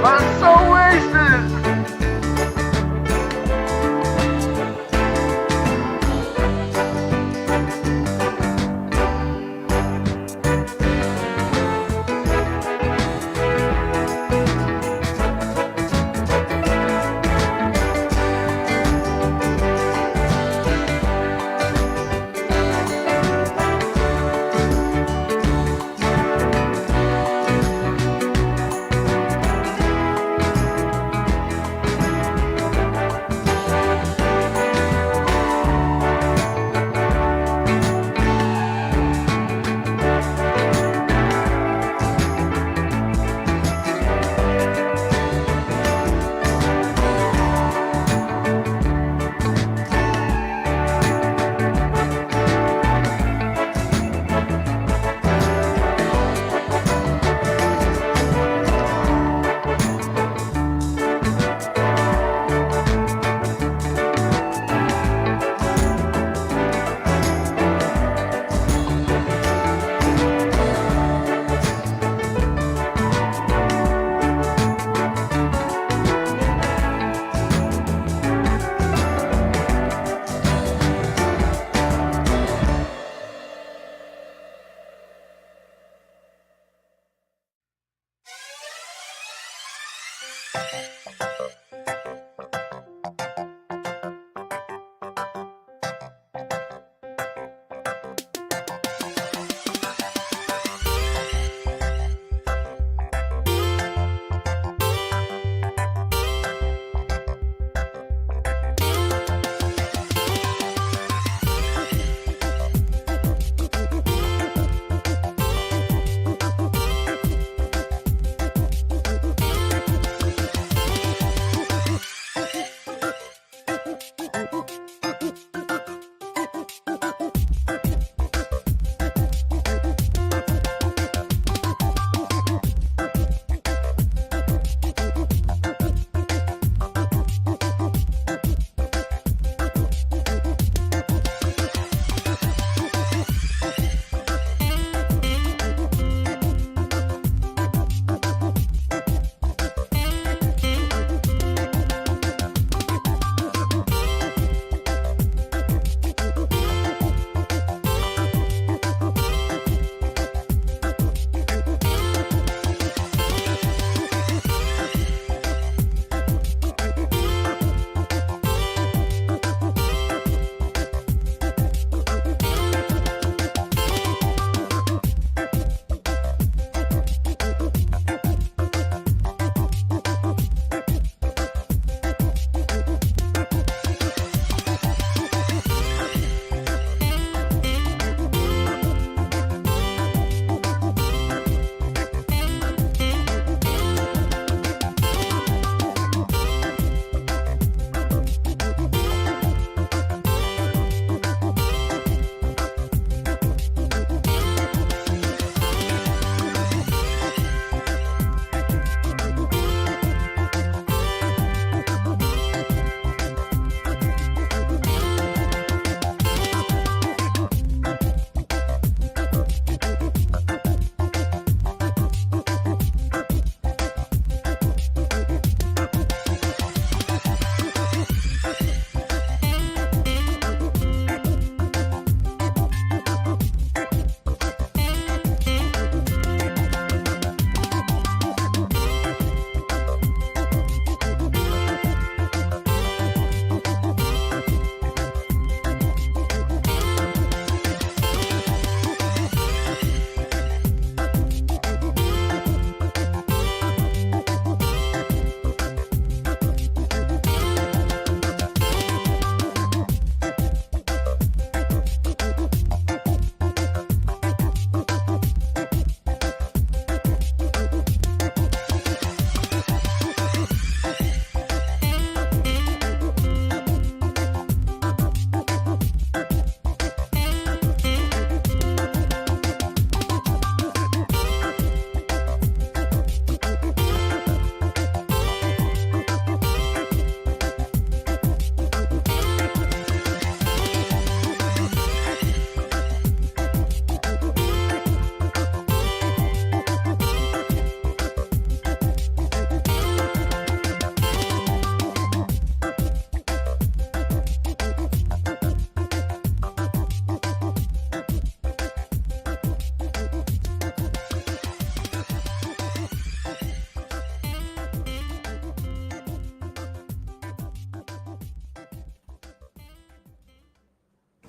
I'm so wasted.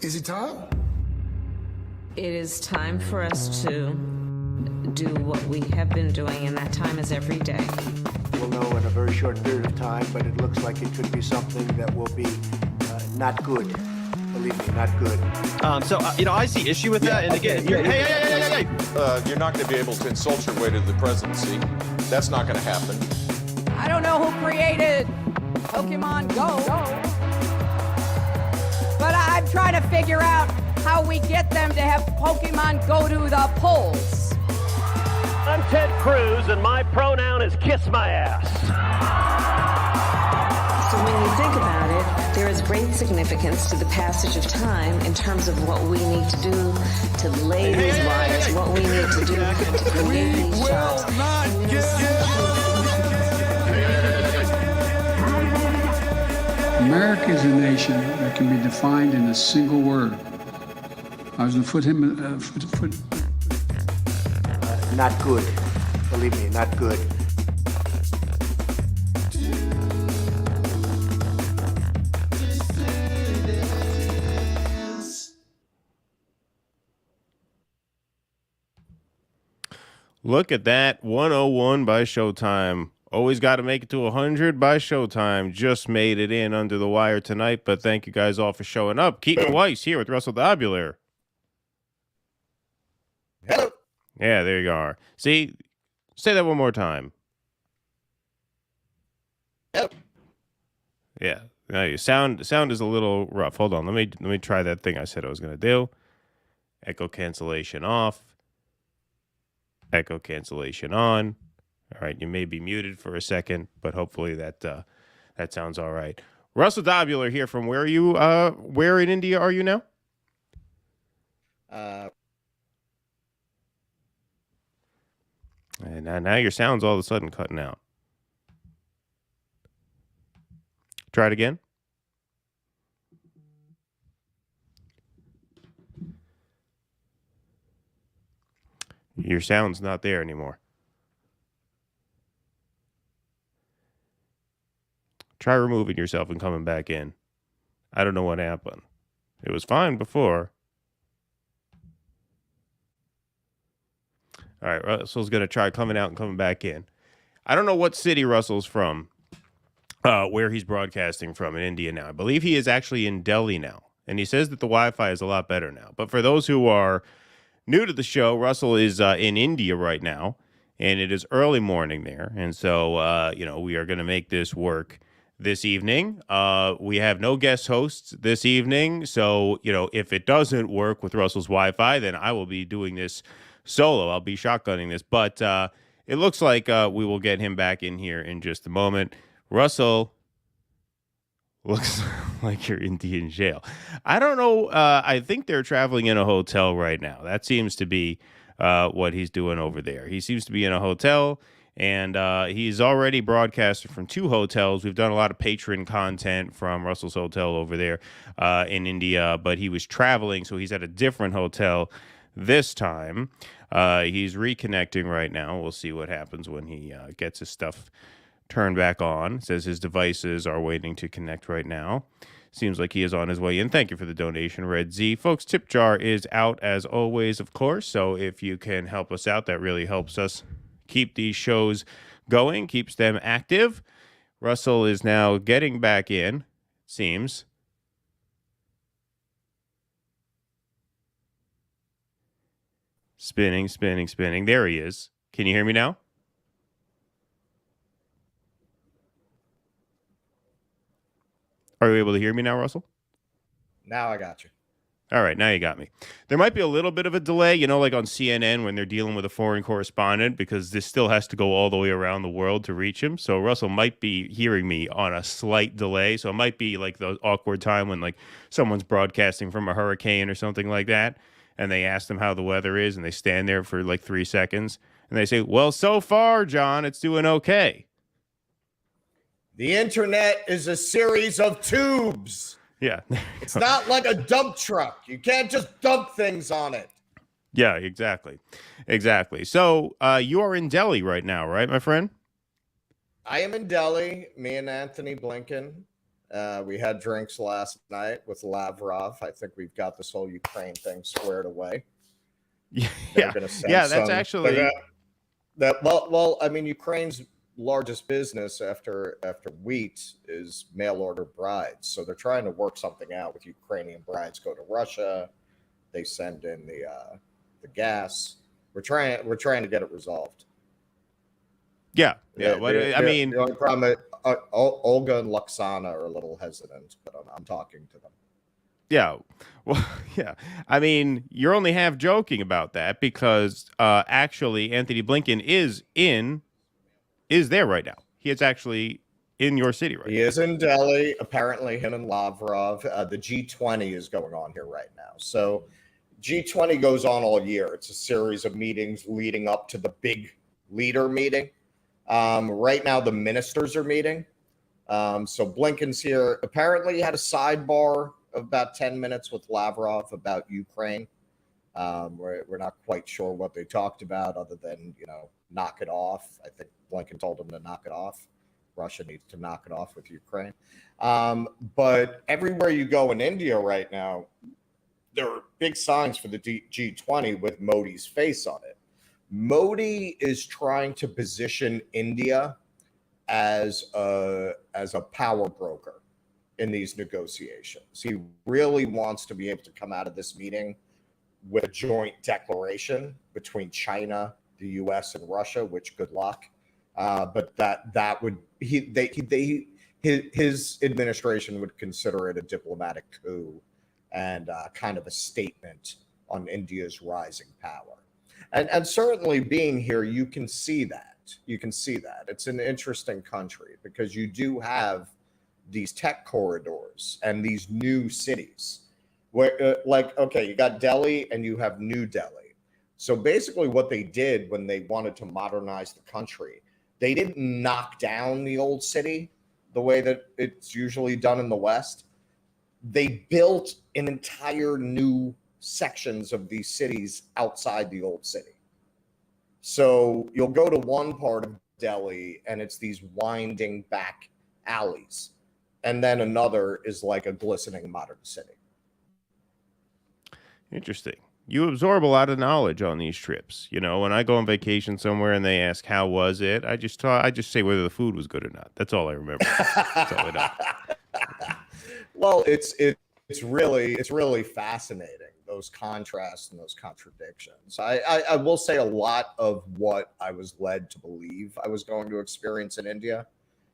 Is it time? It is time for us to do what we have been doing, and that time is every day. We'll know in a very short period of time, but it looks like it could be something that will be not good. Believe me, not good. I see issue with that. And again, hey. You're not going to be able to insult your way to the presidency. That's not going to happen. I don't know who created Pokemon Go, but I'm trying to figure out how we get them to have Pokemon go to the polls. I'm Ted Cruz, and my pronoun is kiss my ass. So when you think about it, there is great significance to the passage of time in terms of what we need to do to lay these wires, what we need to do to create these jobs. America is a nation that can be defined in a single word. I was going to put him. Not good. Believe me, not good. Look at that. 101 by Showtime. Always got to make it to 100 by Showtime. Just made it in under the wire tonight, but thank you guys all for showing up. Keaton Weiss here with Russell Dobular. Hello. Yeah, there you are. See, say that one more time. Hello. Yeah, no, your sound is a little rough. Hold on, let me try that thing I said I was going to do. Echo cancellation off. Echo cancellation on. All right, you may be muted for a second, but hopefully that sounds all right. Russell Dobular here from where are you? Where in India are you now? And now your sound's all of a sudden cutting out. Try it again. Your sound's not there anymore. Try removing yourself and coming back in. I don't know what happened. It was fine before. All right, Russell's going to try coming out and coming back in. I don't know what city Russell's from, where he's broadcasting from in India now. I believe he is actually in Delhi now, and he says that the Wi-Fi is a lot better now. But for those who are new to the show, Russell is in India right now, and it is early morning there. And so, we are going to make this work this evening. We have no guest hosts this evening. So, if it doesn't work with Russell's Wi-Fi, then I will be doing this solo. I'll be shotgunning this. But it looks like we will get him back in here in just a moment. Russell, looks like you're in Indian jail. I don't know. I think they're traveling in a hotel right now. That seems to be what he's doing over there. He seems to be in a hotel, and he's already broadcasted from 2 hotels. We've done a lot of Patreon content from Russell's hotel over there in India, but he was traveling, so he's at a different hotel this time. He's reconnecting right now. We'll see what happens when he gets his stuff turned back on. It says his devices are waiting to connect right now. Seems like he is on his way in. Thank you for the donation, Red Z. Folks, tip jar is out as always, of course. So if you can help us out, that really helps us keep these shows going, keeps them active. Russell is now getting back in, it seems. Spinning. There he is. Can you hear me now? Are you able to hear me now, Russell? Now I got you. All right, now you got me. There might be a little bit of a delay, like on CNN when they're dealing with a foreign correspondent, because this still has to go all the way around the world to reach him. So Russell might be hearing me on a slight delay. So it might be like the awkward time when like someone's broadcasting from a hurricane or something like that, and they ask them how the weather is, and they stand there for like 3 seconds, and they say, well, so far, John, it's doing okay. The internet is a series of tubes. Yeah. It's not like a dump truck. You can't just dump things on it. Yeah, exactly. So you are in Delhi right now, right, my friend? I am in Delhi. Me and Anthony Blinken We had drinks last night with Lavrov. I think we've got this whole Ukraine thing squared away. They're going to send that's actually well. I mean, Ukraine's largest business after wheat is mail order brides. So they're trying to work something out with Ukrainian brides. Go to Russia, they send in the gas. We're trying to get it resolved. Yeah. I mean, the only problem, Olga and Luxana are a little hesitant, but I'm talking to them. Yeah. Well, yeah. I mean, you're only half joking about that because actually Anthony Blinken is there right now. He is actually in your city right now. He is in Delhi. Apparently, him and Lavrov. The G20 is going on here right now. So G20 goes on all year. It's a series of meetings leading up to the big leader meeting. Right now, the ministers are meeting. So Blinken's here. Apparently, he had a sidebar of about 10 minutes with Lavrov about Ukraine. We're not quite sure what they talked about other than, knock it off. I think Blinken told him to knock it off. Russia needs to knock it off with Ukraine. But everywhere you go in India right now, there are big signs for the G20 with Modi's face on it. Modi is trying to position India as a power broker in these negotiations. He really wants to be able to come out of this meeting with a joint declaration between China, the U.S., and Russia, which good luck. But that would his administration would consider it a diplomatic coup and kind of a statement on India's rising power. And certainly being here, you can see that. It's an interesting country because you do have these tech corridors and these new cities where you got Delhi and you have New Delhi. So basically what they did when they wanted to modernize the country, they didn't knock down the old city the way that it's usually done in the West. They built an entire new sections of these cities outside the old city. So you'll go to one part of Delhi and it's these winding back alleys. And then another is like a glistening modern city. Interesting. You absorb a lot of knowledge on these trips. When I go on vacation somewhere and they ask, how was it? I just say whether the food was good or not. That's all I remember. That's all I know. Well, it's really fascinating, those contrasts and those contradictions. I will say a lot of what I was led to believe I was going to experience in India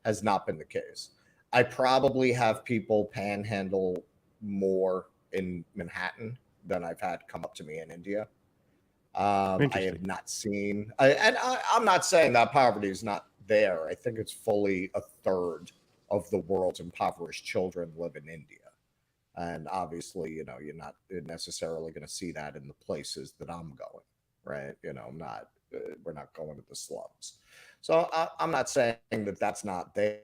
has not been the case. I probably have people panhandle more in Manhattan than I've had come up to me in India. I have not seen, I'm not saying that poverty is not there. I think it's fully a third of the world's impoverished children live in India. And obviously, you're not necessarily going to see that in the places that I'm going, right? We're not going to the slums. So I'm not saying that that's not there.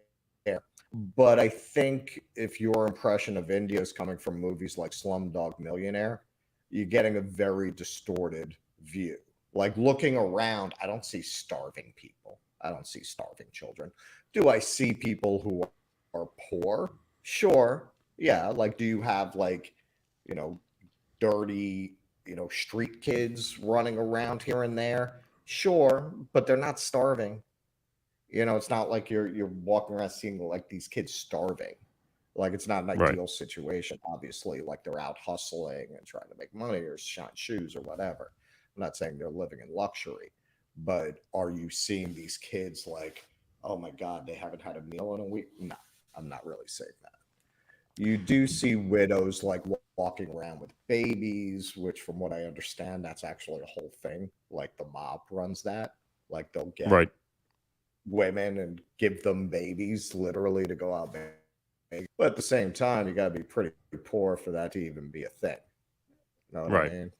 But I think if your impression of India is coming from movies like Slumdog Millionaire, you're getting a very distorted view. Like looking around, I don't see starving people. I don't see starving children. Do I see people who are poor? Sure. Yeah. Like, do you have dirty, street kids running around here and there? Sure. But they're not starving. It's not like you're walking around seeing like these kids starving. Like it's not an ideal situation, obviously. Like they're out hustling and trying to make money or shine shoes or whatever. I'm not saying they're living in luxury, but are you seeing these kids like, oh my God, they haven't had a meal in a week? No, I'm not really saying that. You do see widows like walking around with babies, which from what I understand, that's actually a whole thing. Like the mob runs that. Like they'll get women and give them babies literally to go out there. But at the same time, you got to be pretty poor for that to even be a thing. You know what I mean?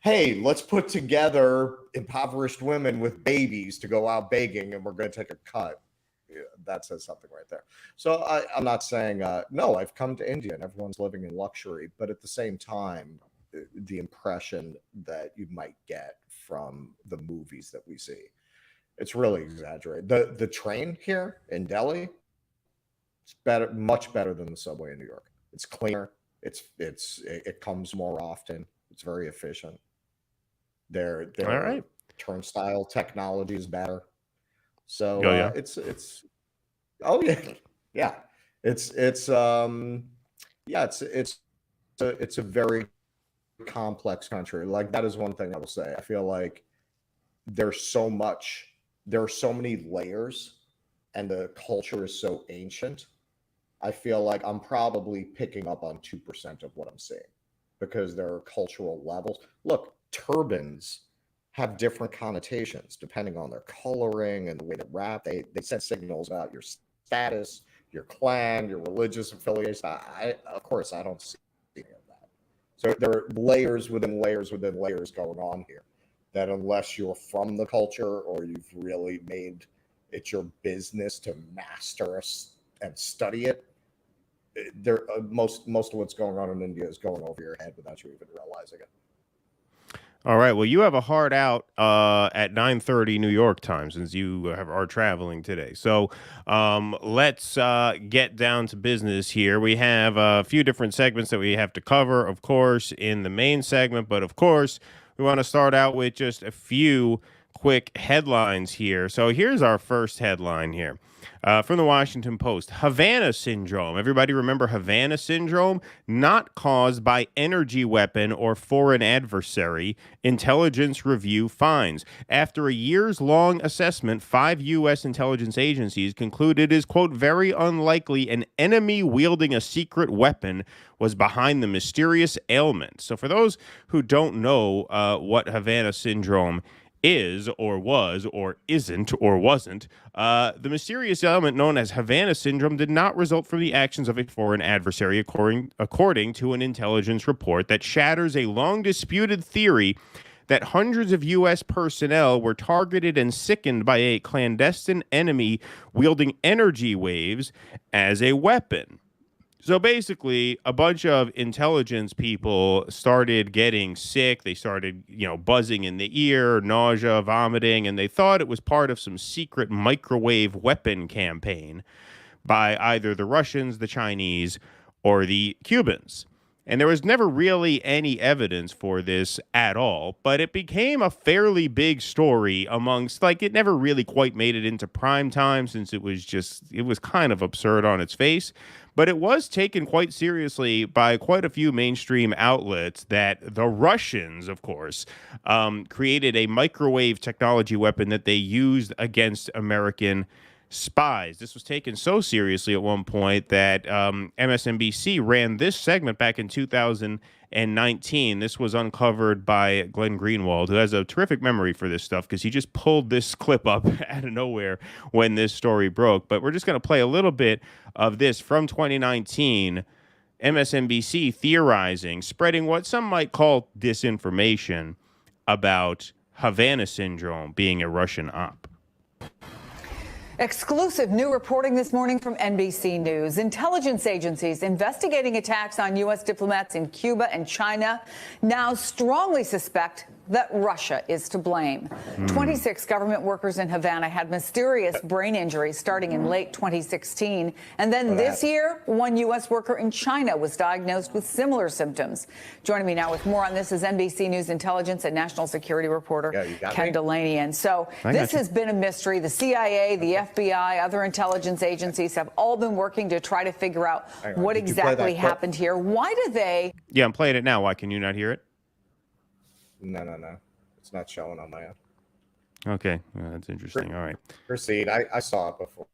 Hey, let's put together impoverished women with babies to go out begging and we're going to take a cut. Yeah, that says something right there. So I'm not saying, no, I've come to India and everyone's living in luxury. But at the same time, the impression that you might get from the movies that we see, it's really exaggerated. The train here in Delhi, It's better, much better than the subway in New York. It's cleaner. It comes more often. It's very efficient. Their All right. turnstile technology is better. So yeah. it's oh yeah, yeah. It's a very complex country. Like, that is one thing I will say. I feel like there are so many layers, and the culture is so ancient. I feel like I'm probably picking up on 2% of what I'm seeing, because there are cultural levels. Look, turbans have different connotations depending on their coloring and the way they wrap. They send signals about your status, your clan, your religious affiliation. Of course, I don't see any of that. So there are layers within layers within layers going on here, that unless you're from the culture or you've really made it your business to master and study it, most of what's going on in India is going over your head without you even realizing it. All right. Well, you have a hard out at 9:30 New York time, since you are traveling today. So let's get down to business here. We have a few different segments that we have to cover, of course, in the main segment. But, of course, we want to start out with just a few quick headlines here. So here's our first headline here. From the Washington Post, Havana syndrome. Everybody remember Havana syndrome? Not caused by energy weapon or foreign adversary, intelligence review finds. After a years-long assessment, 5 U.S. intelligence agencies concluded it is, quote, very unlikely an enemy wielding a secret weapon was behind the mysterious ailment. So for those who don't know what Havana syndrome is or was or isn't or wasn't, the mysterious element known as Havana syndrome did not result from the actions of a foreign adversary, according to an intelligence report that shatters a long-disputed theory that hundreds of U.S. personnel were targeted and sickened by a clandestine enemy wielding energy waves as a weapon. So basically, a bunch of intelligence people started getting sick. They started, buzzing in the ear, nausea, vomiting, and they thought it was part of some secret microwave weapon campaign by either the Russians, the Chinese, or the Cubans. And there was never really any evidence for this at all, but it became a fairly big story amongst, it never really quite made it into prime time, since it was kind of absurd on its face. But it was taken quite seriously by quite a few mainstream outlets that the Russians, of course, created a microwave technology weapon that they used against American spies. This was taken so seriously at one point that MSNBC ran this segment back in 2019. This was uncovered by Glenn Greenwald, who has a terrific memory for this stuff, because he just pulled this clip up out of nowhere when this story broke. But we're just going to play a little bit of this from 2019. MSNBC theorizing, spreading what some might call disinformation about Havana syndrome being a Russian op. Exclusive new reporting this morning from NBC News. Intelligence agencies investigating attacks on U.S. diplomats in Cuba and China now strongly suspect that Russia is to blame. 26 government workers in Havana had mysterious brain injuries starting in late 2016. And then this year, one U.S. worker in China was diagnosed with similar symptoms. Joining me now with more on this is NBC News intelligence and national security reporter Ken Delaney. And so this has been a mystery. The CIA, the FBI, other intelligence agencies have all been working to try to figure out what exactly happened here. Why do they? Yeah, I'm playing it now. Why can you not hear it? No. It's not showing on my end. Okay. That's interesting. All right. Proceed. I saw it before.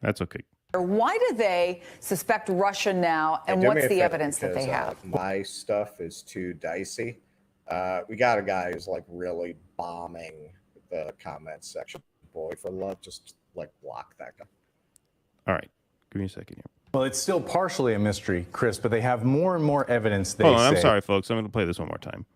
That's okay. Why do they suspect Russia now, and what's the evidence that they have? My stuff is too dicey. We got a guy who's really bombing the comments section. Boy, for love, just block that guy. All right. Give me a second here. Well, it's still partially a mystery, Chris, but they have more and more evidence. Hold on, I'm sorry, folks. I'm going to play this one more time.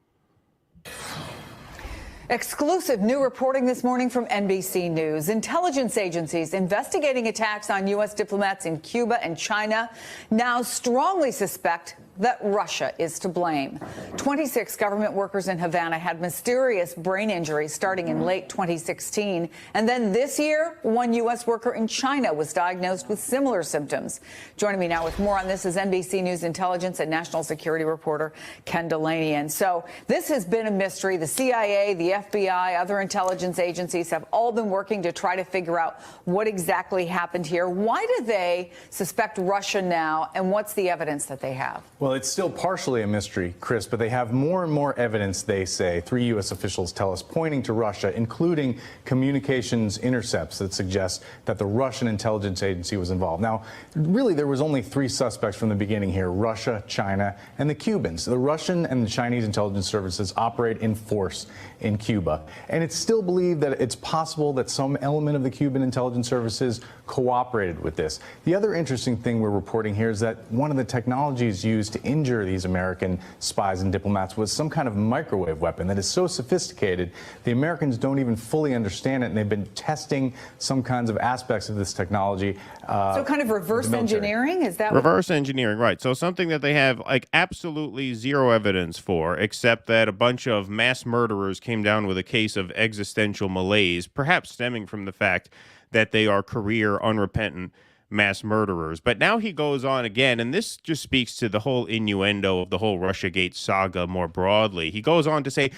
Exclusive new reporting this morning from NBC News. Intelligence agencies investigating attacks on U.S. diplomats in Cuba and China now strongly suspect that Russia is to blame. 26 government workers in Havana had mysterious brain injuries starting in late 2016. And then this year, one U.S. worker in China was diagnosed with similar symptoms. Joining me now with more on this is NBC News intelligence and national security reporter Ken Delaney. And so this has been a mystery. The CIA, the FBI, other intelligence agencies have all been working to try to figure out what exactly happened here. Why do they suspect Russia now, and what's the evidence that they have? Well, it's still partially a mystery, Chris, but they have more and more evidence, they say, 3 U.S. officials tell us, pointing to Russia, including communications intercepts that suggest that the Russian intelligence agency was involved. Now, really, there was only 3 suspects from the beginning here: Russia, China, and the Cubans. The Russian and the Chinese intelligence services operate in force in Cuba. And it's still believed that it's possible that some element of the Cuban intelligence services cooperated with this. The other interesting thing we're reporting here is that one of the technologies used to injure these American spies and diplomats was some kind of microwave weapon that is so sophisticated the Americans don't even fully understand it, and they've been testing some kinds of aspects of this technology. So kind of reverse engineering? Is that reverse engineering, right? So something that they have like absolutely zero evidence for, except that a bunch of mass murderers came down with a case of existential malaise, perhaps stemming from the fact that they are career unrepentant mass murderers. But now he goes on again, and this just speaks to the whole innuendo of the whole Russiagate saga more broadly. He goes on to say,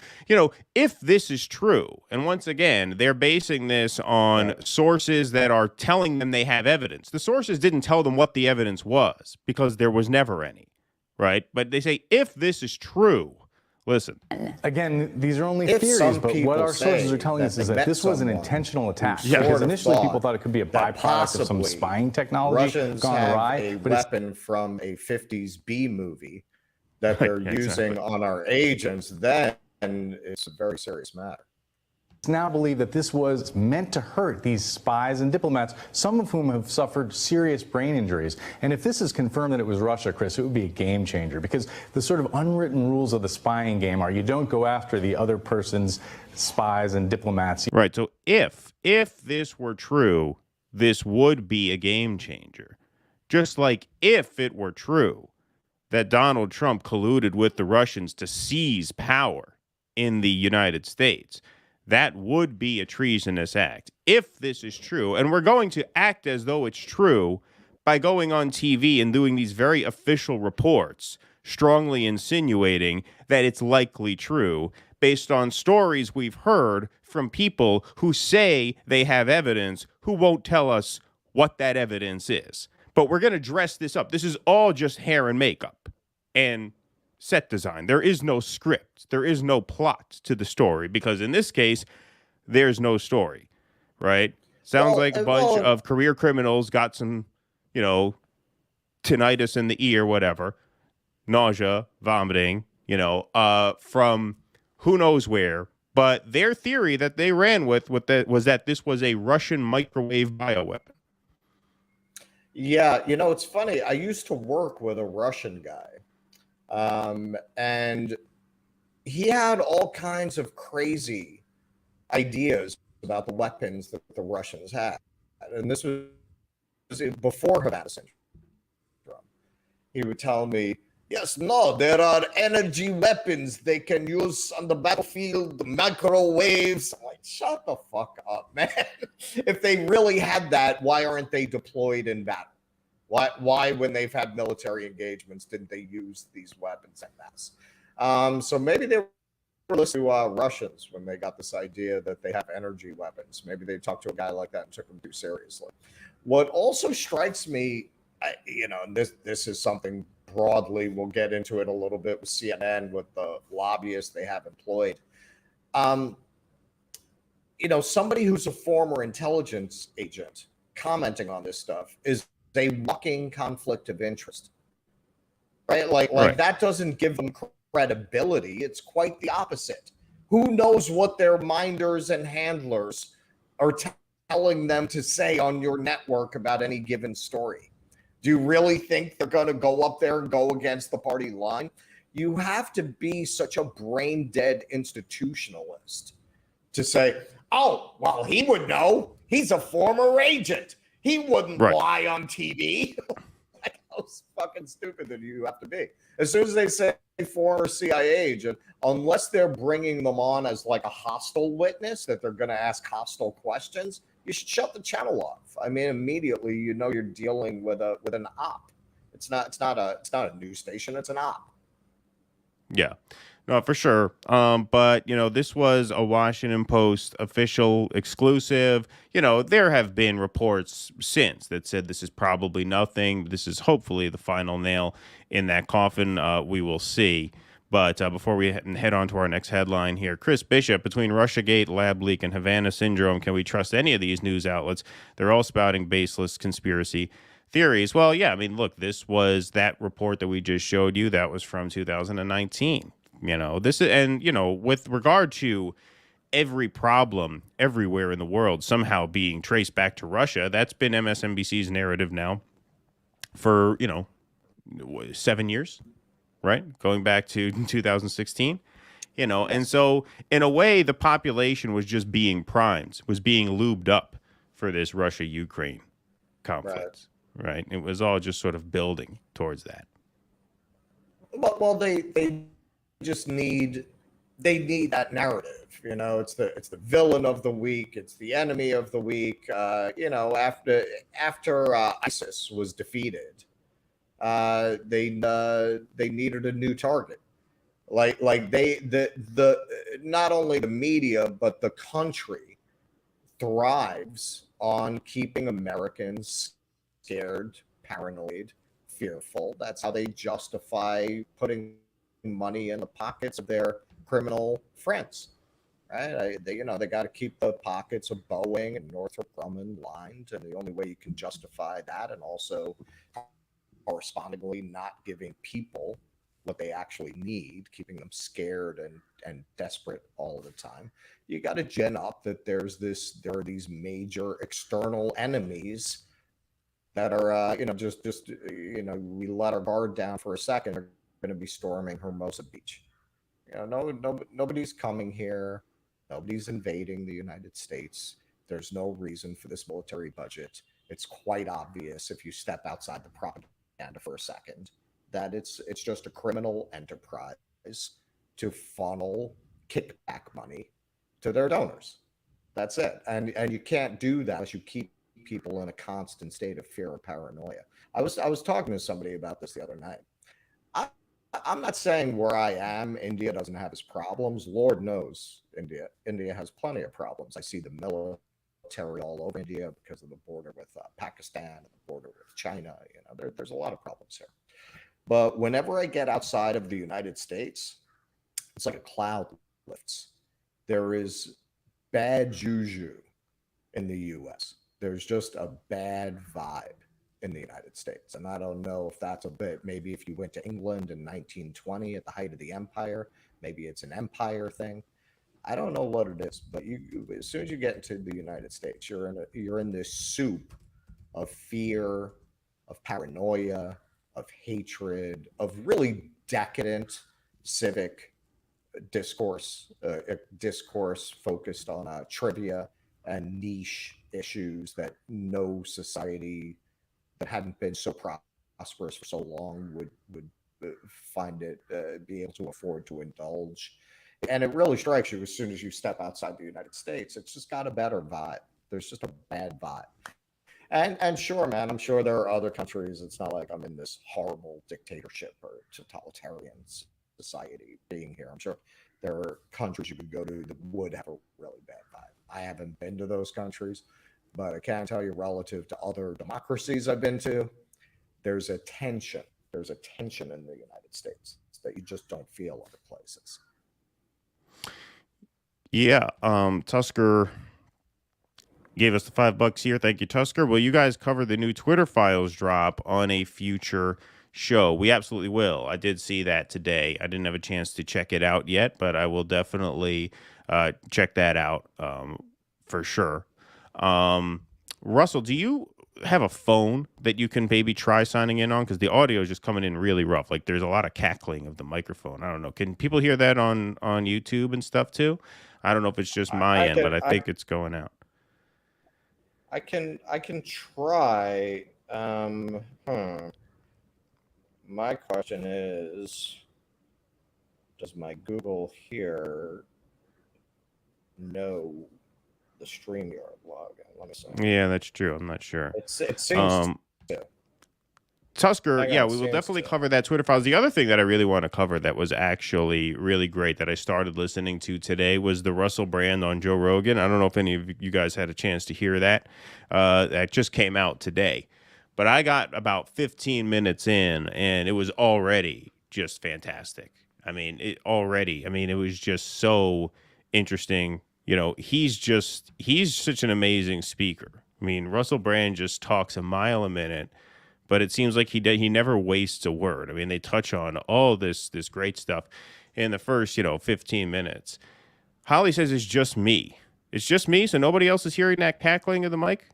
if this is true, and once again, they're basing this on sources that are telling them they have evidence. The sources didn't tell them what the evidence was because there was never any, right? But they say, if this is true, listen. Again, these are only theories, but what our sources are telling us is that this was an intentional attack. Because initially people thought it could be a byproduct of some spying technology Russians gone have awry. a But weapon from a 50s B movie that they're using on our agents, then it's a very serious matter. It's now believed that this was meant to hurt these spies and diplomats, some of whom have suffered serious brain injuries. And if this is confirmed that it was Russia, Chris, it would be a game changer, because the sort of unwritten rules of the spying game are you don't go after the other person's spies and diplomats. Right. So if this were true, this would be a game changer. Just like if it were true that Donald Trump colluded with the Russians to seize power in the United States, that would be a treasonous act. If this is true, and we're going to act as though it's true by going on TV and doing these very official reports, strongly insinuating that it's likely true based on stories we've heard from people who say they have evidence who won't tell us what that evidence is. But we're going to dress this up. This is all just hair and makeup and set design. There is no script. There is no plot to the story, because in this case, there's no story, right? Sounds like a bunch of career criminals got some, tinnitus in the ear, whatever, nausea, vomiting, from who knows where. But their theory that they ran with was that this was a Russian microwave bioweapon. Yeah, it's funny. I used to work with a Russian guy. And he had all kinds of crazy ideas about the weapons that the Russians had. And this was before Havana syndrome. He would tell me, there are energy weapons they can use on the battlefield, the microwaves. I'm like, shut the fuck up, man. If they really had that, why aren't they deployed in battle? Why, when they've had military engagements, didn't they use these weapons en masse? So maybe they were listening to Russians when they got this idea that they have energy weapons. Maybe they talked to a guy like that and took him too seriously. What also strikes me, and this is something broadly, we'll get into it a little bit with CNN, with the lobbyists they have employed. Somebody who's a former intelligence agent commenting on this stuff is a walking conflict of interest, right? Like that doesn't give them credibility. It's quite the opposite. Who knows what their minders and handlers are telling them to say on your network about any given story? Do you really think they're going to go up there and go against the party line? You have to be such a brain dead institutionalist to say, oh, well, he would know. He's a former agent. He wouldn't lie on TV. how fucking stupid do you have to be? As soon as they say former CIA agent, unless they're bringing them on as like a hostile witness that they're going to ask hostile questions, you should shut the channel off. I mean, immediately you know you're dealing with an op. It's not a news station. It's an op. Yeah, no, for sure. But this was a Washington Post official exclusive. There have been reports since that said this is probably nothing. This is hopefully the final nail in that coffin. We will see. But before we head on to our next headline here, Chris Bishop, between Russiagate, lab leak, and Havana syndrome, can we trust any of these news outlets? They're all spouting baseless conspiracy theories. Well, yeah, I mean, look, this was that report that we just showed you. That was from 2019. This is, and with regard to every problem everywhere in the world somehow being traced back to Russia, that's been MSNBC's narrative now for 7 years, right? Going back to 2016. And so in a way, the population was just being primed, was being lubed up for this Russia-Ukraine conflict. Right. It was all just sort of building towards that. Well, they just need that narrative. It's the villain of the week. It's the enemy of the week. After ISIS was defeated, they needed a new target. Like the not only the media but the country thrives on keeping Americans scared, paranoid, fearful. That's how they justify putting money in the pockets of their criminal friends, right? They got to keep the pockets of Boeing and Northrop Grumman lined, and the only way you can justify that, and also correspondingly not giving people what they actually need, keeping them scared and desperate all the time, you got to gin up that there are these major external enemies that are, we let our guard down for a second, they're going to be storming Hermosa Beach. Nobody's coming here. Nobody's invading the United States. There's no reason for this military budget. It's quite obvious if you step outside the propaganda for a second that it's just a criminal enterprise to funnel kickback money to their donors. That's it. And you can't do that unless you keep people in a constant state of fear or paranoia. I was talking to somebody about this the other night. I'm not saying where I am, India doesn't have its problems. Lord knows India has plenty of problems. I see the military all over India because of the border with Pakistan and the border with China. There's a lot of problems here. But whenever I get outside of the United States, it's like a cloud lifts. There is bad juju in the U.S. There's just a bad vibe in the United States. And I don't know if that's a bit, maybe if you went to England in 1920 at the height of the empire, maybe it's an empire thing. I don't know what it is, but as soon as you get into the United States, you're in this soup of fear, of paranoia, of hatred, of really decadent civic discourse, discourse focused on trivia and niche issues that no society that hadn't been so prosperous for so long would find it be able to afford to indulge. And it really strikes you as soon as you step outside the United States. It's just got a better vibe. There's just a bad vibe. And sure, man, I'm sure there are other countries. It's not like I'm in this horrible dictatorship or totalitarian society being here. I'm sure there are countries you could go to that would have a really bad vibe. I haven't been to those countries, but I can tell you relative to other democracies I've been to, there's a tension. There's a tension in the United States that you just don't feel other places. Yeah, Tusker gave us the $5 here. Thank you, Tusker. Will you guys cover the new Twitter files drop on a future show? We absolutely will. I did see that today. I didn't have a chance to check it out yet, but I will definitely check that out for sure. Russell, do you have a phone that you can maybe try signing in on? Because the audio is just coming in really rough. Like there's a lot of cackling of the microphone. I don't know. Can people hear that on YouTube and stuff too? I don't know if it's just my end, but I think it's going out. I can try. my question is, does my Google here know the StreamYard login? Let me see. Yeah, that's true. I'm not sure. It seems to. Tusker, Hang yeah, on, we will seems definitely to. cover that Twitter files. The other thing that I really want to cover that was actually really great that I started listening to today was the Russell Brand on Joe Rogan. I don't know if any of you guys had a chance to hear that. That just came out today. But I got about 15 minutes in, and it was already just fantastic. I mean, it was just so interesting. You know, he's such an amazing speaker. I mean, Russell Brand just talks a mile a minute. But it seems like he never wastes a word. I mean, they touch on all this great stuff in the first, 15 minutes. Holly says it's just me. It's just me, so nobody else is hearing that cackling of the mic?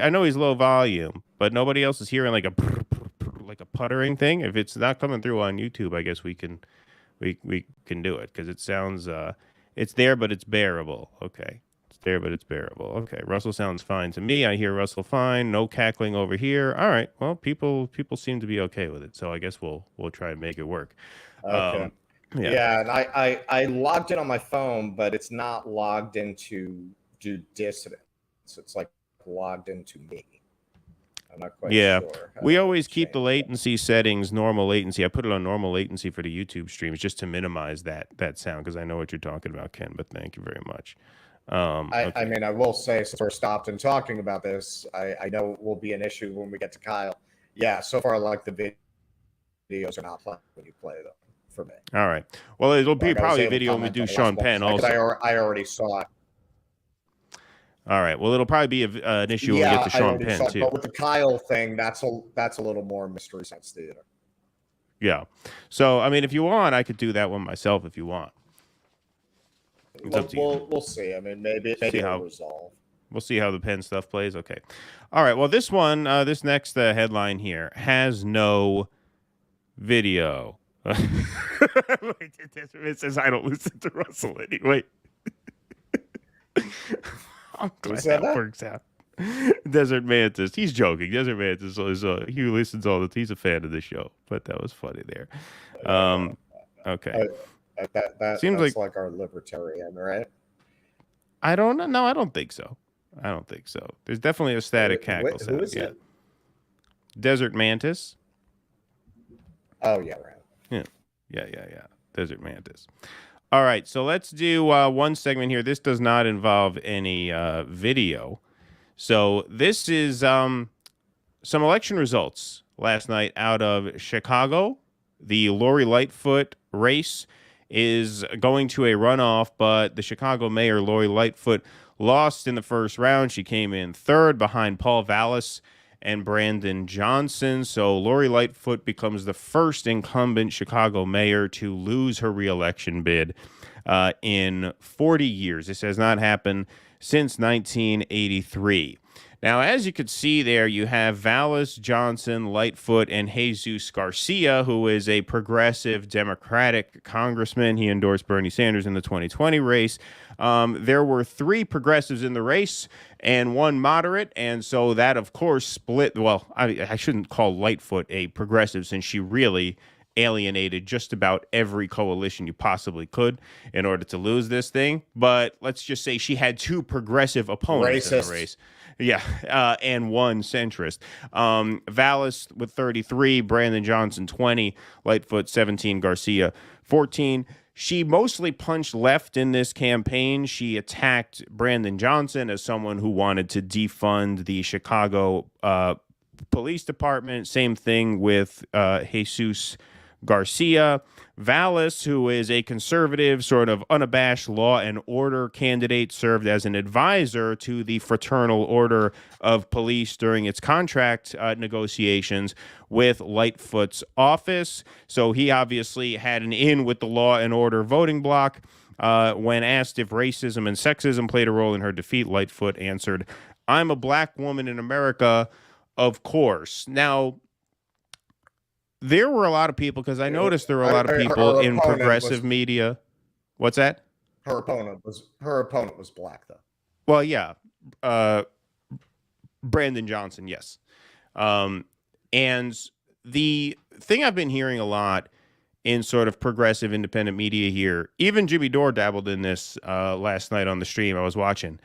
I know he's low volume, but nobody else is hearing like a puttering thing. If it's not coming through on YouTube, I guess we can do it because it sounds it's there, but it's bearable. Okay. There, but it's bearable. Okay, Russell sounds fine to me. I hear Russell fine. No cackling over here. All right. Well, people seem to be okay with it, so I guess we'll try and make it work. Okay. Yeah, and I logged in on my phone, but it's not logged into do dissidence. It's like logged into me. I'm not quite sure. We always keep the latency settings normal latency. I put it on normal latency for the YouTube streams just to minimize that sound because I know what you're talking about, Ken. But thank you very much. Okay. I mean, I will say, since we're stopped and talking about this, I know it will be an issue when we get to Kyle. Yeah, so far, like the videos are not playing when you play them for me. All right. Well, it'll be probably a video when we do Sean Penn also. I already saw it. All right. Well, it'll probably be an issue when we get to Sean Penn too. But with the Kyle thing, that's a little more Mystery Science Theater. Yeah. So, I mean, if you want, I could do that one myself if you want. We'll see. I mean, maybe it'll resolve. We'll see how the Penn stuff plays. Okay. All right. Well, this one, this next headline here has no video. It says I don't listen to Russell anyway. I'm glad that works out. Desert Mantis. He's joking. Desert Mantis is he listens all the. He's a fan of the show, but that was funny there. Okay. That seems like our libertarian, right? I don't know. No, I don't think so. There's definitely a static cackle sound. Who is it? Desert Mantis. Oh, yeah, right. Yeah. Desert Mantis. All right, so let's do one segment here. This does not involve any video. So this is some election results last night out of Chicago. The Lori Lightfoot race is going to a runoff, but the Chicago mayor, Lori Lightfoot, lost in the first round. She came in third behind Paul Vallis and Brandon Johnson. So Lori Lightfoot becomes the first incumbent Chicago mayor to lose her reelection bid in 40 years. This has not happened since 1983. Now, as you could see there, you have Vallis, Johnson, Lightfoot, and Jesus Garcia, who is a progressive Democratic congressman. He endorsed Bernie Sanders in the 2020 race. There were three progressives in the race and one moderate, and so that, of course, split. Well, I shouldn't call Lightfoot a progressive since she really alienated just about every coalition you possibly could in order to lose this thing. But let's just say she had two progressive opponents in the race. Yeah, and one centrist. Vallis with 33, Brandon Johnson 20, Lightfoot 17, Garcia 14. She mostly punched left in this campaign. She attacked Brandon Johnson as someone who wanted to defund the Chicago Police Department. Same thing with Jesus Garcia. Vallis, who is a conservative, sort of unabashed law and order candidate, served as an advisor to the Fraternal Order of Police during its contract negotiations with Lightfoot's office. So he obviously had an in with the law and order voting bloc. When asked if racism and sexism played a role in her defeat, Lightfoot answered, "I'm a black woman in America, of course." Now, there were a lot of people, because I noticed there were a lot of people in progressive media. What's that? Her opponent was black, though. Well, yeah. Brandon Johnson, yes. And the thing I've been hearing a lot in sort of progressive independent media here, even Jimmy Dore dabbled in this last night on the stream I was watching,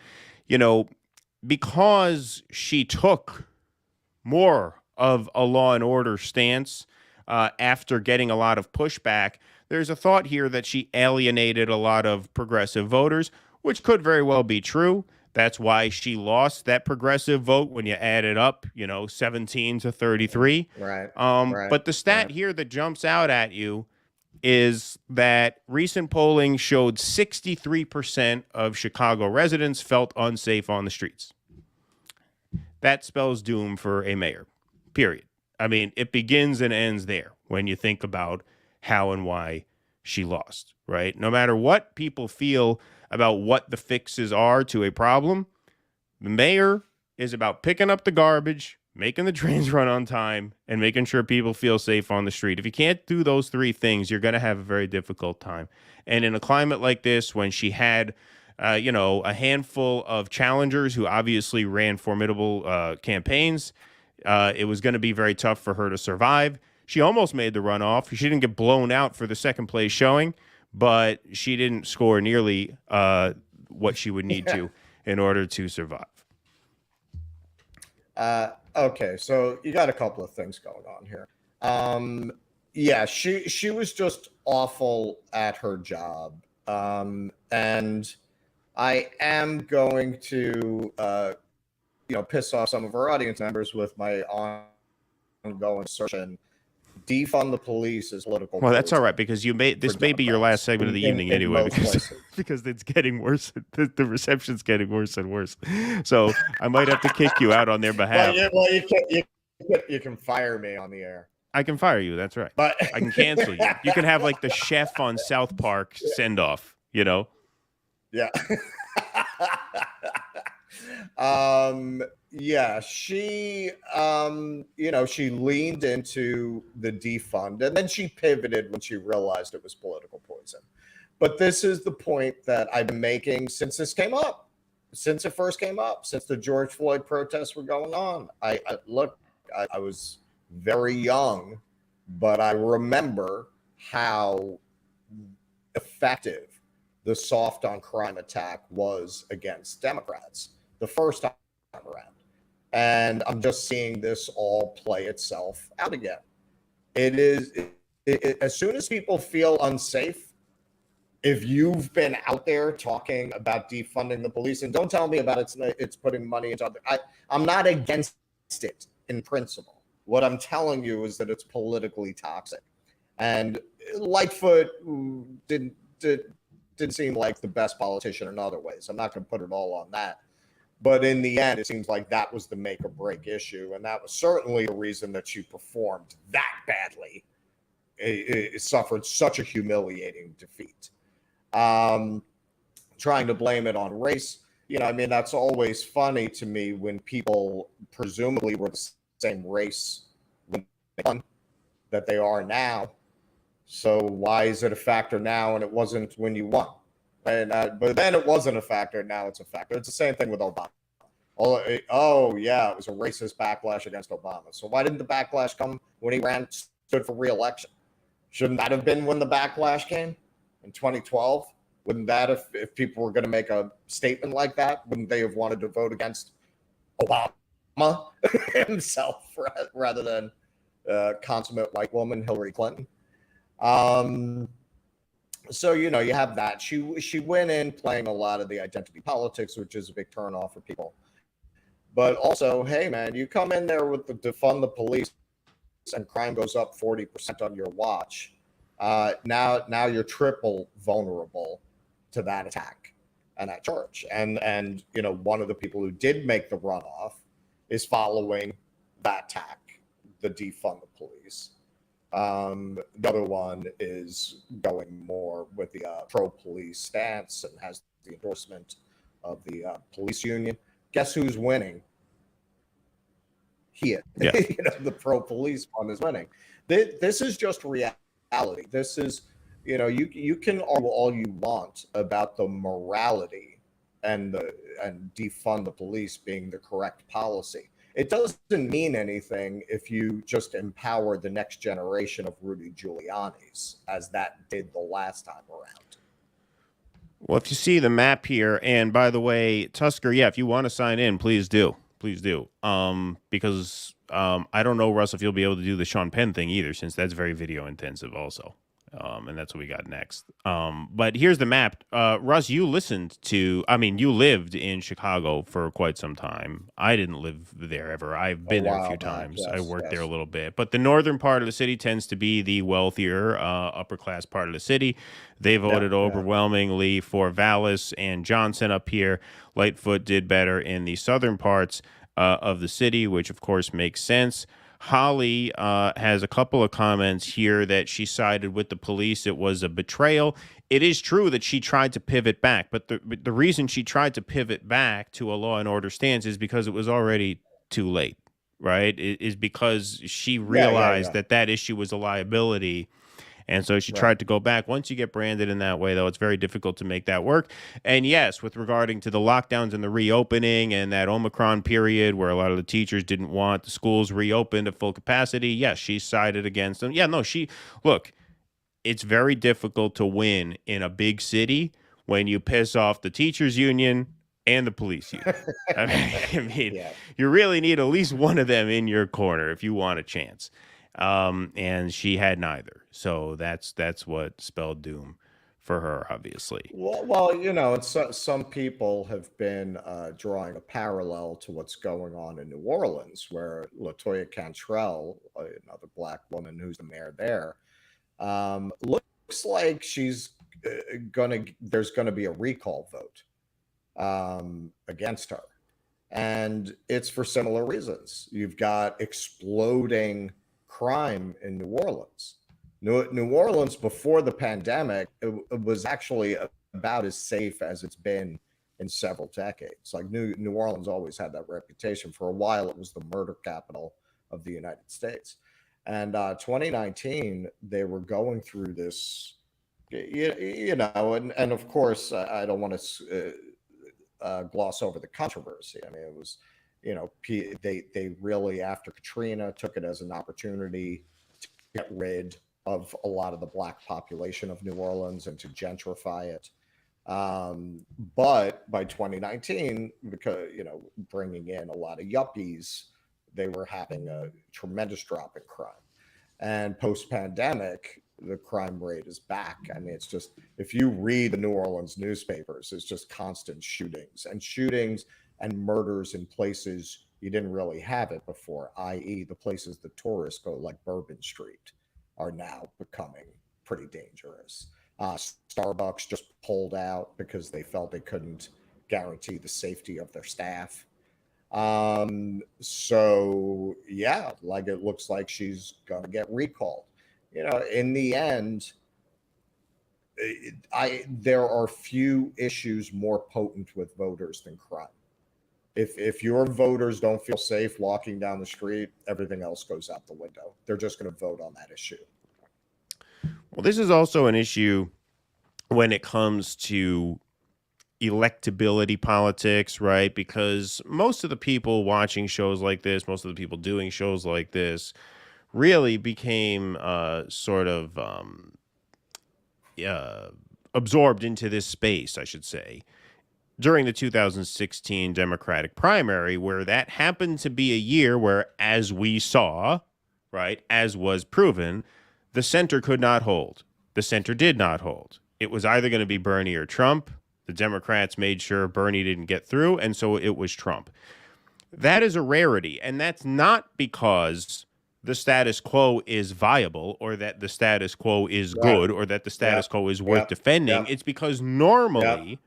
because she took more of a law and order stance after getting a lot of pushback, there's a thought here that she alienated a lot of progressive voters, which could very well be true. That's why she lost that progressive vote when you add it up, 17 to 33. Right. But the stat here that jumps out at you is that recent polling showed 63% of Chicago residents felt unsafe on the streets. That spells doom for a mayor, period. I mean, it begins and ends there when you think about how and why she lost, right? No matter what people feel about what the fixes are to a problem, the mayor is about picking up the garbage, making the trains run on time, and making sure people feel safe on the street. If you can't do those three things, you're going to have a very difficult time. And in a climate like this, when she had a handful of challengers who obviously ran formidable campaigns, it was going to be very tough for her to survive. She almost made the runoff. She didn't get blown out for the second place showing, but she didn't score nearly what she would need to in order to survive. Okay, so you got a couple of things going on here. Yeah, she was just awful at her job. And I am going to piss off some of our audience members with my ongoing assertion. Defund the police is political. Well, that's all right, because this may be your last segment of the evening anyway, because it's getting worse. The reception's getting worse and worse. So I might have to kick you out on their behalf. You can fire me on the air. I can fire you. That's right. But I can cancel you. You can have like the chef on South Park send off. Yeah. Yeah, she she leaned into the defund, and then she pivoted when she realized it was political poison. But this is the point that I've been making since this came up, since it first came up, since the George Floyd protests were going on. I was very young, but I remember how effective the soft on crime attack was against Democrats the first time around. And I'm just seeing this all play itself out again. As soon as people feel unsafe, if you've been out there talking about defunding the police, and don't tell me about it's putting money into other, I'm not against it in principle. What I'm telling you is that it's politically toxic. And Lightfoot didn't seem like the best politician in other ways. I'm not going to put it all on that. But in the end, it seems like that was the make or break issue. And that was certainly the reason that she performed that badly. It suffered such a humiliating defeat. Trying to blame it on race, that's always funny to me when people presumably were the same race when they won that they are now. So why is it a factor now and it wasn't when you won? And but then it wasn't a factor. Now it's a factor. It's the same thing with Obama. Oh yeah, it was a racist backlash against Obama. So why didn't the backlash come when he stood for re-election? Shouldn't that have been when the backlash came in 2012? Wouldn't that, if people were going to make a statement like that, wouldn't they have wanted to vote against Obama himself rather than consummate white woman Hillary Clinton? So, you have that. She went in playing a lot of the identity politics, which is a big turnoff for people. But also, hey, man, you come in there with the defund the police and crime goes up 40% on your watch. Now you're triple vulnerable to that attack and that charge. And one of the people who did make the runoff is following that attack, the defund the police. The other one is going more with the pro-police stance and has the endorsement of the police union. Guess who's winning? Here, yeah. The pro-police one is winning. This is just reality. This is, you can argue all you want about the morality and defund the police being the correct policy. it doesn't mean anything if you just empower the next generation of Rudy Giuliani's, as that did the last time around. Well, if you see the map here, and by the way, Tusker, yeah, if you want to sign in, please do. Please do. Because I don't know, Russ, if you'll be able to do the Sean Penn thing either, since that's very video intensive also. And that's what we got next. But here's the map. Russ, you lived in Chicago for quite some time. I didn't live there ever. I've been there a few times. Yes, I worked there a little bit. But the northern part of the city tends to be the wealthier, upper class part of the city. They voted overwhelmingly for Vallis and Johnson up here. Lightfoot did better in the southern parts of the city, which of course makes sense. Holly has a couple of comments here that she sided with the police. It was a betrayal. It is true that she tried to pivot back, but the reason she tried to pivot back to a law and order stance is because it was already too late, right? It is because she realized that issue was a liability. And so she tried to go back. Once you get branded in that way, though, it's very difficult to make that work. And yes, with regarding to the lockdowns and the reopening and that Omicron period where a lot of the teachers didn't want the schools reopened at full capacity, yes, she sided against them. Yeah, no, look, it's very difficult to win in a big city when you piss off the teachers union and the police union. I mean, you really need at least one of them in your corner if you want a chance. And she had neither. So that's what spelled doom for her, obviously. Well, it's, some people have been drawing a parallel to what's going on in New Orleans, where LaToya Cantrell, another black woman who's the mayor there, looks like there's going to be a recall vote against her. And it's for similar reasons. You've got exploding crime in New Orleans. New Orleans before the pandemic, it was actually about as safe as it's been in several decades. Like New Orleans always had that reputation. For a while, it was the murder capital of the United States. And 2019, they were going through this, and of course, I don't want to gloss over the controversy. I mean, it was, they really, after Katrina, took it as an opportunity to get rid of a lot of the black population of New Orleans and to gentrify it. But by 2019, because, bringing in a lot of yuppies, they were having a tremendous drop in crime. And post-pandemic, the crime rate is back. I mean, it's just, if you read the New Orleans newspapers, it's just constant shootings and murders in places you didn't really have it before, i.e. the places the tourists go, like Bourbon Street, are now becoming pretty dangerous. Starbucks just pulled out because they felt they couldn't guarantee the safety of their staff. So yeah, like it looks like she's going to get recalled. In the end, there are few issues more potent with voters than crime. If your voters don't feel safe walking down the street, everything else goes out the window. They're just going to vote on that issue. Well, this is also an issue when it comes to electability politics, right? Because most of the people watching shows like this, most of the people doing shows like this, really became sort of absorbed into this space, I should say, during the 2016 Democratic primary, where that happened to be a year where, as we saw, right, as was proven, the center could not hold. The center did not hold. It was either going to be Bernie or Trump. The Democrats made sure Bernie didn't get through, and so it was Trump. That is a rarity, and that's not because the status quo is viable or that the status quo is good or that the status quo is worth defending. It's because normally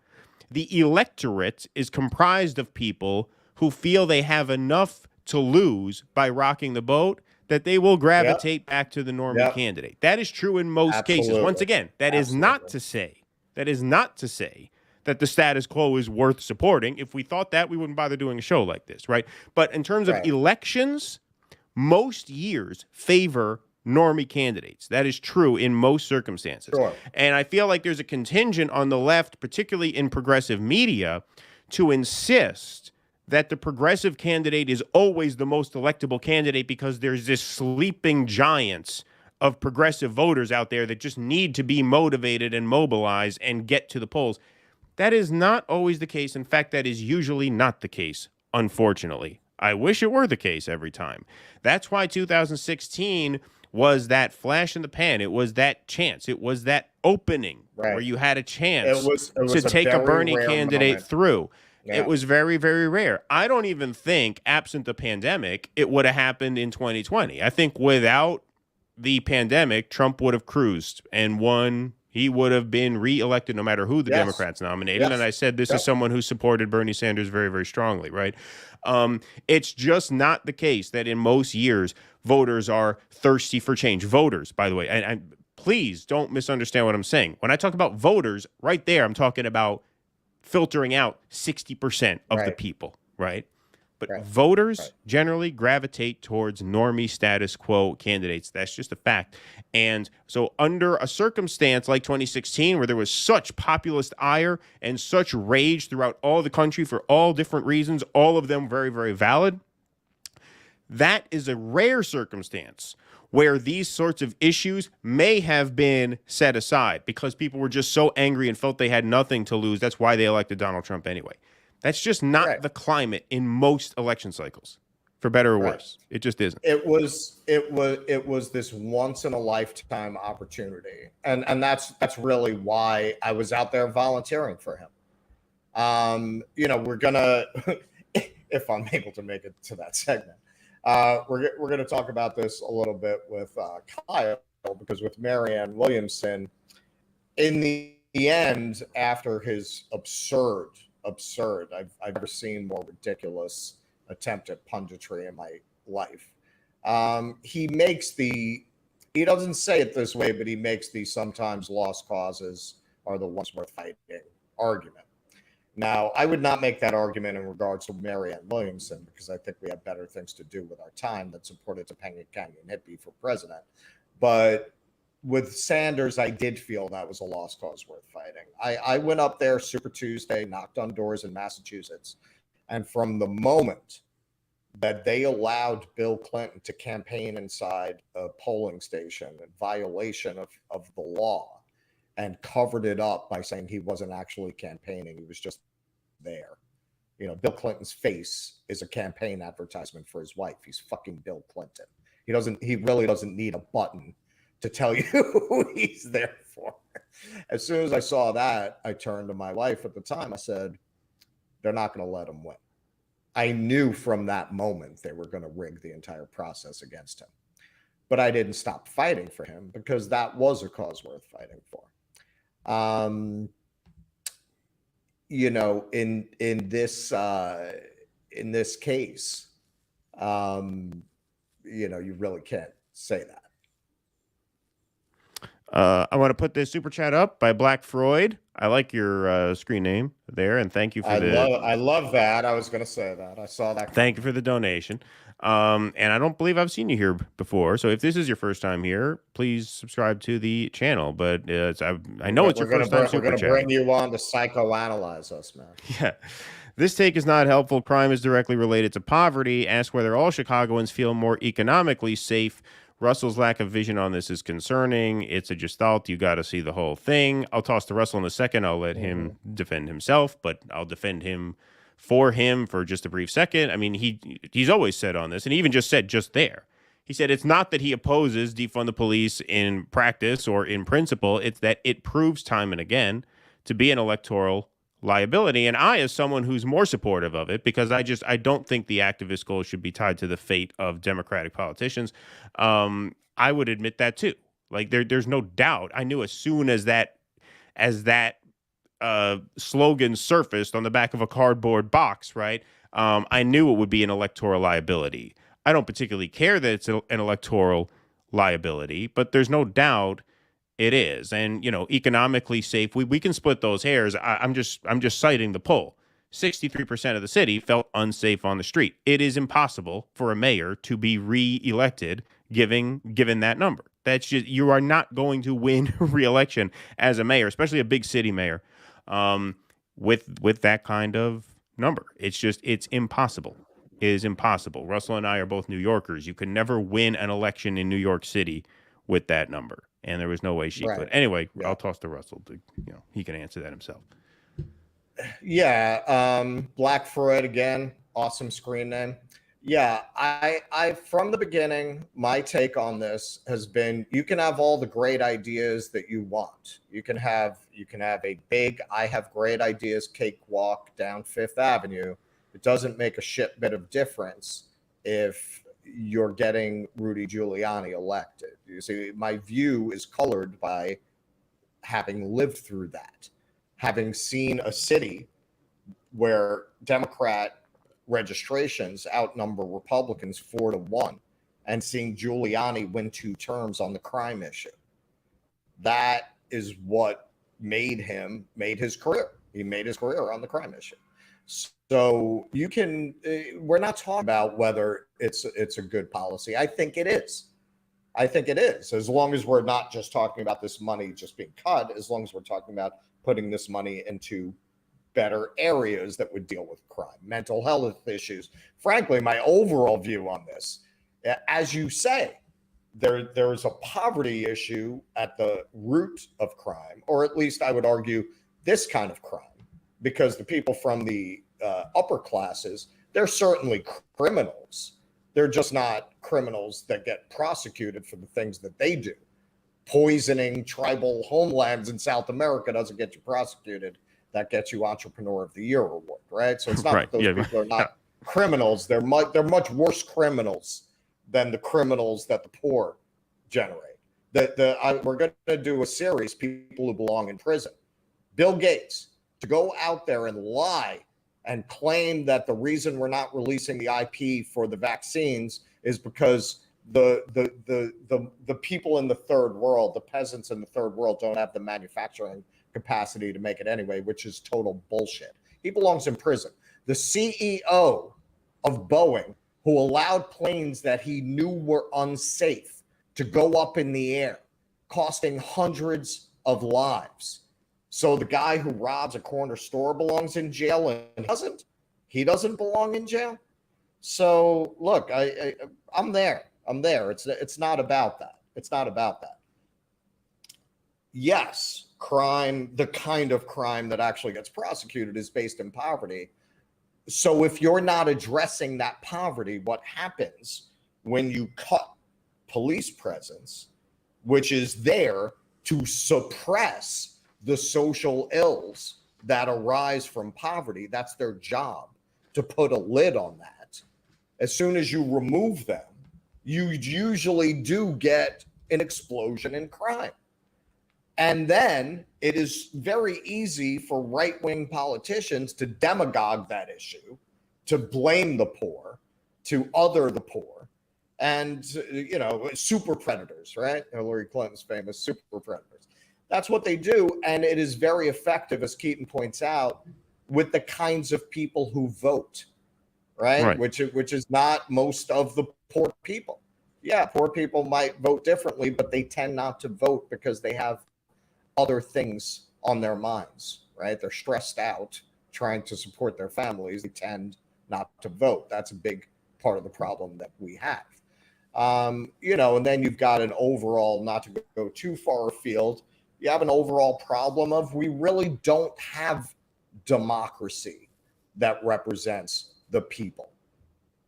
the electorate is comprised of people who feel they have enough to lose by rocking the boat that they will gravitate back to the normie candidate. That is true in most cases. Once again, that is not to say that the status quo is worth supporting. If we thought that, we wouldn't bother doing a show like this, right? But in terms of elections, most years favor normie candidates. That is true in most circumstances. Sure. And I feel like there's a contingent on the left, particularly in progressive media, to insist that the progressive candidate is always the most electable candidate because there's this sleeping giants of progressive voters out there that just need to be motivated and mobilized and get to the polls. That is not always the case. In fact, that is usually not the case, unfortunately. I wish it were the case every time. That's why 2016 was that flash in the pan. It was that chance. It was that opening where you had a chance to take a Bernie candidate through. Yeah. It was very, very rare. I don't even think, absent the pandemic, it would have happened in 2020. I think without the pandemic, Trump would have cruised and won. He would have been reelected no matter who the Democrats nominated. And I said this is someone who supported Bernie Sanders very, very strongly, right? It's just not the case that in most years voters are thirsty for change. Voters, by the way, and please don't misunderstand what I'm saying. When I talk about voters, right there, I'm talking about filtering out 60% of the people, right? But voters generally gravitate towards normie status quo candidates. That's just a fact. And so under a circumstance like 2016, where there was such populist ire and such rage throughout all the country for all different reasons, all of them very, very valid, that is a rare circumstance where these sorts of issues may have been set aside because people were just so angry and felt they had nothing to lose. That's why they elected Donald Trump anyway. That's just not the climate in most election cycles, for better or worse. It just isn't. It was this once in a lifetime opportunity, and that's really why I was out there volunteering for him. We're gonna, if I'm able to make it to that segment, we're gonna talk about this a little bit with Kyle, because with Marianne Williamson, in the end, after his absurd. I've never seen more ridiculous attempt at punditry in my life. He doesn't say it this way, but he makes the sometimes lost causes are the ones worth fighting argument. Now, I would not make that argument in regards to Marianne Williamson because I think we have better things to do with our time than support a Topanga Canyon hippie for president. But with Sanders, I did feel that was a lost cause worth fighting. I went up there Super Tuesday, knocked on doors in Massachusetts, and from the moment that they allowed Bill Clinton to campaign inside a polling station in violation of the law and covered it up by saying he wasn't actually campaigning, he was just there. Bill Clinton's face is a campaign advertisement for his wife. He's fucking Bill Clinton. He really doesn't need a button to tell you who he's there for. As soon as I saw that, I turned to my wife at the time. I said, they're not going to let him win. I knew from that moment they were going to rig the entire process against him. But I didn't stop fighting for him because that was a cause worth fighting for. In this case, you really can't say that. I want to put this super chat up by Black Freud. I like your screen name there, and thank you for I love that. I was going to say that. I saw that. Thank you for the donation. And I don't believe I've seen you here before. So if this is your first time here, please subscribe to the channel. But I know it's your first time. We're going to bring you on to psychoanalyze us, man. Yeah. This take is not helpful. Crime is directly related to poverty. Ask whether all Chicagoans feel more economically safe. Russell's lack of vision on this is concerning. It's a gestalt. You got to see the whole thing. I'll toss to Russell in a second. I'll let him defend himself, but I'll defend him for just a brief second. I mean, he's always said on this, and he even just said just there. He said it's not that he opposes defund the police in practice or in principle. It's that it proves time and again to be an electoral liability. And I, as someone who's more supportive of it, because I don't think the activist goal should be tied to the fate of Democratic politicians. I would admit that too. Like there's no doubt. I knew as soon as that slogan surfaced on the back of a cardboard box, right? I knew it would be an electoral liability. I don't particularly care that it's an electoral liability, but there's no doubt it is. And, economically safe, we can split those hairs. I'm just citing the poll. 63% of the city felt unsafe on the street. It is impossible for a mayor to be re-elected given that number. That's just, you are not going to win re-election as a mayor, especially a big city mayor, with that kind of number. It's impossible. It is impossible. Russell and I are both New Yorkers. You can never win an election in New York City with that number. And there was no way she could. Anyway, I'll toss to Russell. He can answer that himself. Yeah. Black Freud again. Awesome screen name. Yeah. I from the beginning, my take on this has been, you can have all the great ideas that you want. You can have a big, I have great ideas cakewalk down Fifth Avenue. It doesn't make a shit bit of difference if you're getting Rudy Giuliani elected. You see, my view is colored by having lived through that, having seen a city where Democrat registrations outnumber Republicans 4-1, and seeing Giuliani win 2 terms on the crime issue. That is what made his career. He made his career on the crime issue. So you can, we're not talking about whether it's a good policy. I think it is. I think it is, as long as we're not just talking about this money just being cut, as long as we're talking about putting this money into better areas that would deal with crime, mental health issues. Frankly, my overall view on this, as you say, there's a poverty issue at the root of crime, or at least I would argue this kind of crime, because the people from the upper classes, they're certainly criminals. They're just not criminals that get prosecuted for the things that they do. Poisoning tribal homelands in South America doesn't get you prosecuted. That gets you Entrepreneur of the Year award, right? So it's not that those people are not criminals. They're much worse criminals than the criminals that the poor generate. We're going to do a series, People Who Belong in Prison. Bill Gates, to go out there and lie and claim that the reason we're not releasing the IP for the vaccines is because the people in the third world, the peasants in the third world, don't have the manufacturing capacity to make it anyway, which is total bullshit. He belongs in prison. The CEO of Boeing, who allowed planes that he knew were unsafe to go up in the air, costing hundreds of lives. So the guy who robs a corner store belongs in jail, and he doesn't belong in jail. So look, I'm there. It's not about that. It's not about that. Yes, crime, the kind of crime that actually gets prosecuted, is based in poverty. So if you're not addressing that poverty, what happens when you cut police presence, which is there to suppress the social ills that arise from poverty? That's their job, to put a lid on that. As soon as you remove them, you usually do get an explosion in crime. And then it is very easy for right-wing politicians to demagogue that issue, to blame the poor, to other the poor, and, super predators, right? Hillary Clinton's famous super predators. That's what they do, and it is very effective, as Keaton points out, with the kinds of people who vote, right? Which is not most of the poor people. Yeah, poor people might vote differently, but they tend not to vote because they have other things on their minds, right? They're stressed out trying to support their families. They tend not to vote. That's a big part of the problem that we have. And then you've got an overall, not to go too far afield, you have an overall problem of, we really don't have democracy that represents the people.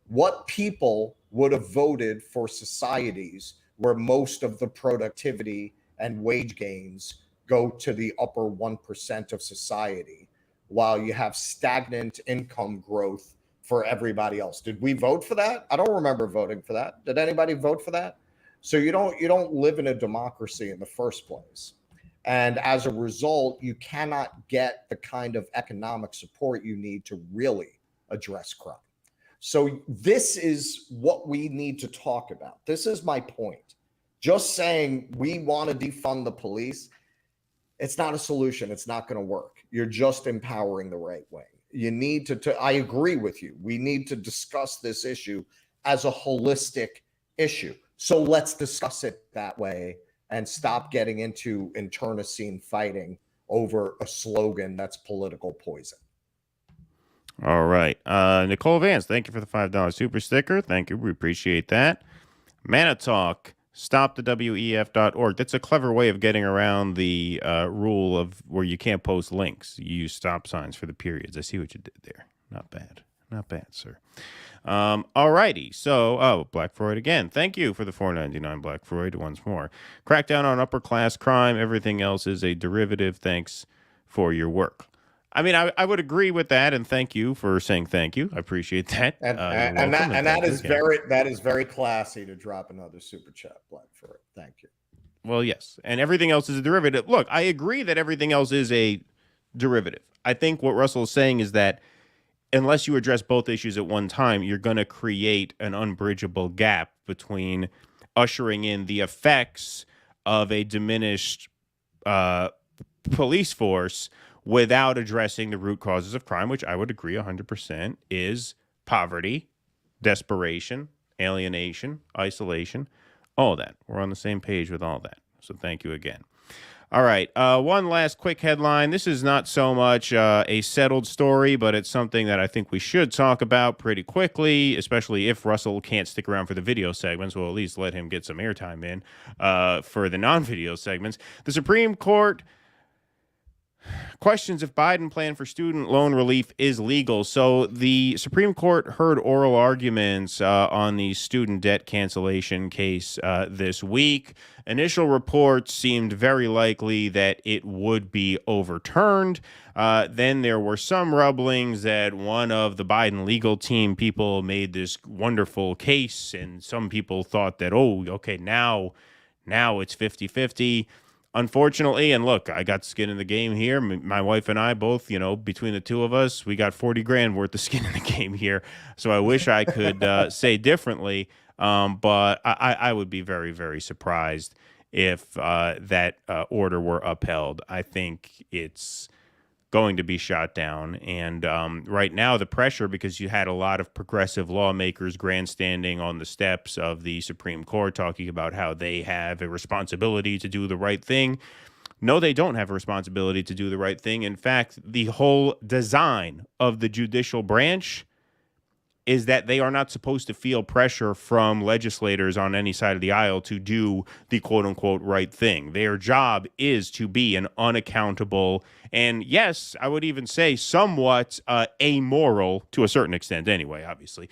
What people would have voted for societies where most of the productivity and wage gains go to the upper 1% of society, while you have stagnant income growth for everybody else? Did we vote for that? I don't remember voting for that. Did anybody vote for that? So you don't live in a democracy in the first place. And as a result, you cannot get the kind of economic support you need to really address crime. So this is what we need to talk about. This is my point. Just saying we want to defund the police, it's not a solution. It's not going to work. You're just empowering the right wing. You need to, I agree with you. We need to discuss this issue as a holistic issue. So let's discuss it that way and stop getting into internecine fighting over a slogan that's political poison. All right. Nicole Vance, thank you for the $5 super sticker. Thank you. We appreciate that. Manitalk, stopthewef.org. That's a clever way of getting around the rule of where you can't post links. You use stop signs for the periods. I see what you did there. Not bad. Not bad, sir. All righty. So, Black Freud again. Thank you for the $4.99 Black Freud once more. Crackdown on upper class crime. Everything else is a derivative. Thanks for your work. I mean, I would agree with that, and thank you for saying thank you. I appreciate that. And that is very classy to drop another super chat, Black Freud. Thank you. Well, yes, and everything else is a derivative. Look, I agree that everything else is a derivative. I think what Russell is saying is that unless you address both issues at one time, you're going to create an unbridgeable gap between ushering in the effects of a diminished police force without addressing the root causes of crime, which I would agree 100% is poverty, desperation, alienation, isolation, all that. We're on the same page with all that. So thank you again. All right. One last quick headline. This is not so much a settled story, but it's something that I think we should talk about pretty quickly, especially if Russell can't stick around for the video segments. We'll at least let him get some airtime in for the non-video segments. The Supreme Court questions if Biden plan for student loan relief is legal. So the Supreme Court heard oral arguments on the student debt cancellation case this week. Initial reports seemed very likely that it would be overturned. Then there were some rumblings that one of the Biden legal team people made this wonderful case, and some people thought that, oh, okay, now it's 50-50. Unfortunately, and look, I got skin in the game here. My wife and I both, between the two of us, we got 40 grand worth of skin in the game here. So I wish I could say differently, but I would be very, very surprised if that order were upheld. I think it's going to be shot down. And right now, the pressure, because you had a lot of progressive lawmakers grandstanding on the steps of the Supreme Court talking about how they have a responsibility to do the right thing. No, they don't have a responsibility to do the right thing. In fact, the whole design of the judicial branch is that they are not supposed to feel pressure from legislators on any side of the aisle to do the quote-unquote right thing. Their job is to be an unaccountable and, yes, I would even say somewhat amoral, to a certain extent anyway, obviously,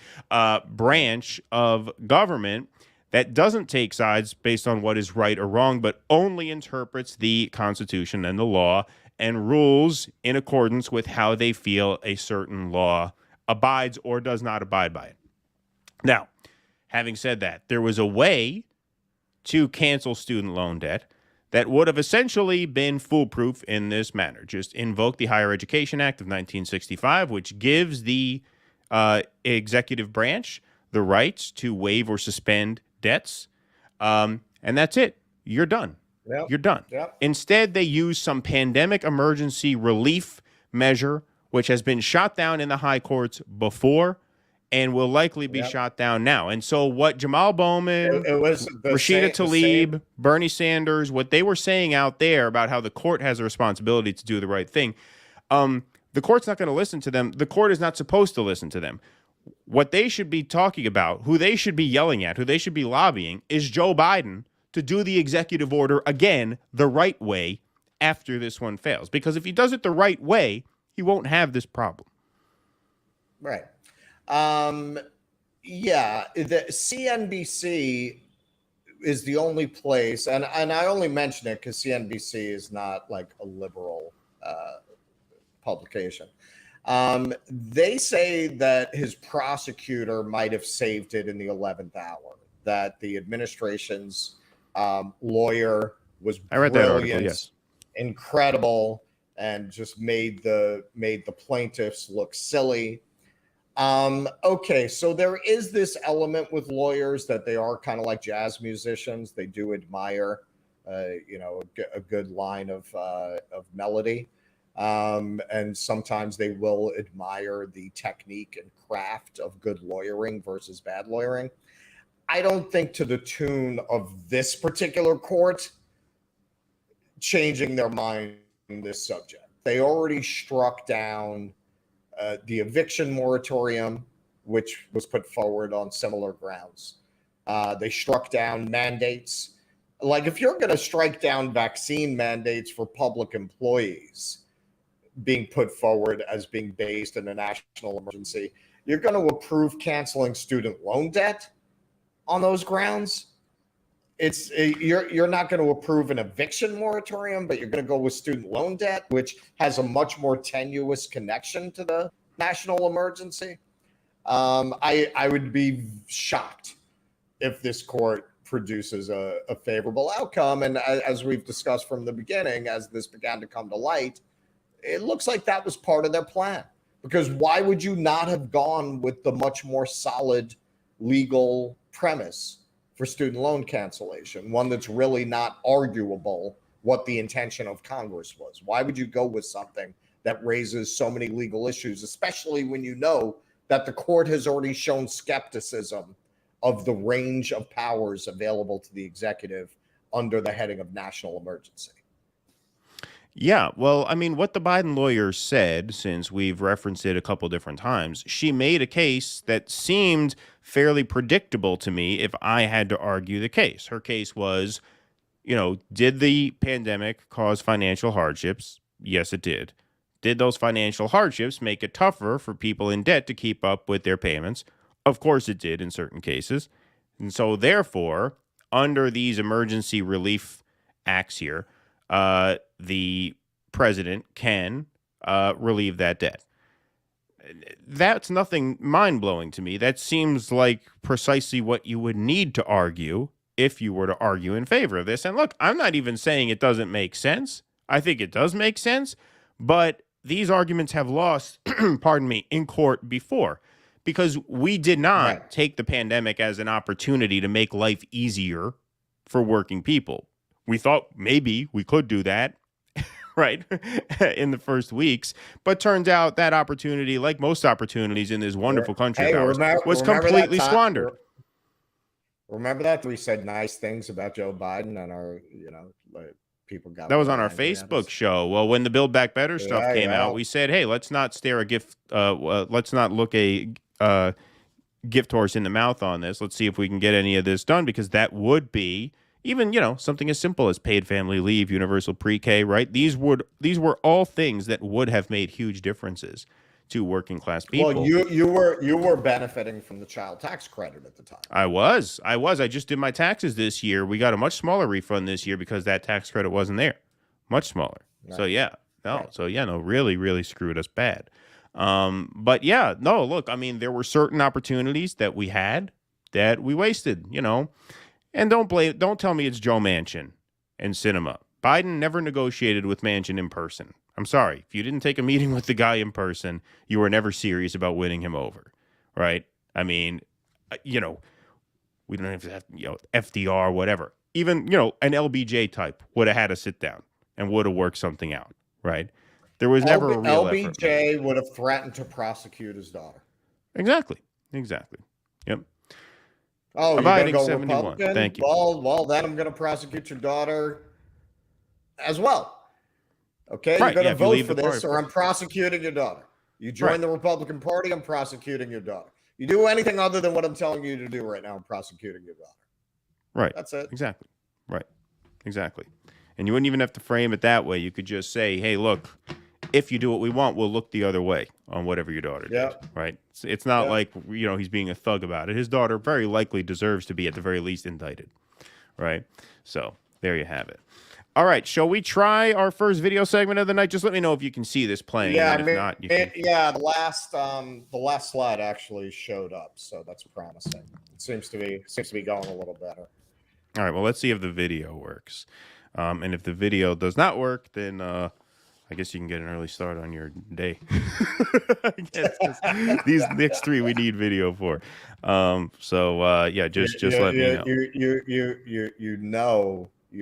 branch of government that doesn't take sides based on what is right or wrong, but only interprets the Constitution and the law and rules in accordance with how they feel a certain law abides or does not abide by it. Now, having said that, there was a way to cancel student loan debt that would have essentially been foolproof in this manner. Just invoke the Higher Education Act of 1965, which gives the executive branch the rights to waive or suspend debts. And that's it. You're done. Yep. You're done. Yep. Instead, they use some pandemic emergency relief measure, which has been shot down in the high courts before and will likely be shot down now. And so what Jamal Bowman, Rashida Tlaib, Bernie Sanders, what they were saying out there about how the court has a responsibility to do the right thing, the court's not going to listen to them. The court is not supposed to listen to them. What they should be talking about, who they should be yelling at, who they should be lobbying, is Joe Biden to do the executive order again the right way after this one fails. Because if he does it the right way, he won't have this problem. Right. The CNBC is the only place, and I only mention it because CNBC is not like a liberal publication. They say that his prosecutor might have saved it in the 11th hour, that the administration's lawyer was brilliant, I read that article, yes. Incredible, and just made the plaintiffs look silly. Okay, so there is this element with lawyers that they are kind of like jazz musicians. They do admire, a good line of melody, and sometimes they will admire the technique and craft of good lawyering versus bad lawyering. I don't think to the tune of this particular court changing their mind in this subject. They already struck down the eviction moratorium, which was put forward on similar grounds. They struck down mandates. Like, if you're going to strike down vaccine mandates for public employees being put forward as being based in a national emergency, you're going to approve canceling student loan debt on those grounds. You're not going to approve an eviction moratorium, but you're going to go with student loan debt, which has a much more tenuous connection to the national emergency. I would be shocked if this court produces a favorable outcome. And as we've discussed from the beginning, as this began to come to light, it looks like that was part of their plan. Because why would you not have gone with the much more solid legal premise for student loan cancellation, one that's really not arguable what the intention of Congress was? Why would you go with something that raises so many legal issues, especially when you know that the court has already shown skepticism of the range of powers available to the executive under the heading of national emergency? Yeah, well, I mean, what the Biden lawyer said, since we've referenced it a couple different times, she made a case that seemed fairly predictable to me if I had to argue the case. Her case was, did the pandemic cause financial hardships? Yes, it did. Did those financial hardships make it tougher for people in debt to keep up with their payments? Of course it did in certain cases. And so therefore, under these emergency relief acts here, the president can relieve that debt. That's nothing mind-blowing to me. That seems like precisely what you would need to argue if you were to argue in favor of this. And look, I'm not even saying it doesn't make sense. I think it does make sense, but these arguments have lost, pardon me, in court before, because we did not take the pandemic as an opportunity to make life easier for working people. We thought maybe we could do that, right, in the first weeks, but turns out that opportunity, like most opportunities in this wonderful country of ours, was completely squandered. Remember that we said nice things about Joe Biden and our, people got that was on our Facebook show. Well, when the Build Back Better stuff came out, we said, hey, let's not let's not look a gift horse in the mouth on this. Let's see if we can get any of this done, because that would be even, something as simple as paid family leave, universal pre-K, right? These were all things that would have made huge differences to working class people. Well, you were benefiting from the child tax credit at the time. I was. I just did my taxes this year. We got a much smaller refund this year because that tax credit wasn't there. Much smaller. Right. So yeah. No. Right. So yeah, no, really, really screwed us bad. But yeah, no, look, I mean, there were certain opportunities that we had that we wasted, And don't tell me it's Joe Manchin and Sinema. Biden never negotiated with Manchin in person. I'm sorry. If you didn't take a meeting with the guy in person, you were never serious about winning him over, right? I mean, we don't have to have, FDR, whatever. Even, an LBJ type would have had to sit down and would have worked something out, right? There was never a real LBJ effort. Would have threatened to prosecute his daughter. Exactly. Yep. Oh, you're going to go 71. Republican? Thank you. Well, then I'm going to prosecute your daughter as well. Okay, right. You're going to vote for this, or I'm prosecuting your daughter. You join the Republican Party, I'm prosecuting your daughter. You do anything other than what I'm telling you to do right now, I'm prosecuting your daughter. Right. That's it. Exactly. Right. Exactly. And you wouldn't even have to frame it that way. You could just say, hey, look, if you do what we want, we'll look the other way on whatever your daughter did. Right. It's not like, he's being a thug about it. His daughter very likely deserves to be at the very least indicted. Right. So there you have it. All right, shall we try our first video segment of the night? Just let me know if you can see this playing. Yeah, and if not, you can... the last slide actually showed up, so that's promising. It seems to be going a little better. All right, well, let's see if the video works. And if the video does not work, then I guess you can get an early start on your day. I guess, these next three we need video for. Just let me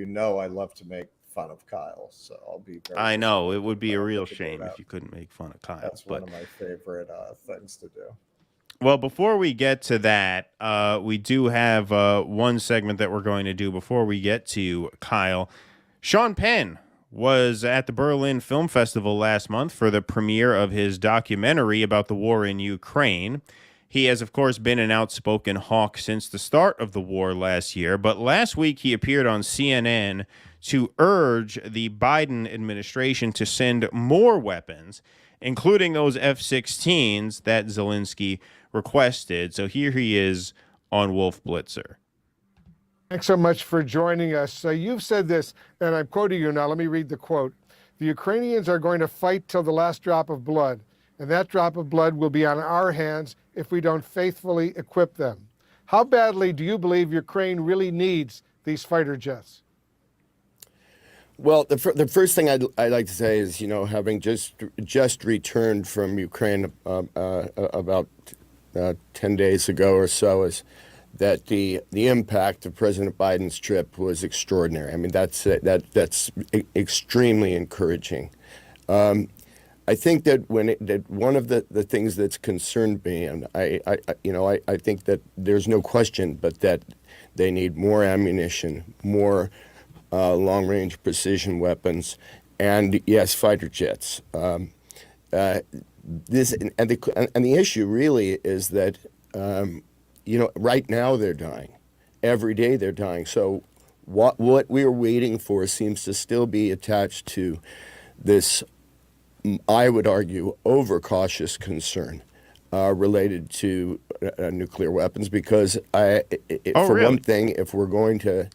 know. I love to make fun of Kyle, so I'll be very I know. It would be a real shame if you couldn't make fun of Kyle. That's one of my favorite things to do. Well, before we get to that, we do have one segment that we're going to do before we get to Kyle. Sean Penn was at the Berlin Film Festival last month for the premiere of his documentary about the war in Ukraine. He has, of course, been an outspoken hawk since the start of the war last year, but last week he appeared on CNN to urge the Biden administration to send more weapons, including those F-16s that Zelensky requested. So here he is on Wolf Blitzer. Thanks so much for joining us. So you've said this, and I'm quoting you now. Let me read the quote. The Ukrainians are going to fight till the last drop of blood, and that drop of blood will be on our hands if we don't faithfully equip them. How badly do you believe Ukraine really needs these fighter jets? Well, the first thing I'd like to say is, having just returned from Ukraine about 10 days ago or so, is that the impact of President Biden's trip was extraordinary. I mean, that's extremely encouraging. I think that one of the things that's concerned me, and I think that there's no question, but that they need more ammunition, more long-range precision weapons, and yes, fighter jets. The issue really is that right now they're dying, every day they're dying. So what we're waiting for seems to still be attached to this, I would argue, overcautious concern related to nuclear weapons, because one thing, if we're going to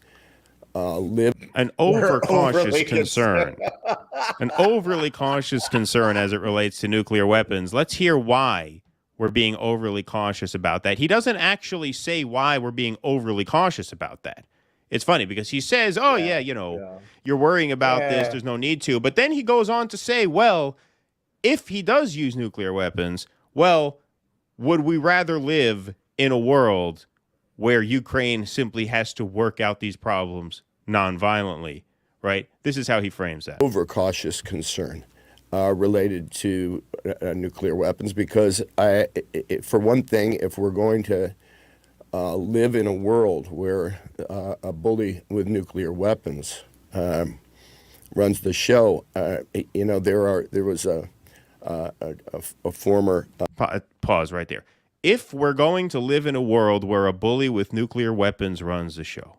live an overcautious concern, an overly cautious concern as it relates to nuclear weapons. Let's hear why we're being overly cautious about that. He doesn't actually say why we're being overly cautious about that. It's funny because he says, you're worrying about this, there's no need to. But then he goes on to say, well, if he does use nuclear weapons, well, would we rather live in a world where Ukraine simply has to work out these problems nonviolently, right? This is how he frames that. Overcautious concern related to nuclear weapons, because for one thing, if we're going to live in a world where a bully with nuclear weapons runs the show, there was a former pause right there. If we're going to live in a world where a bully with nuclear weapons runs the show,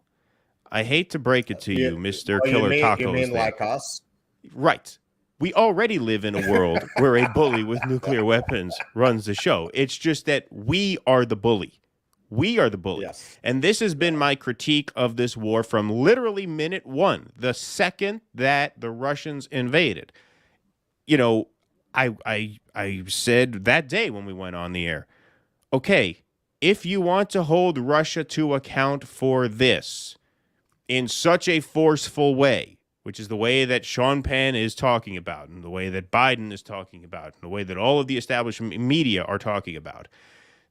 I hate to break it to you, Mr. Killer Tacos. You mean like us? Right. We already live in a world where a bully with nuclear weapons runs the show. It's just that we are the bully. We are the bully. Yes. And this has been my critique of this war from literally minute one, the second that the Russians invaded. I said that day when we went on the air, okay, if you want to hold Russia to account for this in such a forceful way, which is the way that Sean Penn is talking about, and the way that Biden is talking about, and the way that all of the establishment media are talking about,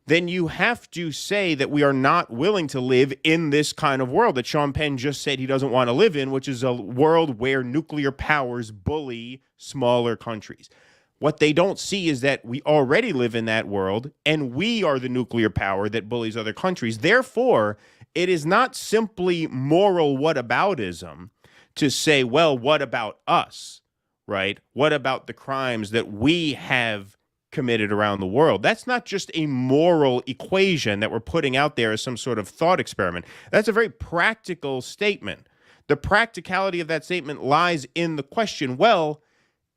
then you have to say that we are not willing to live in this kind of world that Sean Penn just said he doesn't want to live in, which is a world where nuclear powers bully smaller countries. What they don't see is that we already live in that world, and we are the nuclear power that bullies other countries. Therefore, it is not simply moral whataboutism to say, well, what about us, right? What about the crimes that we have committed around the world? That's not just a moral equation that we're putting out there as some sort of thought experiment. That's a very practical statement. The practicality of that statement lies in the question, well,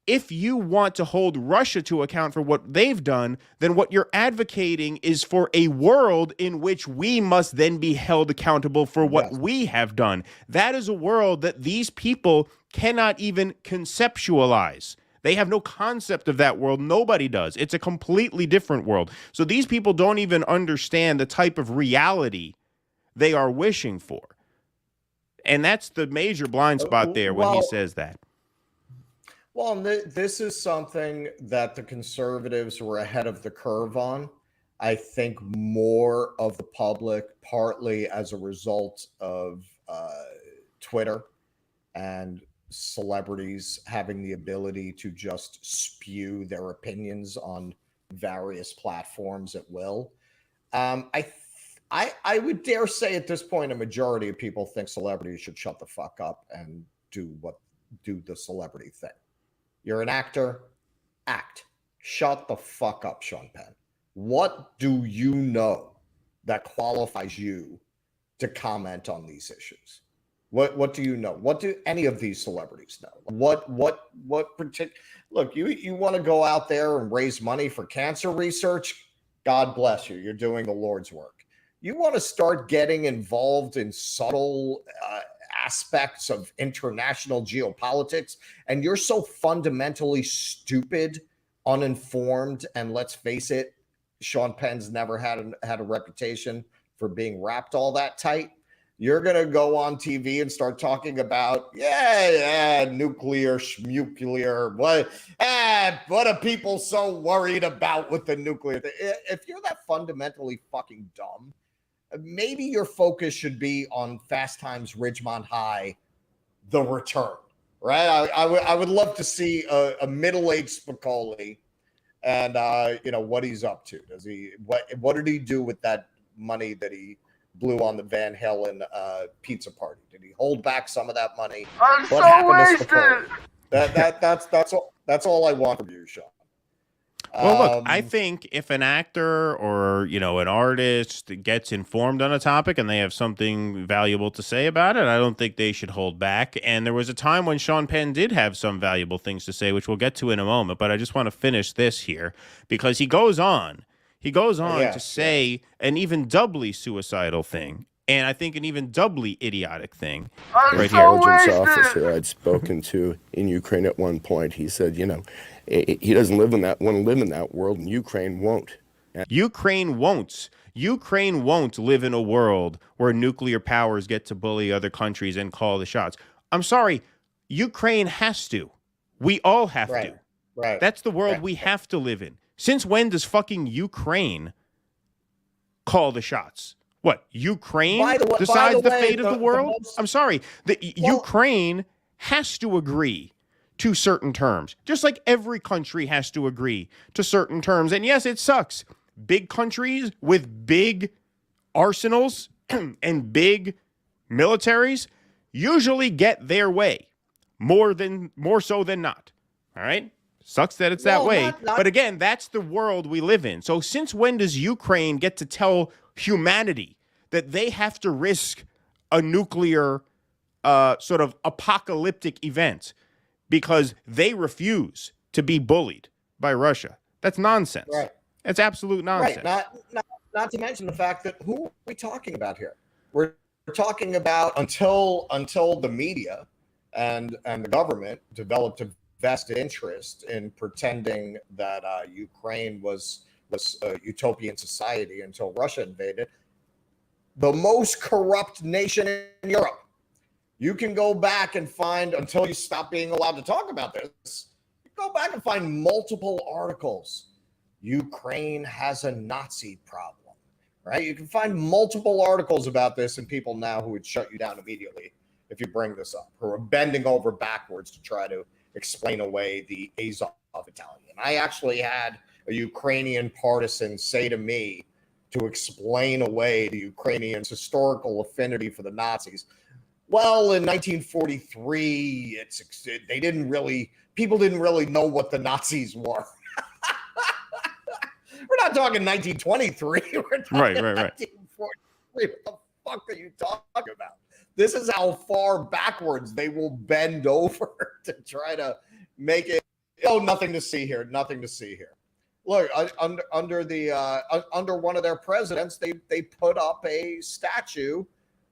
if you want to hold Russia to account for what they've done, then what you're advocating is for a world in which we must then be held accountable for what we have done. That is a world that these people cannot even conceptualize. They have no concept of that world. Nobody does. It's a completely different world. So these people don't even understand the type of reality they are wishing for. And that's the major blind spot there when he says that. Well, this is something that the conservatives were ahead of the curve on. I think more of the public, partly as a result of Twitter and celebrities having the ability to just spew their opinions on various platforms at will. I would dare say at this point, a majority of people think celebrities should shut the fuck up and do what do the celebrity thing. You're an actor, act. Shut the fuck up, Sean Penn. What do you know that qualifies you to comment on these issues? What do you know? What do any of these celebrities know? What particular? Look, you want to go out there and raise money for cancer research? God bless you. You're doing the Lord's work. You want to start getting involved in subtle aspects of international geopolitics, and you're so fundamentally stupid, uninformed, and let's face it, Sean Penn's never had a reputation for being wrapped all that tight. You're going to go on TV and start talking about, nuclear, schmuclear. What are people so worried about with the nuclear thing? If you're that fundamentally fucking dumb, maybe your focus should be on Fast Times Ridgemont High, The Return, right? I would love to see a middle-aged Spicoli and, what he's up to. What did he do with that money that he blew on the Van Halen pizza party? Did he hold back some of that money? What happened to Spicoli? That's all I want from you, Sean. Well, look, I think if an actor or, an artist gets informed on a topic and they have something valuable to say about it, I don't think they should hold back. And there was a time when Sean Penn did have some valuable things to say, which we'll get to in a moment. But I just want to finish this here because he goes on to say an even doubly suicidal thing. And I think an even doubly idiotic thing. Right here, intelligence officer I'd spoken to in Ukraine at one point, he said, he doesn't want to live in that world, and Ukraine won't. Ukraine won't. Ukraine won't live in a world where nuclear powers get to bully other countries and call the shots. I'm sorry, Ukraine has to. We all have to. Right. That's the world we have to live in. Since when does fucking Ukraine call the shots? What, Ukraine decides the fate of the world? I'm sorry. Ukraine has to agree to certain terms, just like every country has to agree to certain terms. And yes, it sucks. Big countries with big arsenals and big militaries usually get their way more so than not. All right? Sucks that it's that way. But again, that's the world we live in. So since when does Ukraine get to tell humanity that they have to risk a nuclear sort of apocalyptic event because they refuse to be bullied by Russia? That's nonsense. Right. It's absolute nonsense. Right. Not to mention the fact that who are we talking about here? We're talking about until the media and the government developed a vested interest in pretending that Ukraine was a utopian society until Russia invaded. The most corrupt nation in Europe. You can go back and find, until you stop being allowed to talk about this, you go back and find multiple articles. Ukraine has a Nazi problem, right? You can find multiple articles about this and people now who would shut you down immediately if you bring this up, who are bending over backwards to try to explain away the Azov battalion. I actually had a Ukrainian partisan say to me to explain away the Ukrainians' historical affinity for the Nazis. Well, in 1943, people didn't really know what the Nazis were. We're not talking 1923. We're talking 1943. What the fuck are you talking about? This is how far backwards they will bend over to try to make it. Nothing to see here. Nothing to see here. Look, under one of their presidents, they put up a statue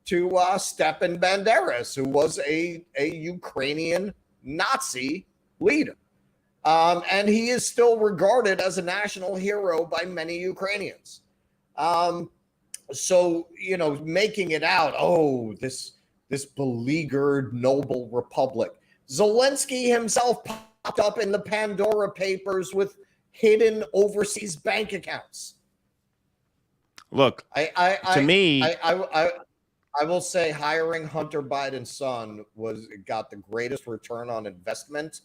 to Stepan Banderas, who was a Ukrainian Nazi leader. And he is still regarded as a national hero by many Ukrainians. So, making it out, this beleaguered noble republic. Zelensky himself popped up in the Pandora Papers with hidden overseas bank accounts. Look, to me, I will say hiring Hunter Biden's son got the greatest return on investment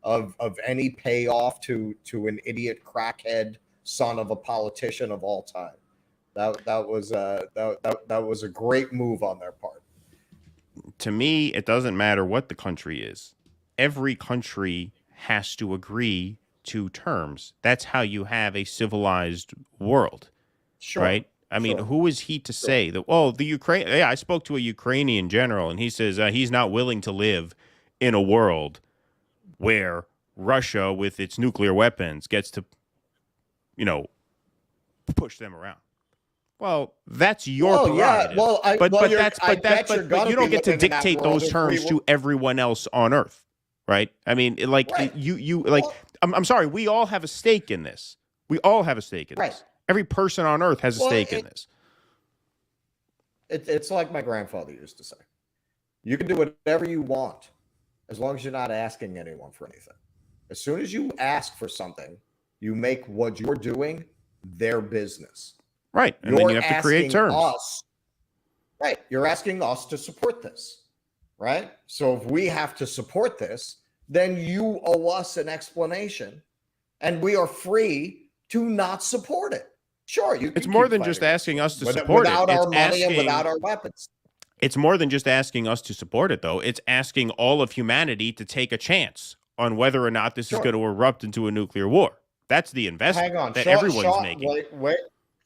of any payoff to an idiot crackhead son of a politician of all time. That was a great move on their part. To me, it doesn't matter what the country is. every country has to agree to terms. That's how you have a civilized world, right? I mean, who is he to say that? Oh, the Ukraine. Yeah, I spoke to a Ukrainian general, and he says he's not willing to live in a world where Russia, with its nuclear weapons, gets to, push them around. Well, that's your prerogative. But you don't get to dictate those terms to everyone else on Earth, right? I mean, I'm sorry. We all have a stake in this. We all have a stake in this. Every person on Earth has a stake in this. It's like my grandfather used to say: you can do whatever you want as long as you're not asking anyone for anything. As soon as you ask for something, you make what you're doing their business. Right. And then you have to create terms. You're asking us to support this. Right. So if we have to support this, then you owe us an explanation, and we are free to not support it. Sure. It's more than just asking us to support it. Without our money and without our weapons. It's more than just asking us to support it, though. It's asking all of humanity to take a chance on whether or not this is going to erupt into a nuclear war. That's the investment that everyone's making. Wait.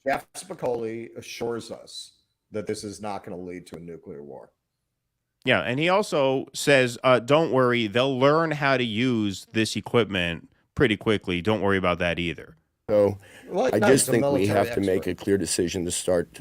Jeff Spicoli assures us that this is not going to lead to a nuclear war. Yeah, and he also says, don't worry, they'll learn how to use this equipment pretty quickly. Don't worry about that either. So I just think we have to make a clear decision to start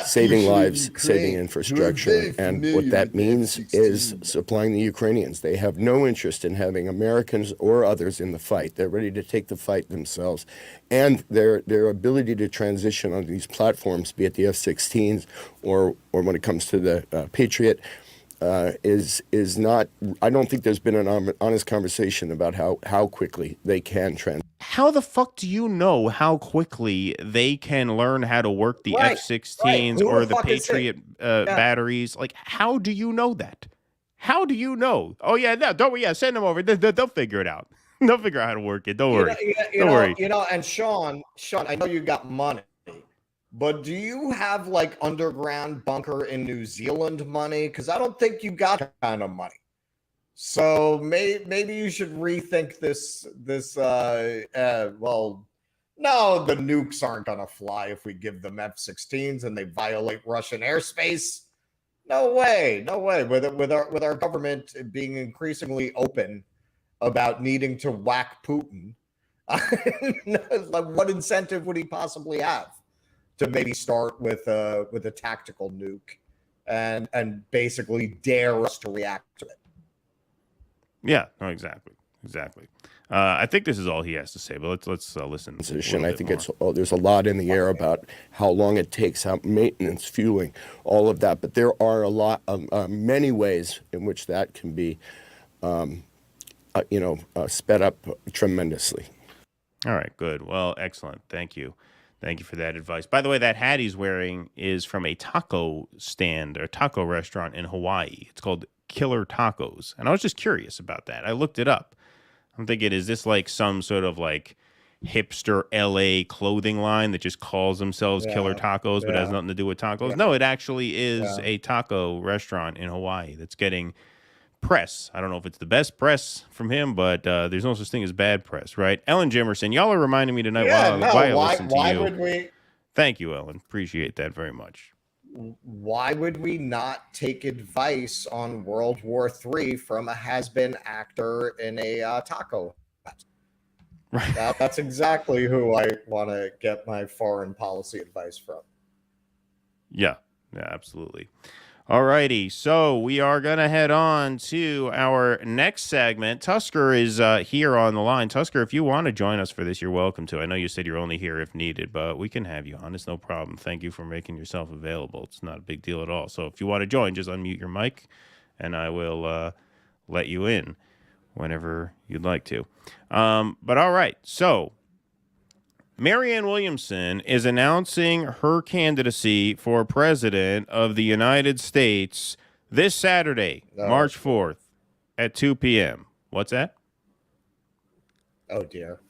saving lives, saving infrastructure. And what that means is supplying the Ukrainians. They have no interest in having Americans or others in the fight. They're ready to take the fight themselves. And their ability to transition on these platforms, be it the F-16s or when it comes to the Patriot, is not. I don't think there's been an honest conversation about how quickly they can transition. How the fuck do you know how quickly they can learn how to work the F-16s or the Patriot batteries? Like, how do you know that? How do you know? Oh yeah, no, don't. Yeah, send them over. They'll figure it out. They'll figure out how to work it. Don't worry. Don't worry. And Sean, I know you got money, but do you have like underground bunker in New Zealand money? Because I don't think you got that kind of money. So maybe you should rethink this. Well, no, the nukes aren't gonna fly if we give them F-16s and they violate Russian airspace. No way. With our government being increasingly open about needing to whack Putin, like what incentive would he possibly have to maybe start with a tactical nuke and basically dare us to react to it? Yeah, no, exactly. I think this is all he has to say, but let's listen. I think there's a lot in the air about how long it takes, how maintenance, fueling, all of that. But there are a lot of many ways in which that can be, sped up tremendously. All right, good. Well, excellent. Thank you for that advice. By the way, that hat he's wearing is from a taco stand or taco restaurant in Hawaii. It's called Killer Tacos. And I was just curious about that. I looked it up. I'm thinking, is this like some sort of like hipster LA clothing line that just calls themselves Killer Tacos but has nothing to do with tacos? No, it actually is a taco restaurant in Hawaii that's getting press. I don't know if it's the best press from him, but there's no such thing as bad press, right? Ellen Jimerson, y'all are reminding me tonight while I listen to you. Would we? Thank you, Ellen. Appreciate that very much. Why would we not take advice on World War III from a has-been actor in a taco? Right. That's exactly who I want to get my foreign policy advice from. Yeah, absolutely. All righty, so we are going to head on to our next segment. Tusker is here on the line. Tusker, if you want to join us for this, you're welcome to. I know you said you're only here if needed, but we can have you on. It's no problem. Thank you for making yourself available. It's not a big deal at all. So if you want to join, just unmute your mic, and I will let you in whenever you'd like to. But all right, so Marianne Williamson is announcing her candidacy for president of the United States this Saturday, March 4th at 2 p.m. What's that? Oh, dear.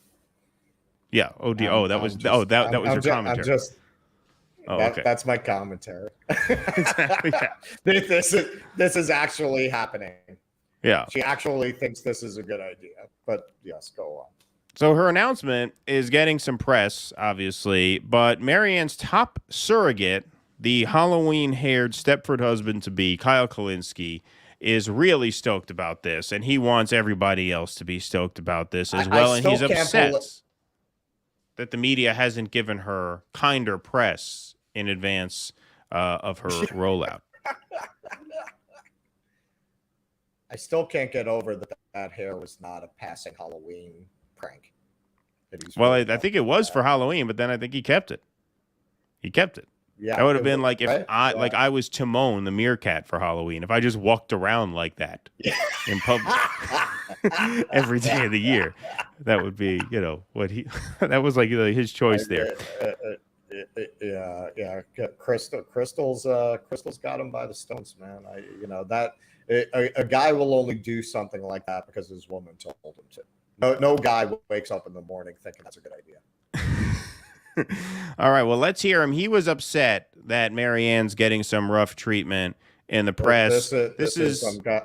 Yeah. Oh, dear. That was your commentary. Okay. That's my commentary. Exactly. Yeah. This is actually happening. Yeah. She actually thinks this is a good idea. But yes, go on. So her announcement is getting some press, obviously, but Marianne's top surrogate, the Halloween-haired Stepford husband-to-be, Kyle Kulinski, is really stoked about this, and he wants everybody else to be stoked about this as well, and he's upset that the media hasn't given her kinder press in advance of her rollout. I still can't get over that hair was not a passing Halloween prank. Well, I think it was for Halloween, but then I think he kept it. He kept it. Yeah, that would have been like if right? I was Timon the meerkat for Halloween. If I just walked around like that in public every day of the year, that would be, what he. That was like his choice there. Yeah. Crystal's got him by the stones, man. A guy will only do something like that because his woman told him to. No guy wakes up in the morning thinking that's a good idea. All right, well, let's hear him. He was upset that Marianne's getting some rough treatment in the press. This is I'm going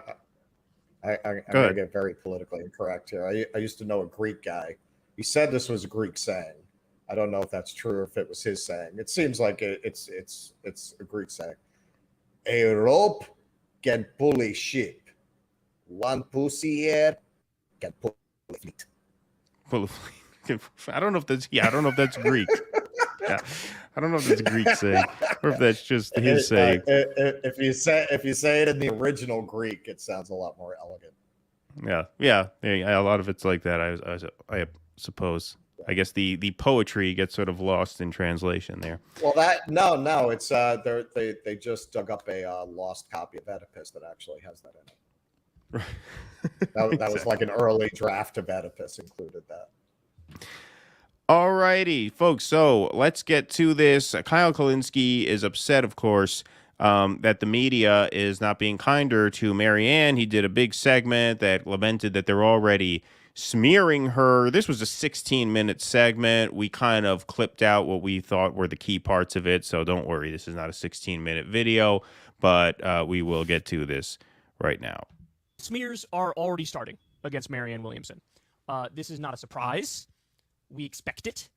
to get very politically incorrect here. I used to know a Greek guy. He said this was a Greek saying. I don't know if that's true or if it was his saying. It seems like it's a Greek saying. A rope can pull a ship. One pussy here can pull a fleet. I don't know if that's Greek. Yeah. I don't know if that's Greek saying or if that's just his saying. If you say it in the original Greek, it sounds a lot more elegant. Yeah. A lot of it's like that. I suppose. I guess the poetry gets sort of lost in translation there. Well, no, it's they just dug up a lost copy of Oedipus that actually has that in it. That was like an early draft of Oedipus included that. All righty, folks. So let's get to this. Kyle Kulinski is upset, of course, that the media is not being kinder to Marianne. He did a big segment that lamented that they're already smearing her. This was a 16-minute segment. We kind of clipped out what we thought were the key parts of it. So don't worry, this is not a 16-minute video, but we will get to this right now. Smears are already starting against Marianne Williamson. This is not a surprise. We expect it.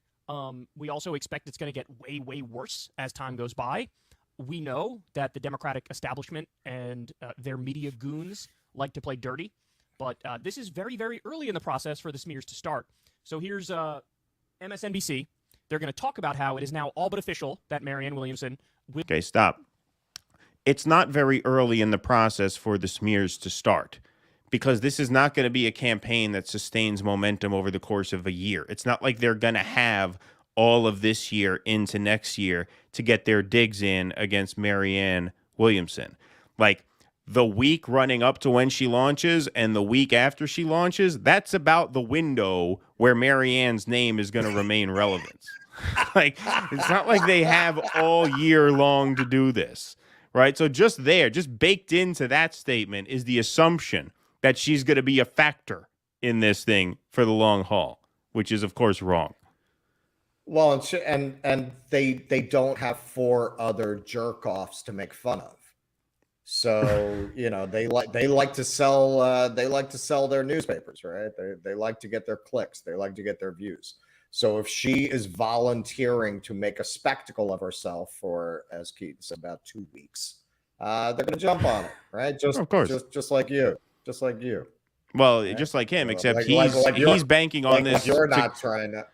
We also expect it's going to get way, way worse as time goes by. We know that the Democratic establishment and their media goons like to play dirty, but this is very, very early in the process for the smears to start. So here's MSNBC. They're going to talk about how it is now all but official that Marianne Williamson will... Okay, stop. It's not very early in the process for the smears to start, because this is not going to be a campaign that sustains momentum over the course of a year. It's not like they're going to have all of this year into next year to get their digs in against Marianne Williamson. Like, the week running up to when she launches and the week after she launches, that's about the window where Marianne's name is going to remain relevant. Like, it's not like they have all year long to do this, right? So just baked into that statement is the assumption that she's going to be a factor in this thing for the long haul, which is, of course, wrong. Well, and they don't have 4 other jerk-offs to make fun of. So, they like to sell their newspapers, right? They like to get their clicks. They like to get their views. So if she is volunteering to make a spectacle of herself for, as Keith said, about 2 weeks, they're going to jump on it, right? Of course. Just like you. Just like you. Well, right? Just like him, except he's banking on this. You're not trying to.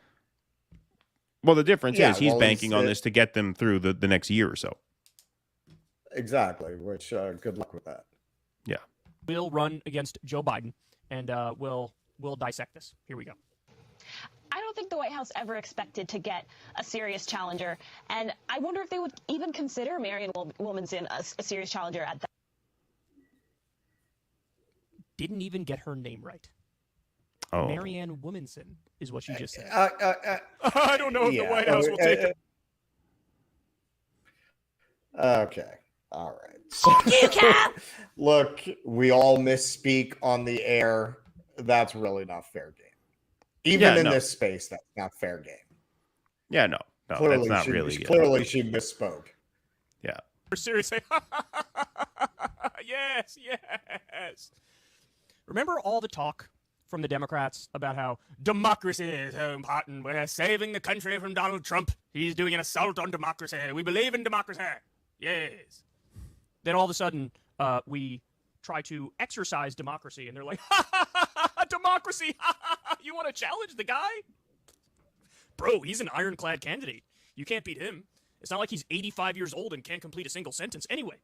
Well, the difference is he's banking on this to get them through the next year or so. Exactly. Which good luck with that. Yeah. We'll run against Joe Biden, and we'll dissect this. Here we go. I don't think the White House ever expected to get a serious challenger, and I wonder if they would even consider Marianne Williamson a serious challenger at that. Didn't even get her name right. Oh. Marianne Williamson is what she just said. I don't know if the White House will take it. Okay. All right. You Cap! Look, we all misspeak on the air. That's really not fair game. Even in this space, that's not fair game. Yeah, no, clearly, that's not really. Clearly, she misspoke. Yeah. Seriously. Yes. Remember all the talk from the Democrats about how democracy is so important. We're saving the country from Donald Trump. He's doing an assault on democracy. We believe in democracy. Yes. Then all of a sudden, we try to exercise democracy, and they're like, ha, ha, ha, ha, democracy. Ha, ha, ha. You want to challenge the guy? Bro, he's an ironclad candidate. You can't beat him. It's not like he's 85 years old and can't complete a single sentence anyway.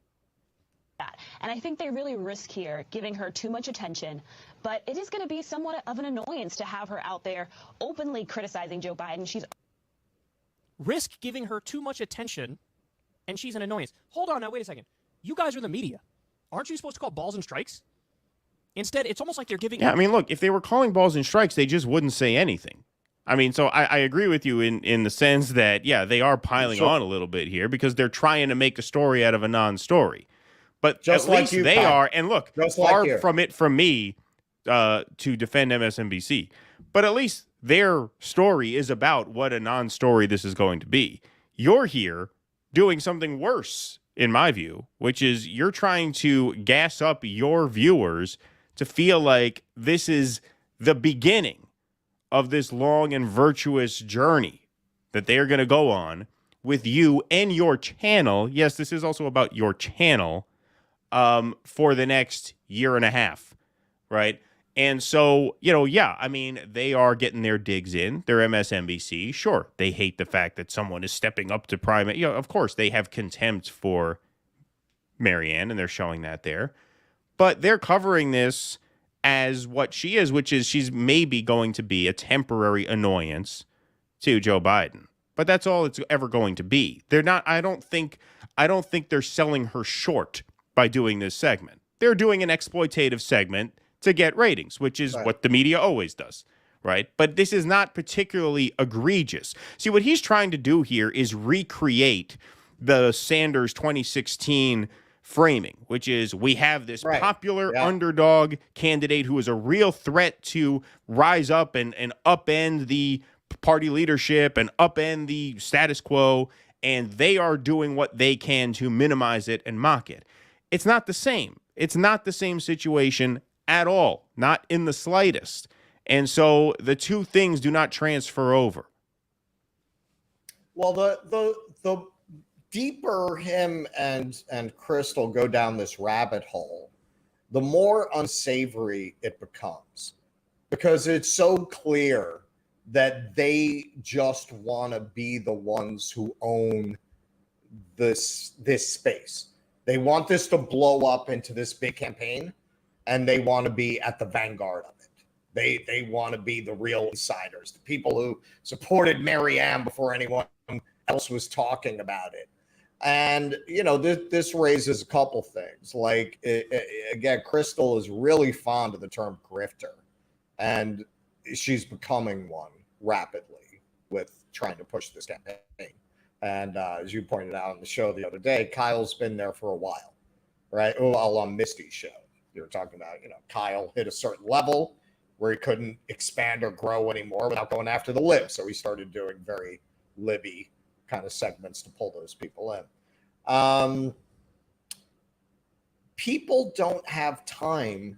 And I think they really risk here giving her too much attention, but it is going to be somewhat of an annoyance to have her out there openly criticizing Joe Biden. She's risk giving her too much attention, and she's an annoyance. Hold on now, wait a second. You guys are the media. Aren't you supposed to call balls and strikes? Instead, it's almost like they're giving... Yeah, I mean, look, if they were calling balls and strikes, they just wouldn't say anything. I mean, so I agree with you in the sense that, yeah, they are piling on a little bit here because they're trying to make a story out of a non-story. But just at least they are, and look, far from it from me to defend MSNBC, but at least their story is about what a non-story this is going to be. You're here doing something worse, in my view, which is you're trying to gas up your viewers to feel like this is the beginning of this long and virtuous journey that they're going to go on with you and your channel. Yes, this is also about your channel. For the next year and a half, right? And so, yeah, I mean, they are getting their digs in. They're MSNBC. Sure, they hate the fact that someone is stepping up to prime. Of course, they have contempt for Marianne, and they're showing that there. But they're covering this as what she is, which is she's maybe going to be a temporary annoyance to Joe Biden. But that's all it's ever going to be. They're not. I don't think they're selling her short by doing this segment. They're doing an exploitative segment to get ratings, which is what the media always does, right? But this is not particularly egregious. See, what he's trying to do here is recreate the Sanders 2016 framing, which is we have this popular underdog candidate who is a real threat to rise up and upend the party leadership and upend the status quo, and they are doing what they can to minimize it and mock it. It's not the same. It's not the same situation at all, not in the slightest. And so the two things do not transfer over. Well, the deeper him and Crystal go down this rabbit hole, the more unsavory it becomes, because it's so clear that they just want to be the ones who own this space. They want this to blow up into this big campaign, and they want to be at the vanguard of it. They want to be the real insiders, the people who supported Marianne before anyone else was talking about it. And, this raises a couple things. Like, again, Crystal is really fond of the term grifter, and she's becoming one rapidly with trying to push this campaign. And as you pointed out on the show the other day, Kyle's been there for a while, right? Well, on Misty's show, you were talking about, Kyle hit a certain level where he couldn't expand or grow anymore without going after the libs. So he started doing very libby kind of segments to pull those people in. People don't have time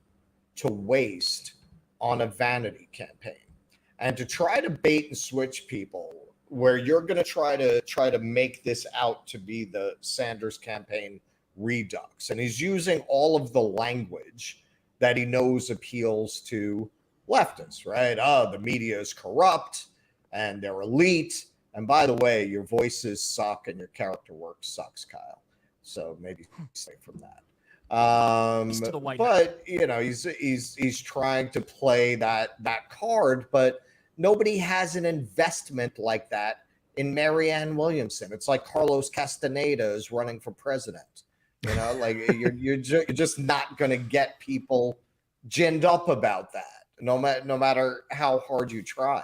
to waste on a vanity campaign, and to try to bait and switch people where you're going to try to make this out to be the Sanders campaign redux. And he's using all of the language that he knows appeals to leftists, right? The media is corrupt and they're elite. And by the way, your voices suck and your character work sucks, Kyle. So maybe stay from that. But he's trying to play that card, but nobody has an investment like that in Marianne Williamson. It's like Carlos Castaneda is running for president. Like you're just not going to get people ginned up about that, no matter how hard you try.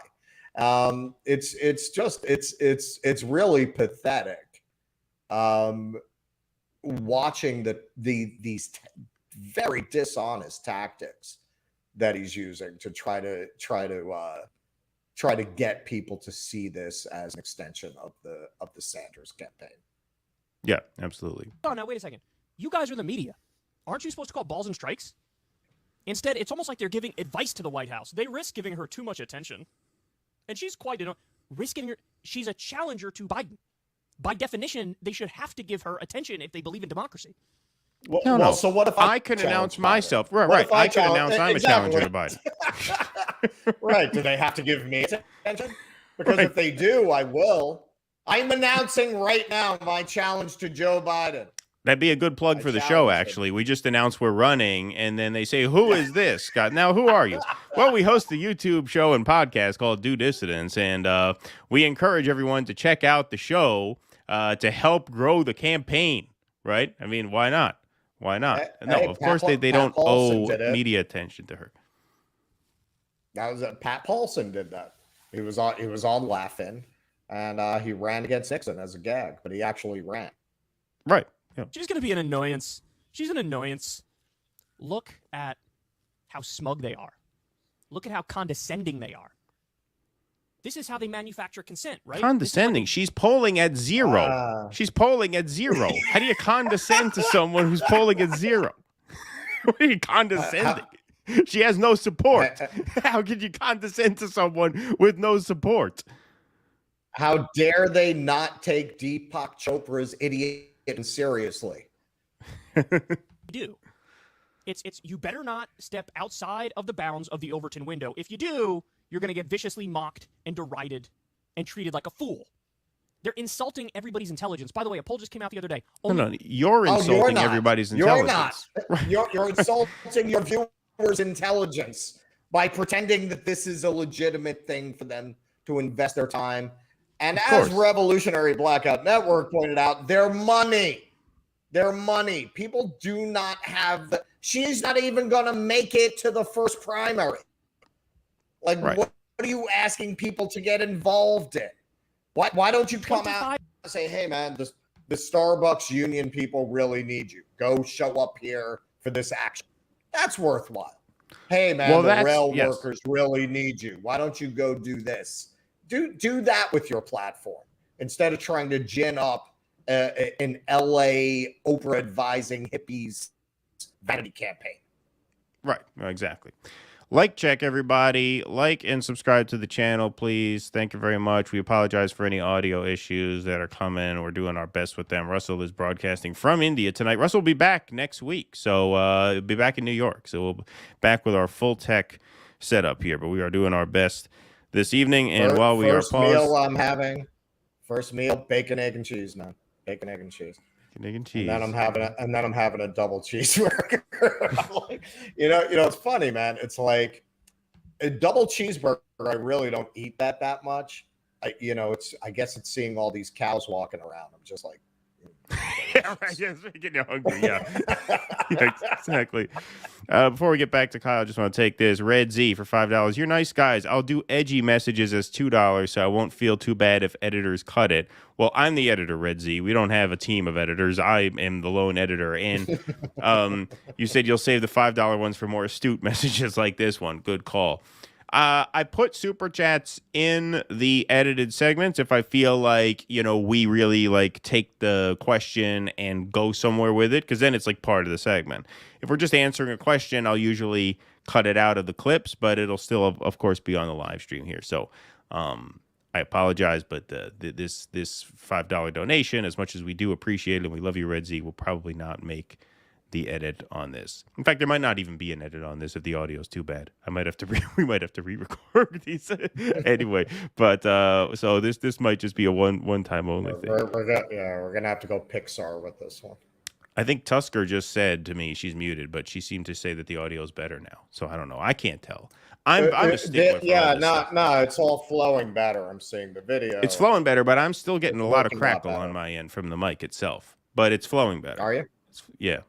It's really pathetic. Watching these very dishonest tactics that he's using to try to get people to see this as an extension of the Sanders campaign. Yeah, absolutely. Oh, now wait a second. You guys are the media. Aren't you supposed to call balls and strikes? Instead, it's almost like they're giving advice to the White House. They risk giving her too much attention. And she's quite, risk giving her, she's a challenger to Biden. By definition, they should have to give her attention if they believe in democracy. Well, No. So what if I can announce myself? Right. I can announce I'm a challenger to Biden. Right. Do they have to give me attention? Because if they do, I will. I'm announcing right now my challenge to Joe Biden. That'd be a good plug for the show, actually. We just announced we're running, and then they say, who is this, Scott? Now, who are you? Well, we host a YouTube show and podcast called Do Dissidents, and we encourage everyone to check out the show to help grow the campaign, right? I mean, why not? Why not? No, of course they don't owe media attention to her. That was Pat Paulson did that. He was on laughing, and he ran against Nixon as a gag, but he actually ran. Right. Yeah. She's going to be an annoyance. She's an annoyance. Look at how smug they are. Look at how condescending they are. This is how they manufacture consent, right? Condescending. She's polling at 0. She's polling at 0. How do you condescend to someone who's polling at 0? What are you condescending? She has no support. How could you condescend to someone with no support? How dare they not take Deepak Chopra's idiot seriously? Do. It's you better not step outside of the bounds of the Overton window. If you do, you're going to get viciously mocked and derided and treated like a fool. They're insulting everybody's intelligence. By the way, a poll just came out the other day. No, you're insulting everybody's intelligence. You're not. You're insulting your viewers' intelligence by pretending that this is a legitimate thing for them to invest their time. And as Revolutionary Blackout Network pointed out, their money. People do not have she's not even going to make it to the first primary. Like, what are you asking people to get involved in? Why don't you come out and say, hey, man, the Starbucks union people really need you. Go show up here for this action. That's worthwhile. Hey, man, the rail workers really need you. Why don't you go do this? Do that with your platform instead of trying to gin up an LA Oprah advising hippies vanity campaign. Right, exactly. Check, everybody. Like and subscribe to the channel, please. Thank you very much. We apologize for any audio issues that are coming. We're doing our best with them. Russell is broadcasting from India tonight. Russell will be back next week, so he'll be back in New York. So we'll be back with our full tech setup here, but we are doing our best this evening. And while we are paused, first meal, bacon, egg, and cheese, man. Bacon, egg, and cheese. Bacon, egg, and cheese. And then I'm having a double cheeseburger. Like, it's funny, man. It's like a double cheeseburger. I really don't eat that much. I guess it's seeing all these cows walking around. I'm just like, yeah, right. Yeah, it's making you hungry. Yeah. Yeah, exactly. Before we get back to Kyle, I just want to take this. Red Z for $5. You're nice guys. I'll do edgy messages as $2 so I won't feel too bad if editors cut it. Well, I'm the editor, Red Z. We don't have a team of editors. I am the lone editor. And you said you'll save the $5 ones for more astute messages like this one. Good call. I put super chats in the edited segments if I feel like, we really take the question and go somewhere with it, because then it's part of the segment. If we're just answering a question, I'll usually cut it out of the clips, but it'll still, of course, be on the live stream here. So I apologize, but this $5 donation, as much as we do appreciate it and we love you, Red Z, will probably not make the edit on this. In fact, there might not even be an edit on this if the audio is too bad. We might have to re-record these anyway. But so this might just be a one time only thing. We're gonna have to go Pixar with this one. I think Tusker just said to me she's muted, but she seemed to say that the audio is better now. So I don't know. I can't tell. I'm a stickler. It's all flowing better. I'm seeing the video. It's flowing better, but I'm still getting a lot of crackle on my end from the mic itself. But it's flowing better. Are you? Yeah.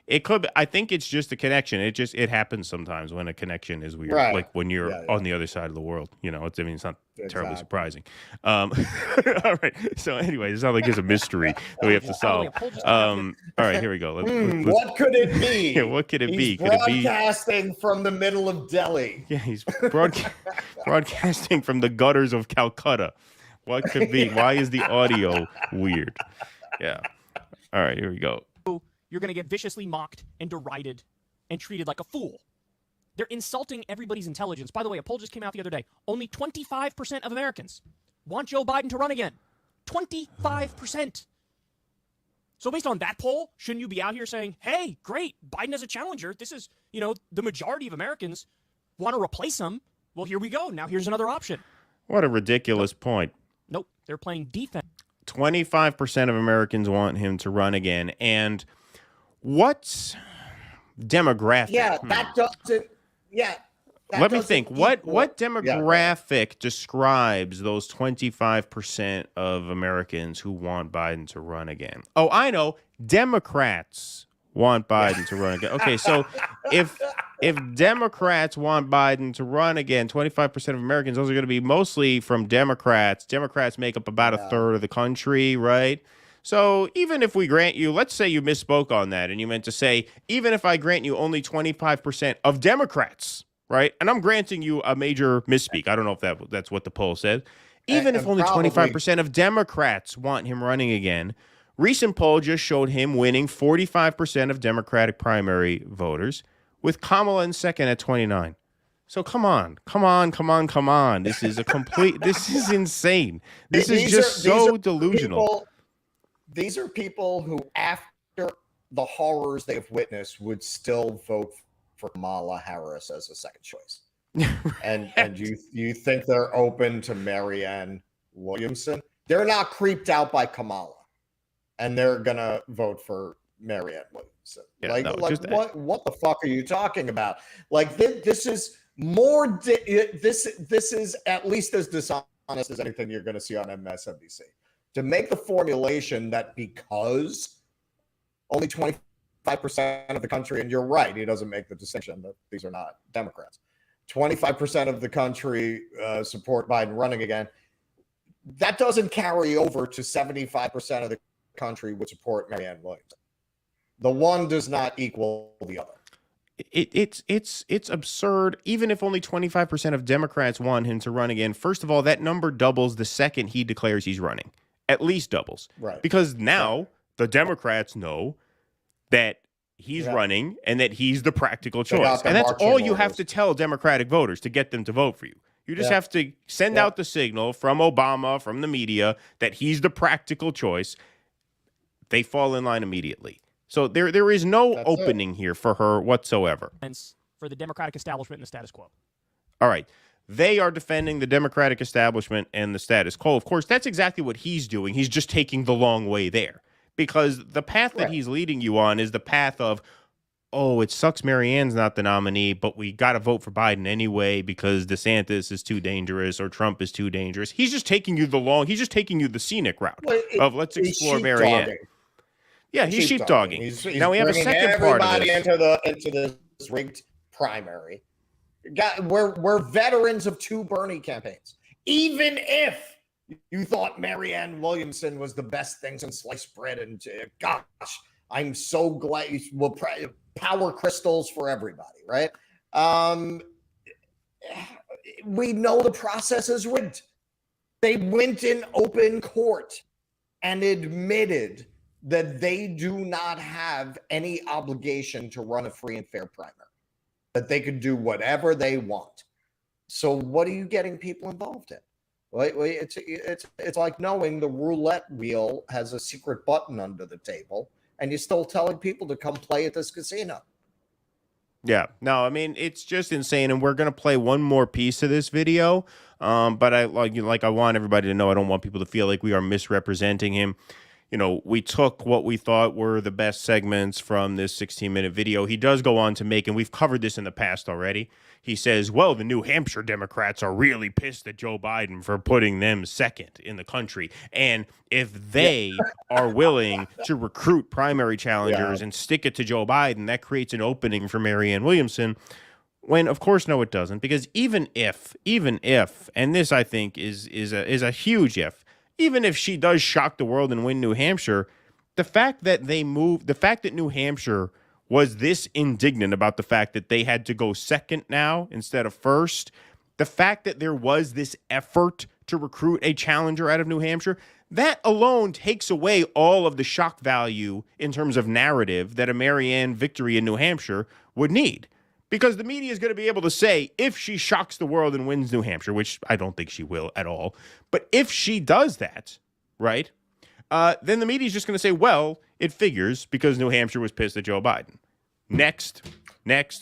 It could. I think it's just a connection. It happens sometimes when a connection is weird, like when you're on the other side of the world. It's not terribly surprising. All right. So anyway, it's not like it's a mystery that we have to solve. All right, here we go. What could it be? Yeah, what could it be? Could it be broadcasting from the middle of Delhi? Yeah, he's broadcasting from the gutters of Calcutta. What could be? Why is the audio weird? Yeah. All right, here we go. You're going to get viciously mocked and derided and treated like a fool. They're insulting everybody's intelligence. By the way, a poll just came out the other day. Only 25% of Americans want Joe Biden to run again. 25%. So based on that poll, shouldn't you be out here saying, hey, great, Biden as a challenger. This is, the majority of Americans want to replace him. Well, here we go. Now here's another option. What a ridiculous point. Nope. They're playing defense. 25% of Americans want him to run again. And what's demographic? Yeah, that doesn't. Yeah. Let me think. What demographic describes those 25% of Americans who want Biden to run again? Oh, I know. Democrats want Biden to run again. Okay, so if Democrats want Biden to run again, 25% of Americans, those are going to be mostly from Democrats. Democrats make up about a third of the country, right? So even if we grant you, let's say you misspoke on that and you meant to say, even if I grant you only 25% of Democrats, right? And I'm granting you a major misspeak. I don't know if that's what the poll said. Even if only 25% of Democrats want him running again, recent poll just showed him winning 45% of Democratic primary voters, with Kamala in second at 29. So come on. This is this is insane. This is just so delusional. These are people who, after the horrors they've witnessed, would still vote for Kamala Harris as a second choice. And you think they're open to Marianne Williamson? They're not creeped out by Kamala, and they're gonna vote for Marianne Williamson. Yeah, what the fuck are you talking about? Like this is more. This is at least as dishonest as anything you're gonna see on MSNBC. To make the formulation that because only 25% of the country, and you're right, he doesn't make the distinction that these are not Democrats. 25% of the country support Biden running again. That doesn't carry over to 75% of the country would support Marianne Williamson. The one does not equal the other. It's absurd. Even if only 25% of Democrats want him to run again, first of all, that number doubles the second he declares he's running. At least doubles. Right. Because now the Democrats know that he's running and that he's the practical choice. And that's all you have to tell Democratic voters to get them to vote for you. You just have to send out the signal from Obama, from the media, that he's the practical choice. They fall in line immediately. So there is no opening here for her whatsoever. For the Democratic establishment and the status quo. All right. They are defending the Democratic establishment and the status quo. Of course, that's exactly what he's doing. He's just taking the long way there. Because the path that he's leading you on is the path of, oh, it sucks Marianne's not the nominee, but we got to vote for Biden anyway because DeSantis is too dangerous or Trump is too dangerous. He's just taking you the scenic route of let's explore Marianne. Yeah, he's sheepdogging. He's now we have a second part of this. into this rigged primary. We're veterans of two Bernie campaigns. Even if you thought Marianne Williamson was the best thing since sliced bread, and gosh, I'm so glad we'll power crystals for everybody, right? We know the process is rigged. They went in open court and admitted that they do not have any obligation to run a free and fair primary, that they could do whatever they want. So what are you getting people involved in? It's like knowing the roulette wheel has a secret button under the table, and you're still telling people to come play at this casino. Yeah, no, I mean, it's just insane, and we're going to play one more piece of this video, but I want everybody to know I don't want people to feel like we are misrepresenting him. You know, we took what we thought were the best segments from this 16-minute video. He does go on to make, and we've covered this in the past already, he says, well, the New Hampshire Democrats are really pissed at Joe Biden for putting them second in the country. And if they are willing to recruit primary challengers and stick it to Joe Biden, that creates an opening for Marianne Williamson. When, of course, no, it doesn't. Because even if, and this, I think, is a huge if, even if she does shock the world and win New Hampshire, the fact that New Hampshire was this indignant about the fact that they had to go second now instead of first, the fact that there was this effort to recruit a challenger out of New Hampshire, that alone takes away all of the shock value in terms of narrative that a Marianne victory in New Hampshire would need. Because the media is going to be able to say, if she shocks the world and wins New Hampshire, which I don't think she will at all, but if she does that, right, then the media is just going to say, well, it figures because New Hampshire was pissed at Joe Biden. Next.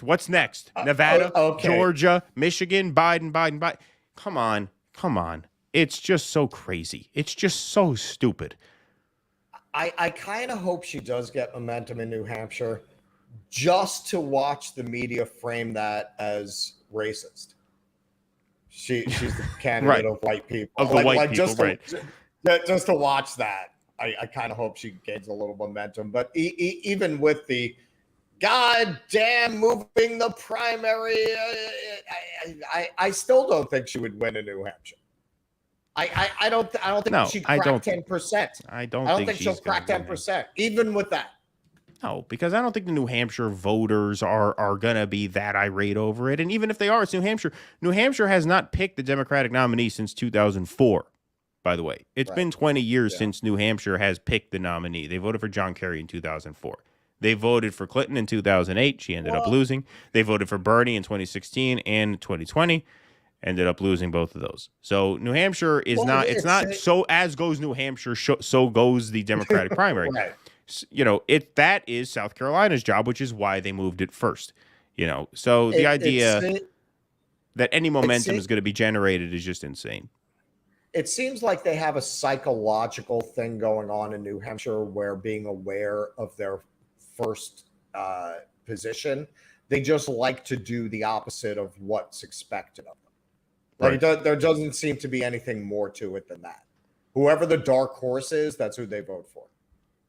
What's next? Nevada, Georgia, Michigan, Biden. Come on. It's just so crazy. It's just so stupid. I kind of hope she does get momentum in New Hampshire just to watch the media frame that as racist. She's the candidate of white people. Of the white people, just to watch that. I kind of hope she gains a little momentum. But even with the goddamn moving the primary, I still don't think she would win in New Hampshire. I don't think she cracked 10%. I don't think she'll crack 10%, even with that. No, because I don't think the New Hampshire voters are going to be that irate over it. And even if they are, it's New Hampshire. New Hampshire has not picked the Democratic nominee since 2004, by the way. It's been 20 years since New Hampshire has picked the nominee. They voted for John Kerry in 2004. They voted for Clinton in 2008. She ended up losing. They voted for Bernie in 2016 and 2020. Ended up losing both of those. So New Hampshire is so as goes New Hampshire, so goes the Democratic primary. Right. That is South Carolina's job, which is why they moved it first. So the idea that any momentum is going to be generated is just insane. It seems like they have a psychological thing going on in New Hampshire where being aware of their first position, they just like to do the opposite of what's expected of them. There doesn't seem to be anything more to it than that. Whoever the dark horse is, that's who they vote for.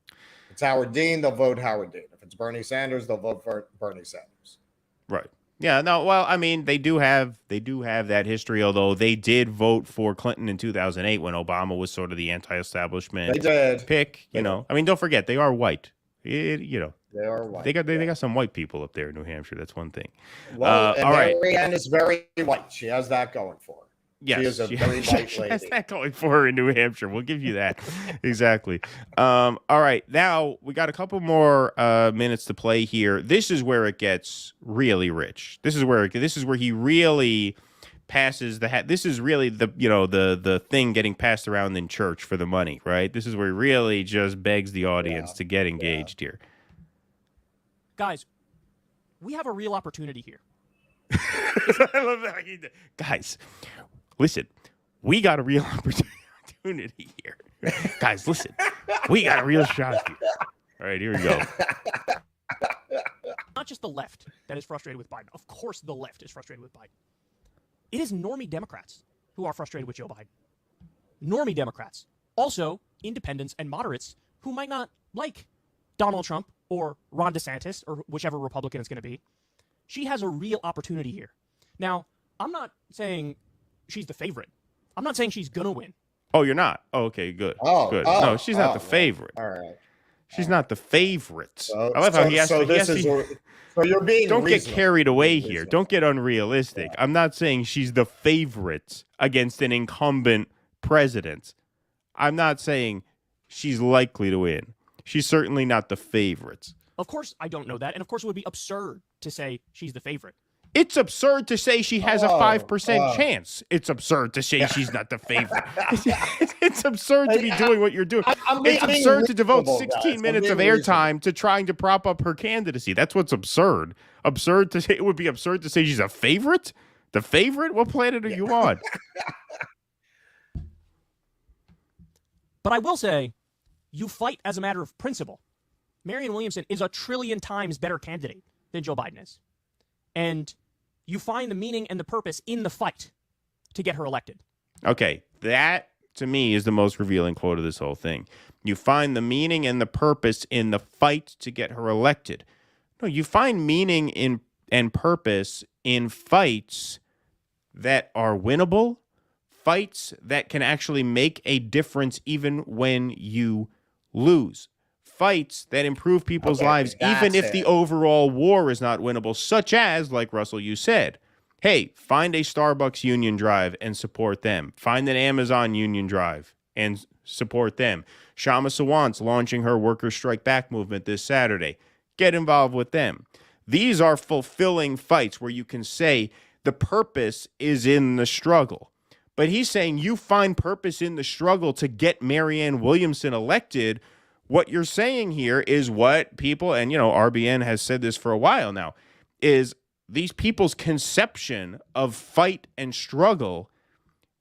If it's Howard Dean, they'll vote Howard Dean. If it's Bernie Sanders, they'll vote for Bernie Sanders. Right. Yeah. No. Well, I mean, they do have that history. Although they did vote for Clinton in 2008 when Obama was sort of the anti-establishment pick. I mean, don't forget they are white. They are white. They got some white people up there in New Hampshire. That's one thing. Well, all right. Marianne is very white. She has that going for her. Yes, she is a very white lady. She has that going for her in New Hampshire. We'll give you that. Exactly. All right. Now we got a couple more minutes to play here. This is where it gets really rich. This is where he really passes the hat. This is really the thing getting passed around in church for the money, right? This is where he really just begs the audience to get engaged here. Guys, we have a real opportunity here. I love that. Guys, listen, we got a real opportunity here. Guys, listen, we got a real shot here. All right, here we go. Not just the left that is frustrated with Biden. Of course the left is frustrated with Biden. It is normie Democrats who are frustrated with Joe Biden. Normie Democrats. Also, independents and moderates who might not like Donald Trump or Ron DeSantis or whichever Republican it's going to be. She has a real opportunity here. Now, I'm not saying she's the favorite. I'm not saying she's going to win. Oh, you're not? Oh, okay, good. Good. No, she's not the favorite. All right. She's not the favorite. So, I love how he has so you're being don't reasonable. get carried away here. Don't get unrealistic. I'm not saying she's the favorite against an incumbent president. I'm not saying she's likely to win. She's certainly not the favorite. Of course I don't know that, and of course it would be absurd to say she's the favorite. It's absurd to say she has a 5% chance. It's absurd to say she's not the favorite. It's absurd to be doing what you're doing. It's absurd to devote 16 minutes of airtime to trying to prop up her candidacy. That's what's absurd. Absurd to say it would be absurd to say she's a favorite? The favorite? What planet are you on? But I will say, you fight as a matter of principle. Marianne Williamson is a trillion times better candidate than Joe Biden is. And you find the meaning and the purpose in the fight to get her elected. Okay, that to me is the most revealing quote of this whole thing. You find the meaning and the purpose in the fight to get her elected. No, you find meaning in and purpose in fights that are winnable, fights that can actually make a difference even when you lose. Fights that improve people's lives, even if the overall war is not winnable, such as, like Russell, you said, hey, find a Starbucks union drive and support them. Find an Amazon union drive and support them. Shama Sawant's launching her Workers' Strike Back movement this Saturday. Get involved with them. These are fulfilling fights where you can say the purpose is in the struggle. But he's saying you find purpose in the struggle to get Marianne Williamson elected. What you're saying here is what people, and RBN has said this for a while now, is these people's conception of fight and struggle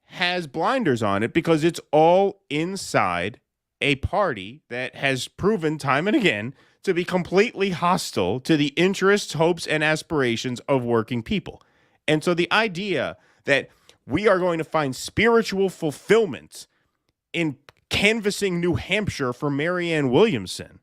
has blinders on it because it's all inside a party that has proven time and again to be completely hostile to the interests, hopes, and aspirations of working people. And so the idea that we are going to find spiritual fulfillment in canvassing New Hampshire for Marianne Williamson,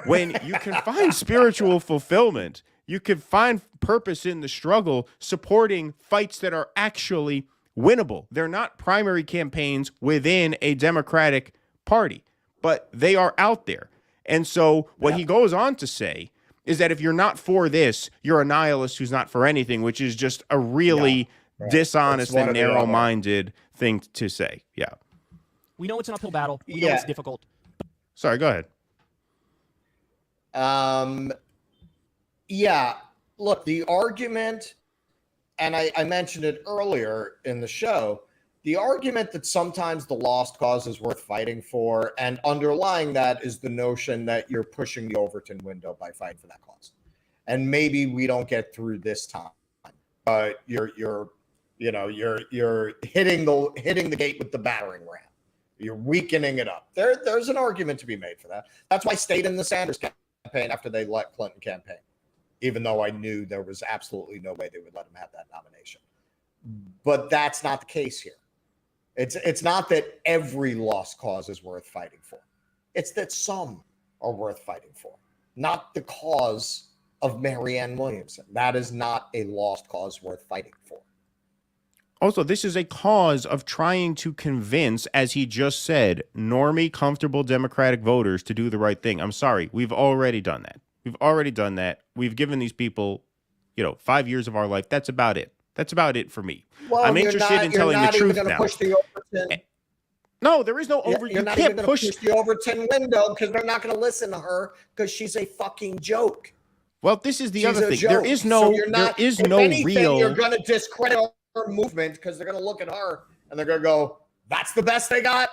when you can find spiritual fulfillment, you can find purpose in the struggle, supporting fights that are actually winnable. They're not primary campaigns within a Democratic Party, but they are out there. And so what he goes on to say is that if you're not for this, you're a nihilist who's not for anything, which is just a really dishonest and narrow-minded thing to say. Yeah. We know it's an uphill battle. We know it's difficult. Sorry, go ahead. Yeah, look, the argument, and I mentioned it earlier in the show, the argument that sometimes the lost cause is worth fighting for, and underlying that is the notion that you're pushing the Overton window by fighting for that cause. And maybe we don't get through this time, but you're hitting the gate with the battering ram. You're weakening it up. There's an argument to be made for that. That's why I stayed in the Sanders campaign after they let Clinton campaign, even though I knew there was absolutely no way they would let him have that nomination. But that's not the case here. It's not that every lost cause is worth fighting for. It's that some are worth fighting for, not the cause of Marianne Williamson. That is not a lost cause worth fighting for. Also, this is a cause of trying to convince, as he just said, normie, comfortable Democratic voters to do the right thing. I'm sorry. We've already done that. We've given these people, 5 years of our life. That's about it. That's about it for me. Well, I'm interested in telling the truth now. Push the Overton. No, there is no Overton. You're not even going to push the Overton window because they're not going to listen to her because she's a fucking joke. Well, this is the other thing. Joke. There is no real. You're going to discredit her movement because they're going to look at her and they're going to go, "That's the best they got."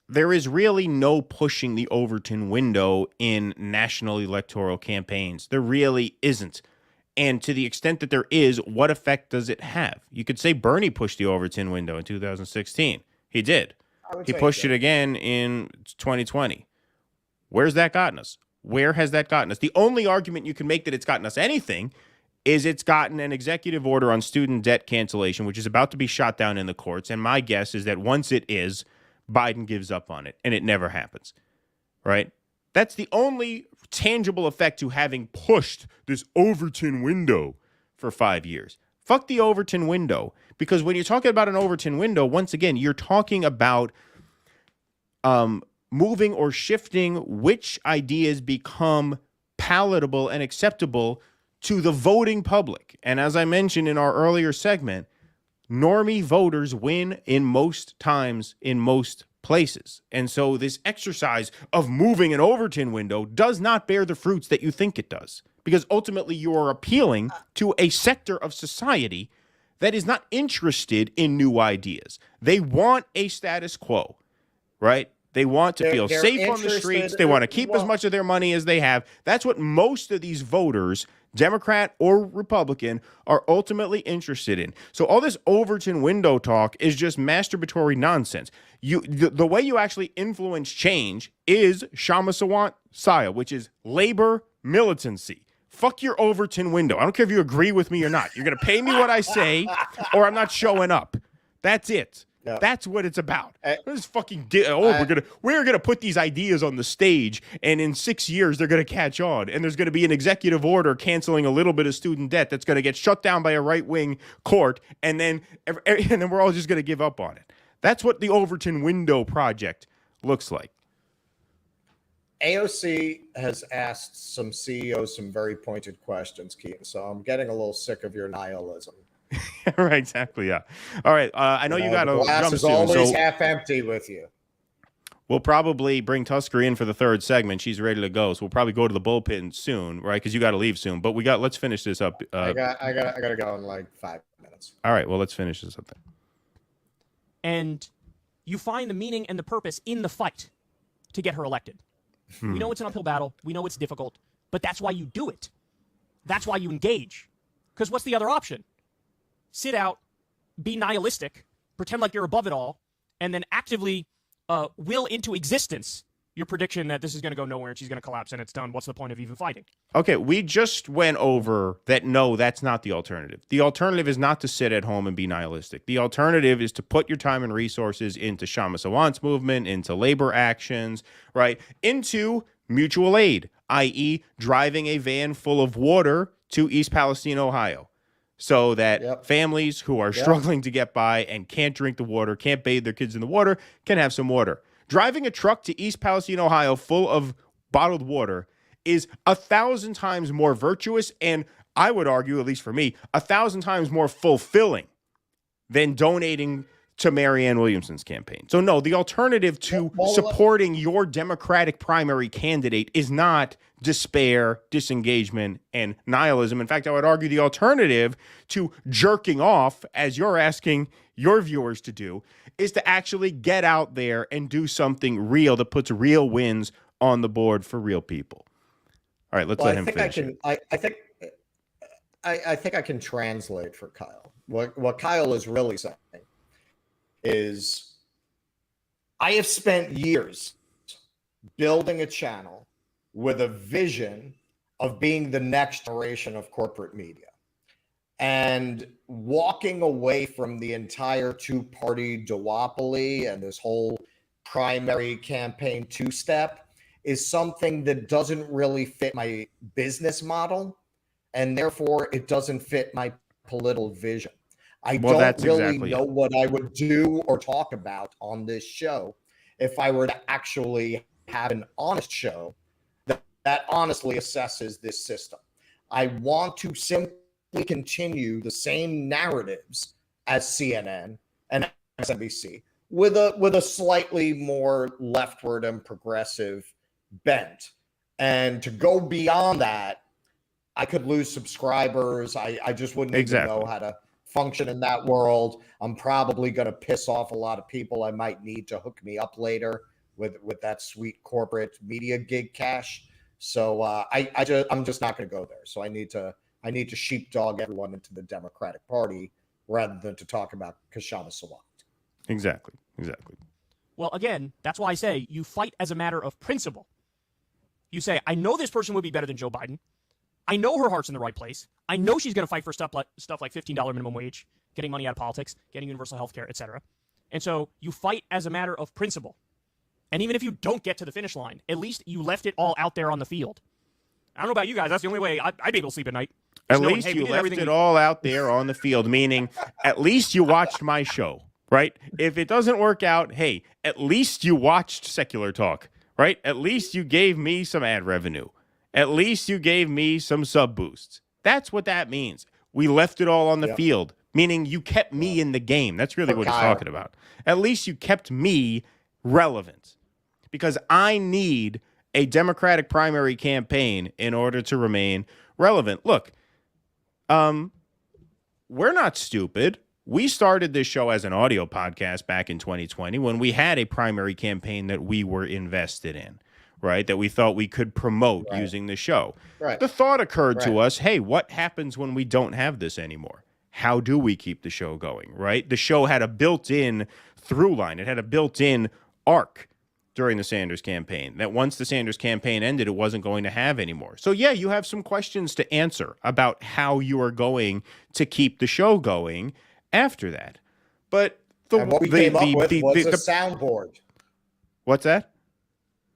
There is really no pushing the Overton window in national electoral campaigns. There really isn't. And to the extent that there is, what effect does it have? You could say Bernie pushed the Overton window in 2016. He did. He pushed it again in 2020. Where's that gotten us? Where has that gotten us? The only argument you can make that it's gotten us anything is it's gotten an executive order on student debt cancellation, which is about to be shot down in the courts. And my guess is that once it is, Biden gives up on it, and it never happens, right? That's the only tangible effect to having pushed this Overton window for 5 years. Fuck the Overton window, because when you're talking about an Overton window, once again, you're talking about moving or shifting which ideas become palatable and acceptable to the voting public. And as I mentioned in our earlier segment, normie voters win in most times in most places. And so this exercise of moving an Overton window does not bear the fruits that you think it does, because ultimately you are appealing to a sector of society that is not interested in new ideas. They want a status quo, right? They want to feel safe on the streets. They want to keep as much of their money as they have. That's what most of these voters, Democrat or Republican, are ultimately interested in. So all this Overton window talk is just masturbatory nonsense. The way you actually influence change is Shama Sawant style, which is labor militancy. Fuck your Overton window. I don't care if you agree with me or not. You're going to pay me what I say, or I'm not showing up. That's it. Yeah. That's what it's about. This fucking we're gonna put these ideas on the stage, and in 6 years they're gonna catch on, and there's gonna be an executive order canceling a little bit of student debt that's gonna get shut down by a right-wing court, and then we're all just gonna give up on it. That's what the Overton window project looks like. AOC has asked some CEOs some very pointed questions, Keaton. So I'm getting a little sick of your nihilism. Right, exactly. Yeah. All right. I know you got to glass jump is soon, always so half empty with you. we'll probably bring Tusker in for the third segment. She's ready to go, so we'll probably go to the bullpen soon, right? Because you got to leave soon. But let's finish this up. I got to go in like 5 minutes. All right. Well, let's finish this up then. And you find the meaning and the purpose in the fight to get her elected. We know it's an uphill battle. We know it's difficult, but that's why you do it. That's why you engage. Because what's the other option? Sit out, be nihilistic, pretend like you're above it all, and then actively will into existence your prediction that this is going to go nowhere and she's going to collapse and it's done. What's the point of even fighting? Okay, we just went over that. No, that's not the alternative. The alternative is not to sit at home and be nihilistic. The alternative is to put your time and resources into Shama Sawant's movement, into labor actions, right? Into mutual aid, i.e. driving a van full of water to East Palestine, Ohio, so that families who are struggling to get by and can't drink the water, can't bathe their kids in the water, can have some water. Driving a truck to East Palestine, Ohio, full of bottled water is 1,000 times more virtuous and, I would argue, at least for me, 1,000 times more fulfilling than donating to Marianne Williamson's campaign. So, no, the alternative to supporting your Democratic primary candidate is not despair, disengagement, and nihilism. In fact, I would argue the alternative to jerking off, as you're asking your viewers to do, is to actually get out there and do something real that puts real wins on the board for real people. All right, let's let him finish. I think I can translate for Kyle. What Kyle is really saying is, I have spent years building a channel with a vision of being the next generation of corporate media, and walking away from the entire two-party duopoly and this whole primary campaign two-step is something that doesn't really fit my business model, and therefore it doesn't fit my political vision. I don't really know what I would do or talk about on this show if I were to actually have an honest show that honestly assesses this system. I want to simply continue the same narratives as CNN and MSNBC with a slightly more leftward and progressive bent. And to go beyond that, I could lose subscribers. I just wouldn't even know how to function in that world. I'm probably going to piss off a lot of people. I might need to hook me up later with that sweet corporate media gig cash. So I'm just not going to go there. So I need to sheepdog everyone into the Democratic Party rather than to talk about Kashama Sawant. Exactly. Well, again, that's why I say you fight as a matter of principle. You say, I know this person would be better than Joe Biden. I know her heart's in the right place. I know she's going to fight for stuff like $15 minimum wage, getting money out of politics, getting universal health care, etc. And so you fight as a matter of principle. And even if you don't get to the finish line, at least you left it all out there on the field. I don't know about you guys. That's the only way I'd be able to sleep at night. At least you left it all out there on the field, meaning at least you watched my show, right? If it doesn't work out, hey, at least you watched Secular Talk, right? At least you gave me some ad revenue. At least you gave me some sub boosts. That's what that means. We left it all on the field, meaning you kept me in the game. That's really what he's talking about. At least you kept me relevant, because I need a Democratic primary campaign in order to remain relevant. Look, we're not stupid. We started this show as an audio podcast back in 2020 when we had a primary campaign that we were invested in, right? That we thought we could promote using the show. The thought occurred to us, hey, what happens when we don't have this anymore? How do we keep the show going, right? The show had a built-in through line. It had a built-in arc during the Sanders campaign that once the Sanders campaign ended, it wasn't going to have anymore. So yeah, you have some questions to answer about how you are going to keep the show going after that. But what we came up with was a soundboard. What's that?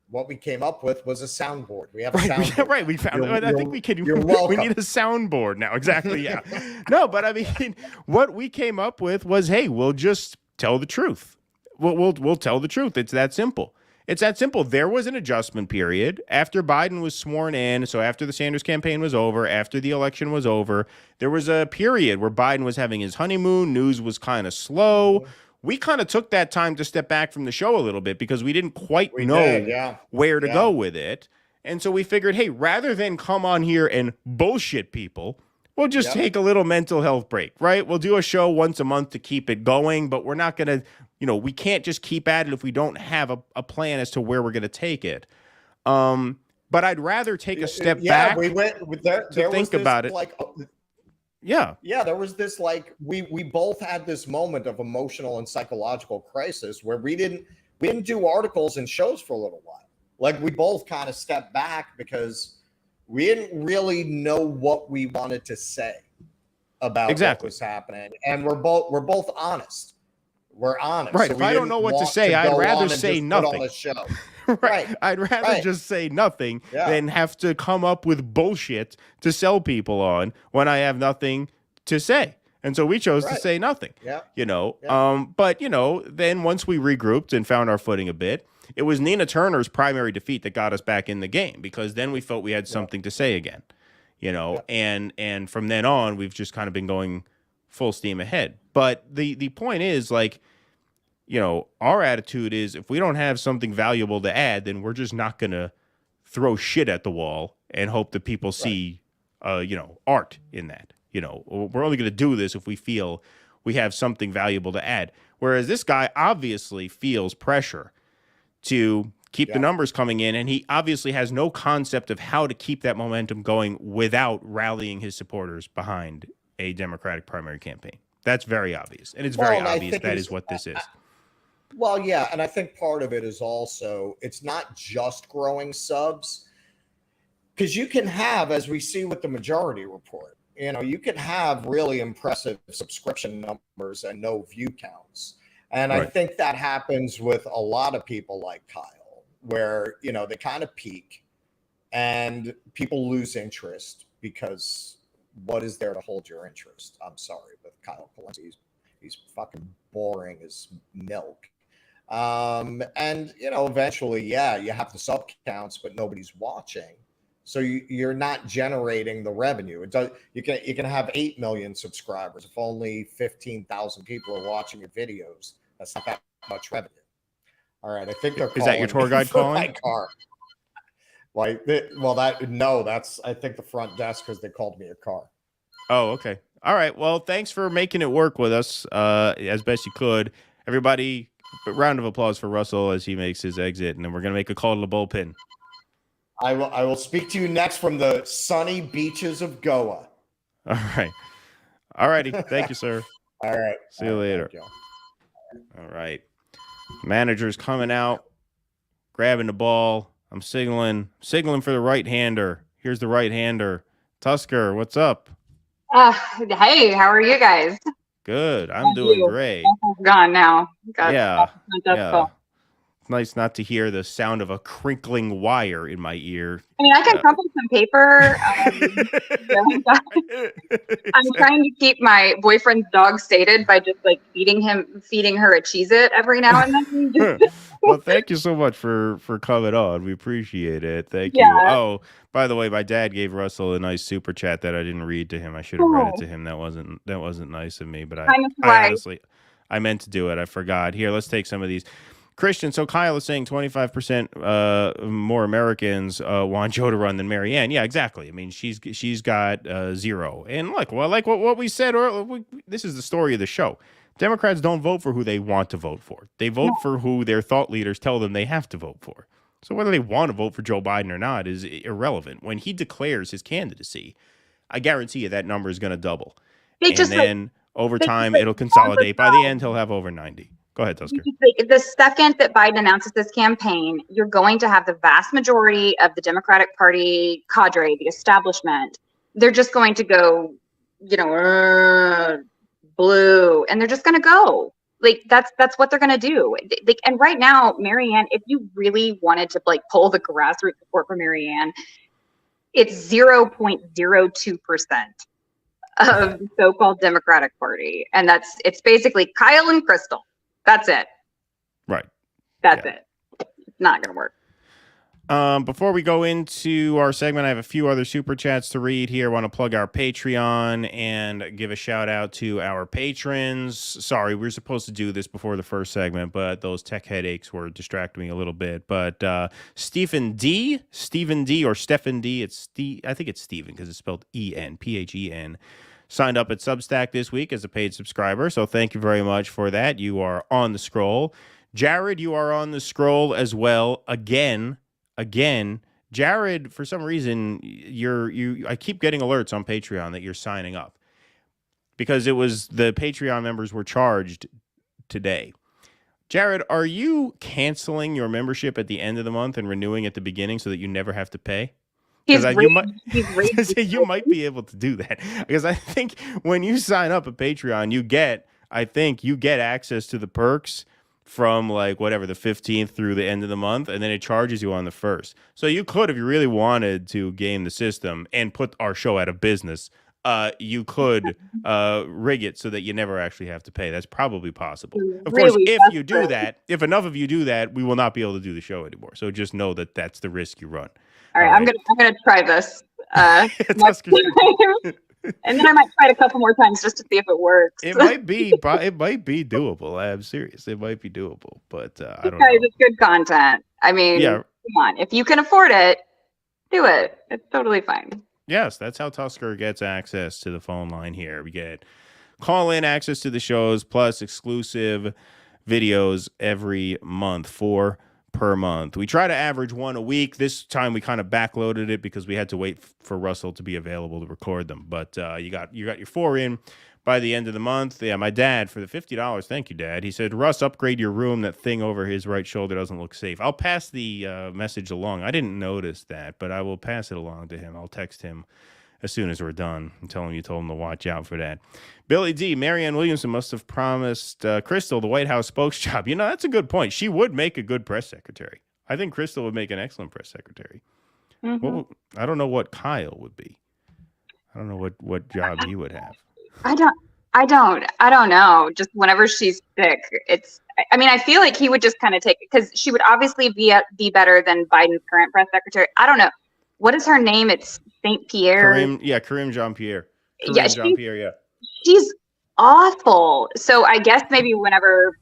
What we came up with was a soundboard. We have a soundboard. Right. We found. I think we could. You're welcome. We need a soundboard now. Exactly. Yeah. No, but I mean, what we came up with was, hey, we'll just tell the truth. We'll tell the truth. It's that simple. It's that simple. There was an adjustment period after Biden was sworn in. So after the Sanders campaign was over, after the election was over, there was a period where Biden was having his honeymoon. News was kind of slow. We kind of took that time to step back from the show a little bit because we didn't quite know where to go with it. And so we figured, hey, rather than come on here and bullshit people, we'll just take a little mental health break, right? We'll do a show once a month to keep it going, but we're not going to, we can't just keep at it if we don't have a plan as to where we're going to take it. But I'd rather take a step back we went there to think about it. Yeah, there was this we both had this moment of emotional and psychological crisis where we didn't do articles and shows for a little while. Like we both kind of stepped back because we didn't really know what we wanted to say about what was happening, and we're both honest. We're honest. Right. So if I don't know what to say, I'd rather say nothing. Right. I'd rather just say nothing than have to come up with bullshit to sell people on when I have nothing to say. And so we chose to say nothing. But then once we regrouped and found our footing a bit, it was Nina Turner's primary defeat that got us back in the game, because then we felt we had something to say again, and from then on, we've just kind of been going full steam ahead. But the point is, our attitude is if we don't have something valuable to add, then we're just not going to throw shit at the wall and hope that people see, art in that. We're only going to do this if we feel we have something valuable to add. Whereas this guy obviously feels pressure to keep the numbers coming in, and he obviously has no concept of how to keep that momentum going without rallying his supporters behind a Democratic primary campaign. That's very obvious, and it's very obvious that is what this is. Well, yeah, and I think part of it is also, it's not just growing subs, because you can have, as we see with the majority report, you can have really impressive subscription numbers and no view counts. And I think that happens with a lot of people like Kyle, where, they kind of peak and people lose interest because what is there to hold your interest? I'm sorry, but Kyle Kulinksi, he's fucking boring as milk. And, eventually, you have the sub counts, but nobody's watching. So you're not generating the revenue. You can have 8 million subscribers if only 15,000 people are watching your videos. That's not that much revenue. All right, I think they're calling. Is that your tour guide calling? My car. That's I think the front desk, because they called me a car. Oh, okay. All right. Well, thanks for making it work with us as best you could. Everybody, a round of applause for Russell as he makes his exit, and then we're gonna make a call to the bullpen. I will speak to you next from the sunny beaches of Goa. All right. All righty. Thank you, sir. All right. See you later. All right. Manager's coming out, grabbing the ball. I'm signaling for the right-hander. Here's the right-hander. Tusker, what's up? Hey, how are you guys? Good. I'm doing great. Gone now. Yeah. It's nice not to hear the sound of a crinkling wire in my ear. I mean, I can crumple some paper. I'm trying to keep my boyfriend's dog sated by just feeding her a Cheez-It every now and then. Well, thank you so much for coming on. We appreciate it. Thank you. Oh, by the way, my dad gave Russell a nice super chat that I didn't read to him. I should have read it to him. That wasn't nice of me, but I honestly, I meant to do it. I forgot. Here, let's take some of these. Christian, so Kyle is saying 25% more Americans want Joe to run than Marianne. Yeah, exactly. I mean, she's got 0. And like what we said earlier, this is the story of the show. Democrats don't vote for who they want to vote for. They vote for who their thought leaders tell them they have to vote for. So whether they want to vote for Joe Biden or not is irrelevant. When he declares his candidacy, I guarantee you that number is going to double. Then over time, it'll consolidate. By the end, he'll have over 90. Go ahead, Tusker. The second that Biden announces this campaign, you're going to have the vast majority of the Democratic Party cadre, the establishment. They're just going to go, blue, and they're just going to go. That's what they're going to do. And right now, Marianne, if you really wanted to pull the grassroots support for Marianne, it's 0.02% of the so-called Democratic Party, and it's basically Kyle and Crystal. That's it. Right. That's it. not going to work. Before we go into our segment, I have a few other super chats to read here. I want to plug our Patreon and give a shout out to our patrons. Sorry, we were supposed to do this before the first segment, but those tech headaches were distracting me a little bit. But Stephen D, or Stephen D, I think it's Stephen because it's spelled E-N, P-H-E-N, signed up at Substack this week as a paid subscriber. So thank you very much for that. You are on the scroll. Jared, you are on the scroll as well. Again, Jared, for some reason, I keep getting alerts on Patreon that you're signing up because the Patreon members were charged today. Jared, are you canceling your membership at the end of the month and renewing at the beginning so that you never have to pay? You might be able to do that because I think when you sign up at Patreon, you get access to the perks from like whatever the 15th through the end of the month, and then it charges you on the 1st. So you could, if you really wanted to game the system and put our show out of business, you could rig it so that you never actually have to pay. That's probably possible. Of course, if enough of you do that, we will not be able to do the show anymore. So just know that that's the risk you run. All right. I'm gonna try this. And then I might try it a couple more times just to see if it works. It might be doable. I'm serious. It might be doable, but I don't know. It's good content. I mean, come on. If you can afford it, do it. It's totally fine. Yes, that's how Tusker gets access to the phone line here. We get call-in access to the shows plus exclusive videos every month, 4 per month. We try to average 1 a week. This time we kind of backloaded it because we had to wait for Russell to be available to record them. But you got your 4 in by the end of the month. Yeah, my dad for the $50. Thank you, Dad. He said, Russ, upgrade your room. That thing over his right shoulder doesn't look safe. I'll pass the message along. I didn't notice that, but I will pass it along to him. I'll text him as soon as we're done and tell him you told him to watch out for that. Billy D, Marianne Williamson must have promised Crystal the White House spokes job. You know, that's a good point. She would make a good press secretary. I think Crystal would make an excellent press secretary. Mm-hmm. I don't know what Kyle would be. I don't know what job he would have. I don't know. Just whenever she's sick, I feel like he would just kind of take it because she would obviously be better than Biden's current press secretary. I don't know. What is her name? It's St. Pierre. Karim Jean-Pierre. She's awful. So I guess maybe whenever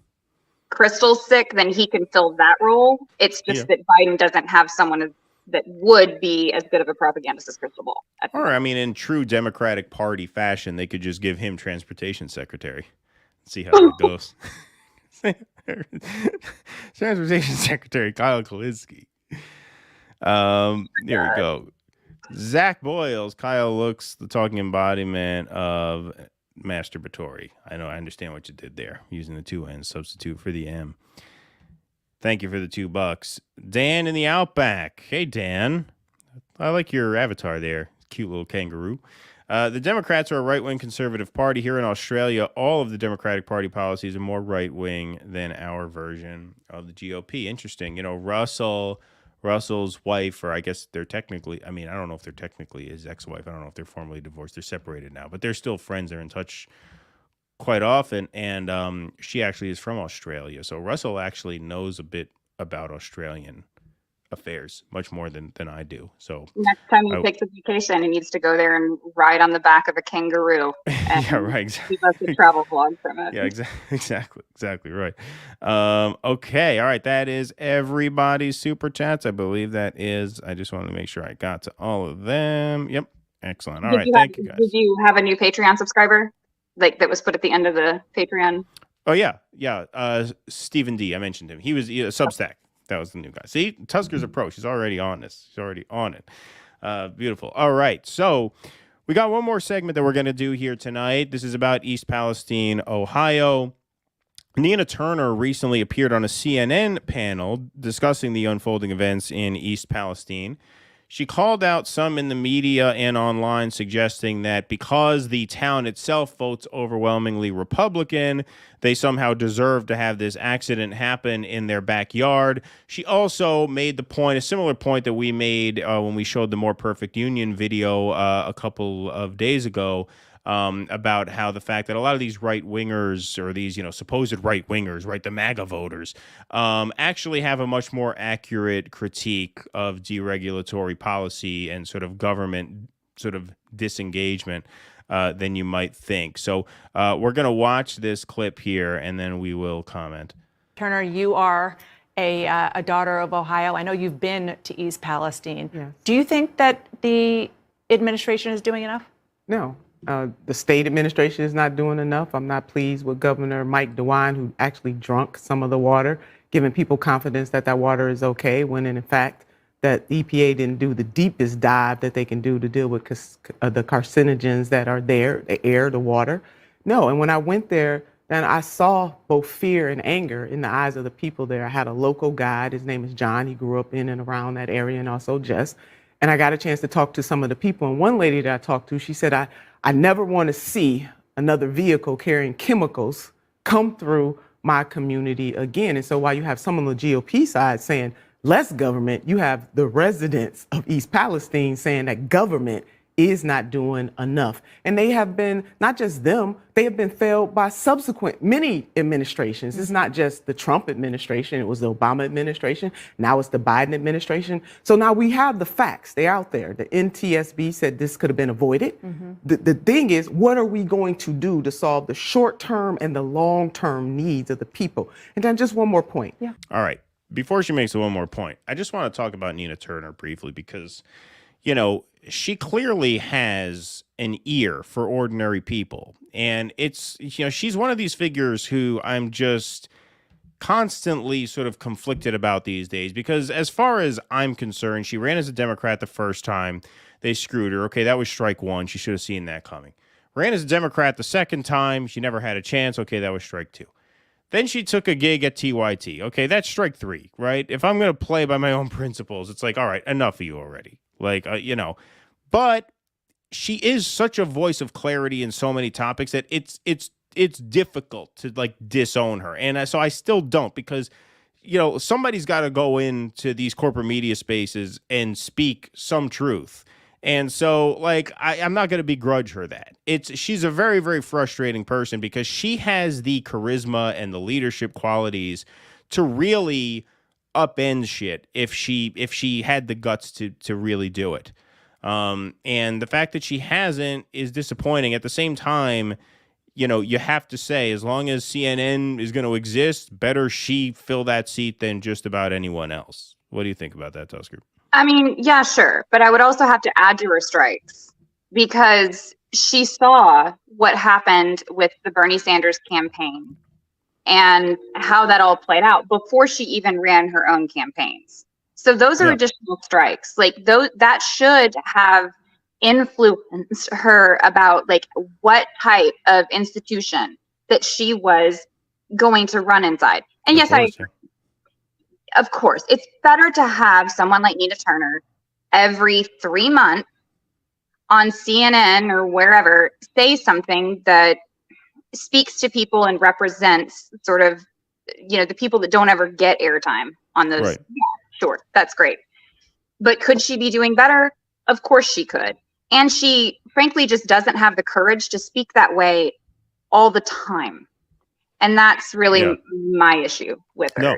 Crystal's sick, then he can fill that role. It's just that Biden doesn't have someone that would be as good of a propagandist as Crystal Ball. Or, in true Democratic Party fashion, they could just give him transportation secretary. See how it goes. Transportation secretary Kyle Kulinski. Here we go. Zach Boyles. Kyle looks the talking embodiment of masturbatory. I understand what you did there, using the 2 N's substitute for the M. Thank you for the $2. Dan in the Outback. Hey, Dan. I like your avatar there. Cute little kangaroo. The Democrats are a right-wing conservative party. Here in Australia, all of the Democratic Party policies are more right-wing than our version of the GOP. Interesting. Russell's wife, or I guess they're technically, I don't know if they're technically his ex-wife. I don't know if they're formally divorced. They're separated now, but they're still friends. They're in touch quite often, and she actually is from Australia. So Russell actually knows a bit about Australian affairs, much more than I do. So next time he takes a vacation, he needs to go there and ride on the back of a kangaroo. Yeah, right. Exactly. He does a travel vlog from it. Yeah, exactly right. Okay, all right. That is everybody's super chats. I believe that is. I just wanted to make sure I got to all of them. Yep, excellent. All right, thank you guys. Did you have a new Patreon subscriber, that was put at the end of the Patreon? Oh yeah. Stephen D. I mentioned him. He was Substack. That was the new guy. See, Tusker's a pro. She's already on this. She's already on it. Beautiful. All right. So we got one more segment that we're going to do here tonight. This is about East Palestine, Ohio. Nina Turner recently appeared on a CNN panel discussing the unfolding events in East Palestine. She called out some in the media and online suggesting that because the town itself votes overwhelmingly Republican, they somehow deserve to have this accident happen in their backyard. She also made a similar point that we made when we showed the More Perfect Union video a couple of days ago, about how the fact that a lot of these right wingers or these, supposed right wingers, right, the MAGA voters, actually have a much more accurate critique of deregulatory policy and sort of government sort of disengagement than you might think. So we're going to watch this clip here and then we will comment. Turner, you are a daughter of Ohio. I know you've been to East Palestine. Yes. Do you think that the administration is doing enough? No. The state administration is not doing enough. I'm not pleased with Governor Mike DeWine, who actually drunk some of the water, giving people confidence that that water is okay, when in fact that EPA didn't do the deepest dive that they can do to deal with the carcinogens that are there, the air, the water. No, and when I went there, then I saw both fear and anger in the eyes of the people there. I had a local guide. His name is John. He grew up in and around that area, and also Jess. And I got a chance to talk to some of the people. And one lady that I talked to, she said, I never want to see another vehicle carrying chemicals come through my community again. And so while you have some on the GOP side saying less government, you have the residents of East Palestine saying that government is not doing enough. And they have been, not just them, they have been failed by subsequent many administrations. It's not just the Trump administration, it was the Obama administration, now it's the Biden administration. So now we have the facts, they're out there. The NTSB said this could have been avoided. The thing is, what are we going to do to solve the short-term and the long-term needs of the people? And then just one more point. Yeah. All right. Before she makes one more point, I just want to talk about Nina Turner briefly because, she clearly has an ear for ordinary people. And it's, she's one of these figures who I'm just constantly sort of conflicted about these days because as far as I'm concerned, she ran as a Democrat the first time. They screwed her. Okay, that was strike one. She should have seen that coming. Ran as a Democrat the second time. She never had a chance. Okay, that was strike two. Then she took a gig at TYT. Okay, that's strike three, right? If I'm going to play by my own principles, it's like, all right, enough of you already. Like, but she is such a voice of clarity in so many topics that it's difficult to like disown her. And so I still don't because, somebody's got to go into these corporate media spaces and speak some truth. And so, like, I'm not going to begrudge her that. She's a very, very frustrating person because she has the charisma and the leadership qualities to really upend shit if she had the guts to really do it. And the fact that she hasn't is disappointing. At the same time, you have to say, as long as CNN is going to exist, better she fill that seat than just about anyone else. What do you think about that, Tusker? I mean, yeah, sure. But I would also have to add to her strikes because she saw what happened with the Bernie Sanders campaign and how that all played out before she even ran her own campaigns. So those are additional strikes. Like that should have influenced her about like what type of institution that she was going to run inside. And yes, I agree. Of course, it's better to have someone like Nina Turner every 3 months on CNN or wherever say something that speaks to people and represents sort of, the people that don't ever get airtime on those. Right. Yeah, sure, that's great. But could she be doing better? Of course she could. And she frankly just doesn't have the courage to speak that way all the time. And that's really my issue with her.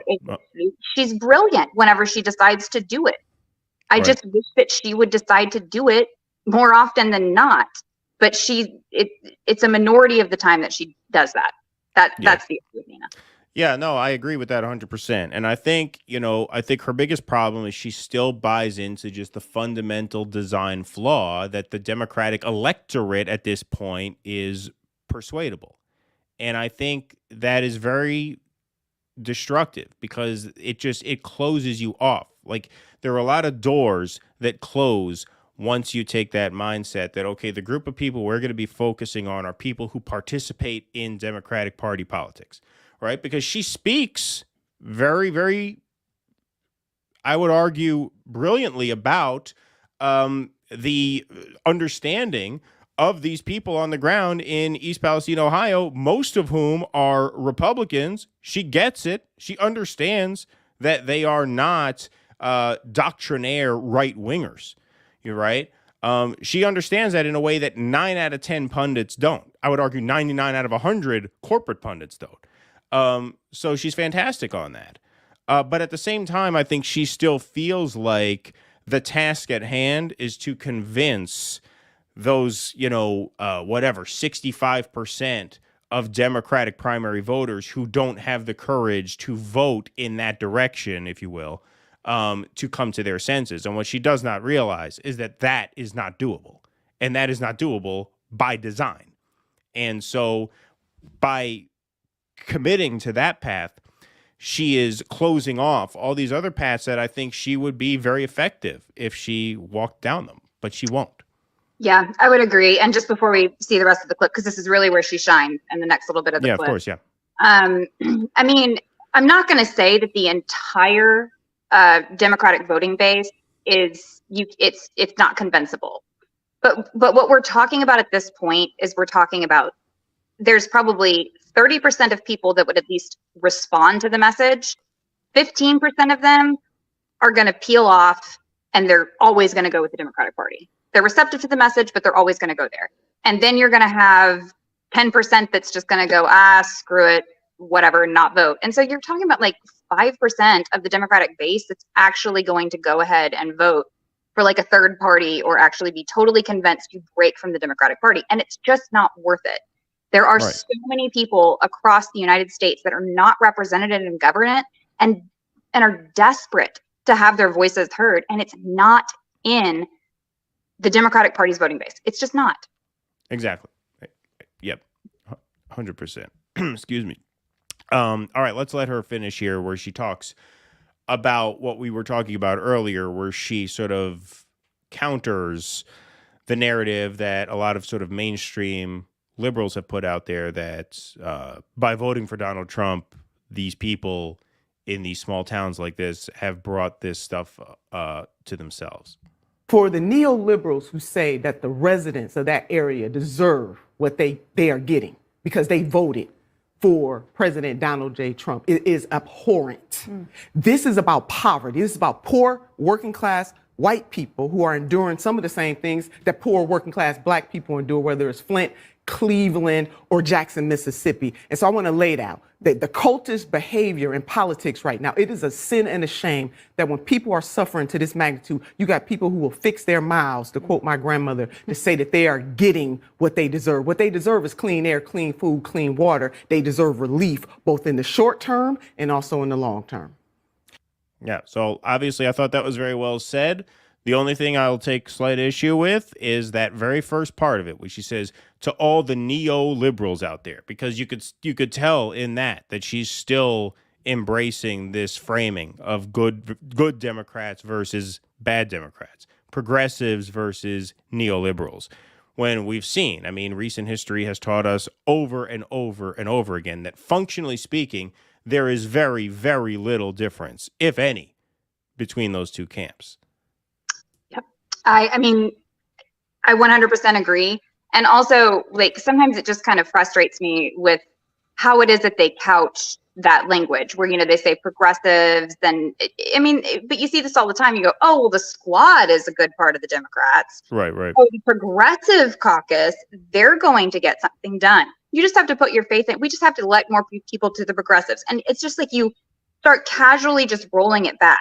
She's brilliant whenever she decides to do it. I just wish that she would decide to do it more often than not. But it's a minority of the time that she does that. That's the issue with Nina. Yeah, no, I agree with that 100%. And I think, her biggest problem is she still buys into just the fundamental design flaw that the Democratic electorate at this point is persuadable. And I think that is very destructive because it closes you off. Like there are a lot of doors that close once you take that mindset that, okay, the group of people we're going to be focusing on are people who participate in Democratic Party politics, right? Because she speaks very, very, I would argue, brilliantly about the understanding of these people on the ground in East Palestine, Ohio, most of whom are Republicans. She gets it. She understands that they are not doctrinaire right-wingers. You're right. She understands that in a way that 9 out of 10 pundits don't. I would argue 99 out of 100 corporate pundits don't. So she's fantastic on that. But at the same time, I think she still feels like the task at hand is to convince those, 65% of Democratic primary voters who don't have the courage to vote in that direction, if you will, to come to their senses. And what she does not realize is that that is not doable. And that is not doable by design. And so by committing to that path, she is closing off all these other paths that I think she would be very effective if she walked down them, but she won't. Yeah, I would agree. And just before we see the rest of the clip, because this is really where she shines in the next little bit of the clip. Yeah, of course, yeah. I mean, I'm not going to say that the entire Democratic voting base it's not convincible. But what we're talking about at this point is we're talking about there's probably 30% of people that would at least respond to the message. 15% of them are going to peel off, and they're always going to go with the Democratic Party. They're receptive to the message, but they're always going to go there. And then you're going to have 10% that's just going to go, screw it, whatever, not vote. And so you're talking about like 5% of the Democratic base that's actually going to go ahead and vote for like a third party or actually be totally convinced to break from the Democratic Party. And it's just not worth it. There are so many people across the United States that are not represented in government and are desperate to have their voices heard. And it's not in the Democratic Party's voting base. It's just not. Exactly. Yep. 100%. Excuse me. All right, let's let her finish here where she talks about what we were talking about earlier, where she sort of counters the narrative that a lot of sort of mainstream liberals have put out there that by voting for Donald Trump, these people in these small towns like this have brought this stuff to themselves. For the neoliberals who say that the residents of that area deserve what they are getting because they voted for President Donald J. Trump, it is abhorrent. This is about poverty. This is about poor working class white people who are enduring some of the same things that poor working class black people endure, whether it's Flint, Cleveland, or Jackson, Mississippi. And so I want to lay it out that the cultist behavior in politics right now, it is a sin and a shame that when people are suffering to this magnitude, you got people who will fix their mouths, to quote my grandmother, to say that they are getting what they deserve. What they deserve is clean air, clean food, clean water. They deserve relief, both in the short term and also in the long term. Yeah, so obviously I thought that was very well said. The only thing I'll take slight issue with is that very first part of it, which she says to all the neoliberals out there, because you could tell in that she's still embracing this framing of good Democrats versus bad Democrats, progressives versus neoliberals. When we've seen, I mean, recent history has taught us over and over and over again that functionally speaking, there is very, very little difference, if any, between those two camps. I mean, I 100% agree. And also, like, sometimes it just kind of frustrates me with how it is that they couch that language where, they say progressives. Then, I mean, but you see this all the time. You go, oh, well, the squad is a good part of the Democrats. Right. Oh, the progressive caucus, they're going to get something done. You just have to put your faith in. We just have to elect more people to the progressives. And it's just like you start casually just rolling it back.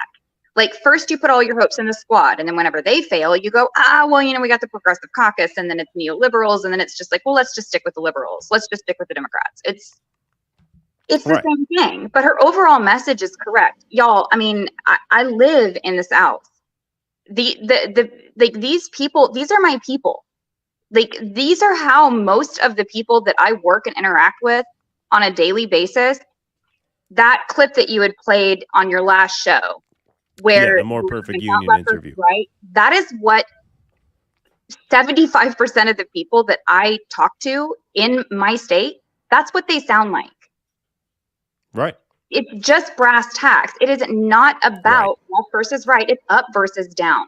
Like, first you put all your hopes in the squad, and then whenever they fail, you go, we got the progressive caucus, and then it's neoliberals, and then it's just like, well, let's just stick with the liberals. Let's just stick with the Democrats. It's the same thing. But her overall message is correct. Y'all, I mean, I live in the South. These people, these are my people. Like, these are how most of the people that I work and interact with on a daily basis, that clip that you had played on your last show, where the More Perfect Union interview, right? That is what 75% of the people that I talk to in my state, that's what they sound like. Right. It's just brass tacks. It is not about left versus right. It's up versus down.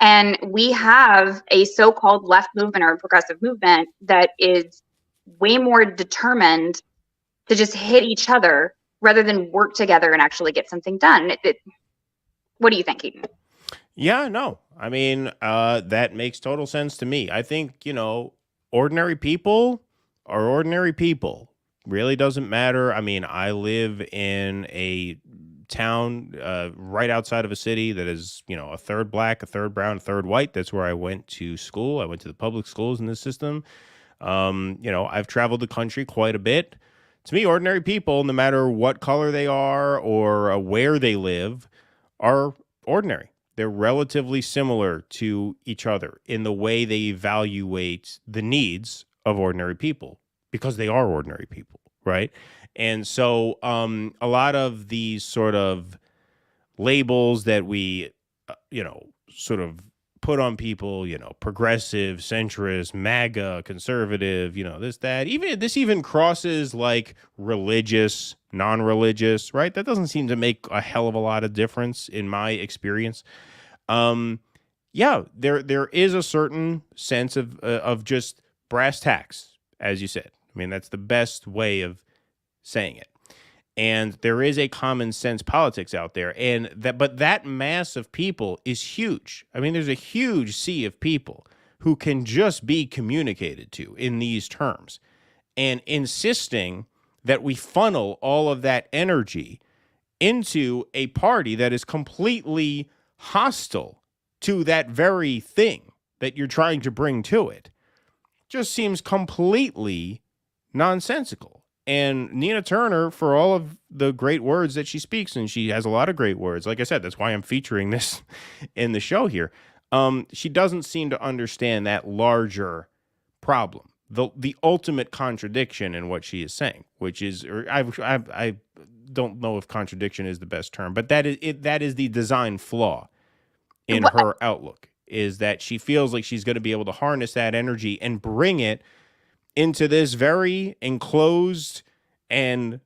And we have a so-called left movement or progressive movement that is way more determined to just hit each other rather than work together and actually get something done. What do you think, Eden? Yeah, no. I mean, that makes total sense to me. I think, ordinary people are ordinary people. Really doesn't matter. I mean, I live in a town right outside of a city that is, a third black, a third brown, a third white. That's where I went to school. I went to the public schools in this system. I've traveled the country quite a bit. To me, ordinary people, no matter what color they are or where they live, are ordinary. They're relatively similar to each other in the way they evaluate the needs of ordinary people because they are ordinary people, right? And so a lot of these sort of labels that we, sort of put on people, progressive, centrist, MAGA, conservative, this, that, even crosses like religious, non-religious, right? That doesn't seem to make a hell of a lot of difference in my experience. There is a certain sense of just brass tacks, as you said. I mean, that's the best way of saying it. And there is a common sense politics out there, but that mass of people is huge. I mean, there's a huge sea of people who can just be communicated to in these terms, and insisting that we funnel all of that energy into a party that is completely hostile to that very thing that you're trying to bring to it just seems completely nonsensical. And Nina Turner, for all of the great words that she speaks, and she has a lot of great words, like I said, that's why I'm featuring this in the show here. She doesn't seem to understand that larger problem, the ultimate contradiction in what she is saying, which is, I don't know if contradiction is the best term, but that is the design flaw in her outlook, is that she feels like she's going to be able to harness that energy and bring it into this very enclosed and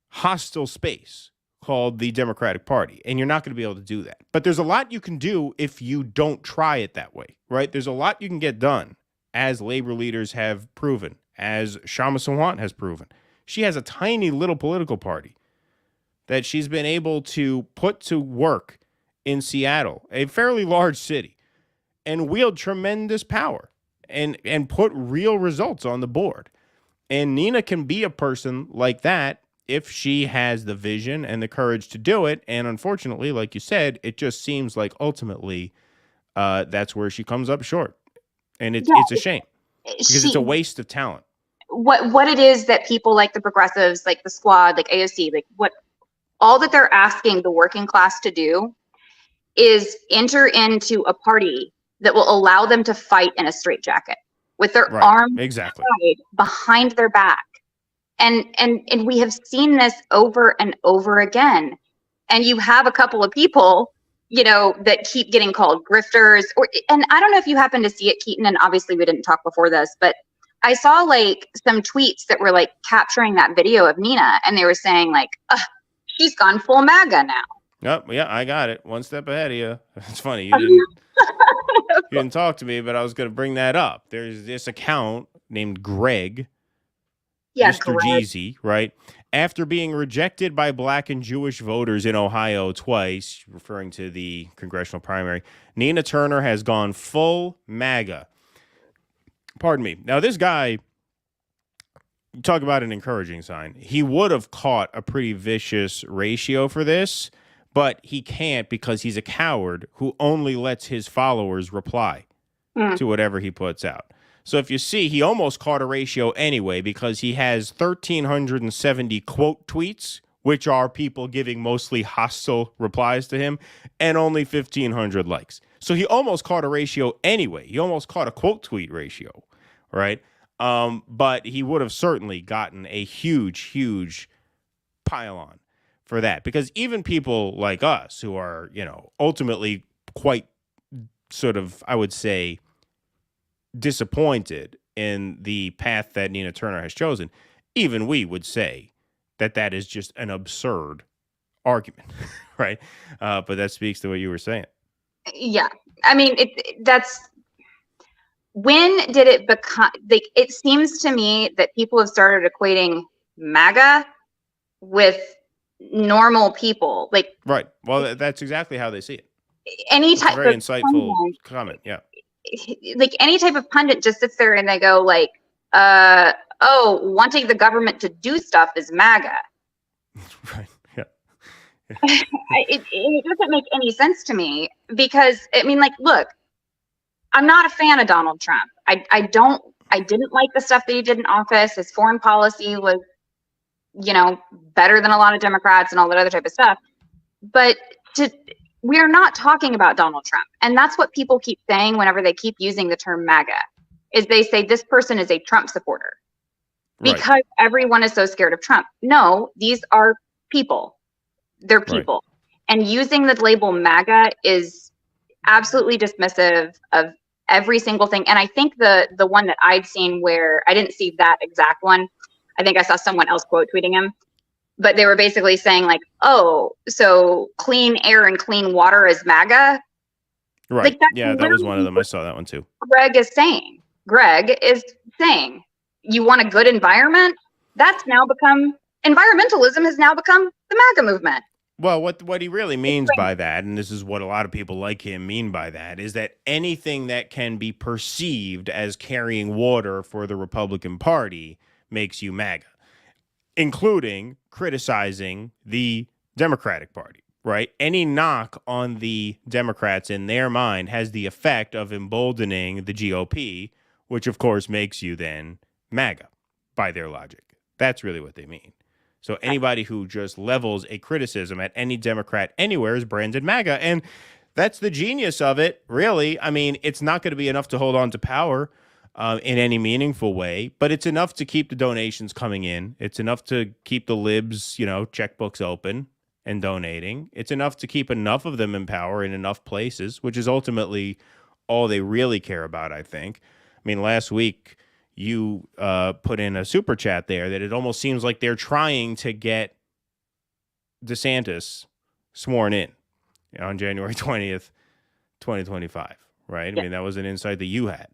hostile space called the Democratic Party. And you're not going to be able to do that. But there's a lot you can do if you don't try it that way, right? There's a lot you can get done, as labor leaders have proven, as Shama Sawant has proven. She has a tiny little political party that she's been able to put to work in Seattle, a fairly large city, and wield tremendous power and put real results on the board. And Nina can be a person like that if she has the vision and the courage to do it. And unfortunately, like you said, it just seems like ultimately that's where she comes up short. And it's a shame because it's a waste of talent. What it is that people like the progressives, like the Squad, like AOC, like what all that they're asking the working class to do is enter into a party that will allow them to fight in a straitjacket with their arms tied behind their back. And we have seen this over and over again. And you have a couple of people, that keep getting called grifters, and I don't know if you happen to see it, Keaton, and obviously we didn't talk before this, but I saw like some tweets that were like capturing that video of Nina, and they were saying like, she's gone full MAGA now. Yep, yeah, I got it. One step ahead of you. It's funny. You didn't talk to me, but I was going to bring that up. There's this account named Greg, Mr. Jeezy, right? After being rejected by black and Jewish voters in Ohio twice, referring to the congressional primary, Nina Turner has gone full MAGA. Pardon me. Now, this guy, you talk about an encouraging sign. He would have caught a pretty vicious ratio for this, but he can't because he's a coward who only lets his followers reply to whatever he puts out. So if you see, he almost caught a ratio anyway because he has 1,370 quote tweets, which are people giving mostly hostile replies to him, and only 1,500 likes. So he almost caught a ratio anyway. He almost caught a quote tweet ratio, right? But he would have certainly gotten a huge pile-on for that, because even people like us who are, ultimately quite sort of, I would say, disappointed in the path that Nina Turner has chosen, even we would say that is just an absurd argument, right? But that speaks to what you were saying. Yeah. I mean, that's when did it become like, it seems to me that people have started equating MAGA with normal people. Like, right. Well, that's exactly how they see it. any type very of insightful pundit, comment. Yeah. like any type of pundit just sits there and they go like, oh, wanting the government to do stuff is MAGA. Right. Yeah. It doesn't make any sense to me because I mean, like, look, I'm not a fan of Donald Trump. I didn't like the stuff that he did in office. His foreign policy was, you know, better than a lot of Democrats and all that other type of stuff. But we are not talking about Donald Trump. And that's what people keep saying whenever they keep using the term MAGA, is they say this person is a Trump supporter because everyone is so scared of Trump. No, these are people. They're people. Right. And using the label MAGA is absolutely dismissive of every single thing. And I think the one that I'd seen where I didn't see that exact one, I think I saw someone else quote tweeting him, but they were basically saying like, oh, so clean air and clean water is MAGA. Right. Like, yeah, that was one of them. I saw that one too. Greg is saying, you want a good environment? Environmentalism has now become the MAGA movement. Well, what he really means by that, and this is what a lot of people like him mean by that, is that anything that can be perceived as carrying water for the Republican Party makes you MAGA, including criticizing the Democratic Party, right? Any knock on the Democrats in their mind has the effect of emboldening the GOP, which of course makes you then MAGA by their logic. That's really what they mean. So anybody who just levels a criticism at any Democrat anywhere is branded MAGA. And that's the genius of it, really. I mean, it's not going to be enough to hold on to power in any meaningful way, but it's enough to keep the donations coming in. It's enough to keep the libs, checkbooks open and donating. It's enough to keep enough of them in power in enough places, which is ultimately all they really care about, I think. I mean, last week, you put in a super chat there that it almost seems like they're trying to get DeSantis sworn in on January 20th, 2025, right? Yeah. I mean, that was an insight that you had,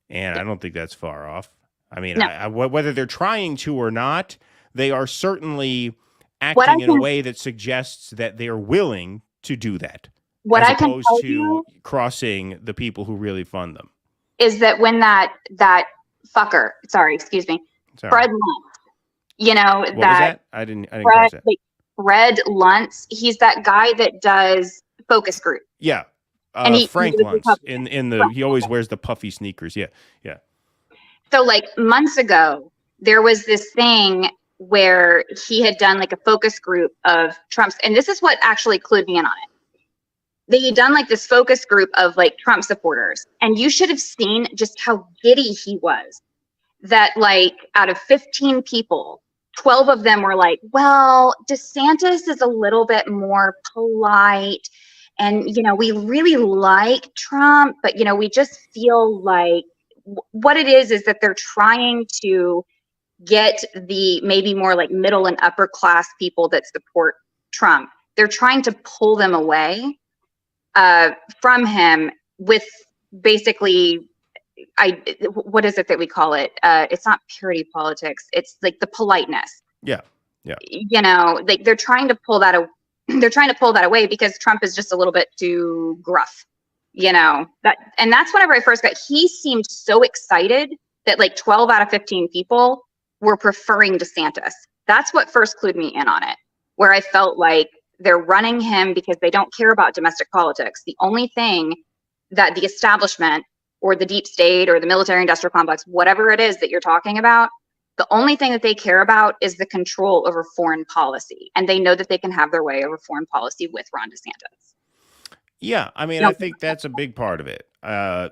and I don't think that's far off. I mean, no. Whether they're trying to or not, they are certainly acting in a way that suggests that they're willing to do that, as opposed to crossing the people who really fund them. Is that when that fucker, excuse me, Fred Luntz, what was that? I didn't catch that. Fred Luntz, he's that guy that does focus group. Yeah. Frank Luntz he always wears the puffy sneakers. Yeah. Yeah. So like months ago, there was this thing where he had done like a focus group of Trump's, and this is what actually clued me in on it. They had done like this focus group of like Trump supporters, and you should have seen just how giddy he was. That like out of 15 people, 12 of them were like, well, DeSantis is a little bit more polite, and we really like Trump, but we just feel like what it is that they're trying to get the maybe more like middle and upper class people that support Trump. They're trying to pull them away from him with basically, what is it that we call it? It's not purity politics. It's like the politeness. Yeah. Yeah. Like they're trying to pull that away because Trump is just a little bit too gruff, and that's whenever I first he seemed so excited that like 12 out of 15 people were preferring DeSantis. That's what first clued me in on it, where I felt like they're running him because they don't care about domestic politics. The only thing that the establishment or the deep state or the military industrial complex, whatever it is that you're talking about, the only thing that they care about is the control over foreign policy. And they know that they can have their way over foreign policy with Ron DeSantis. Yeah, I mean, I think that's a big part of it.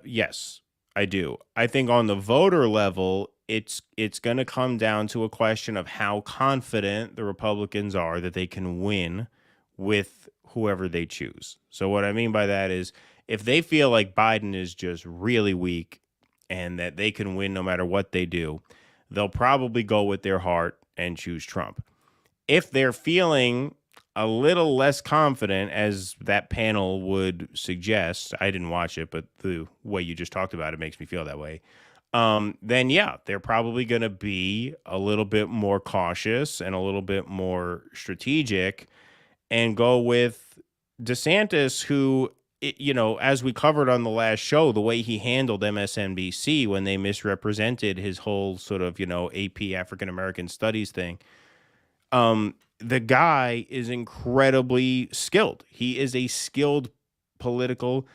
Yes, I do. I think on the voter level, it's going to come down to a question of how confident the Republicans are that they can win with whoever they choose. So what I mean by that is if they feel like Biden is just really weak and that they can win no matter what they do, they'll probably go with their heart and choose Trump. If they're feeling a little less confident, as that panel would suggest, I didn't watch it, but the way you just talked about it makes me feel that way, then yeah, they're probably going to be a little bit more cautious and a little bit more strategic and go with DeSantis, who as we covered on the last show, the way he handled MSNBC when they misrepresented his whole sort of, AP African American Studies thing. The guy is incredibly skilled. He is a skilled political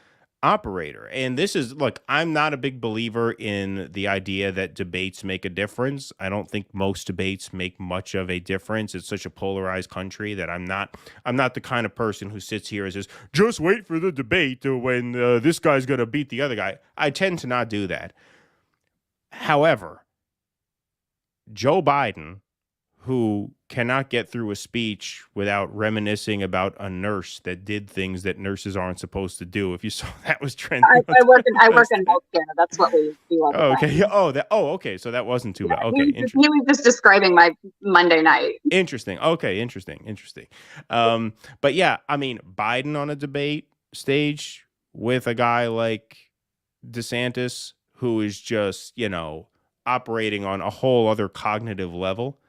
operator. And this is, look, I'm not a big believer in the idea that debates make a difference. I don't think most debates make much of a difference. It's such a polarized country that I'm not the kind of person who sits here and says, just wait for the debate when this guy's going to beat the other guy. I tend to not do that. However, Joe Biden, who cannot get through a speech without reminiscing about a nurse that did things that nurses aren't supposed to do. If you saw that was trending. I work in healthcare. That's what we do all the time. Okay. Okay. So that wasn't too bad. Okay. He was just describing my Monday night. Interesting. Okay. Interesting. But yeah, I mean, Biden on a debate stage with a guy like DeSantis, who is just, operating on a whole other cognitive level.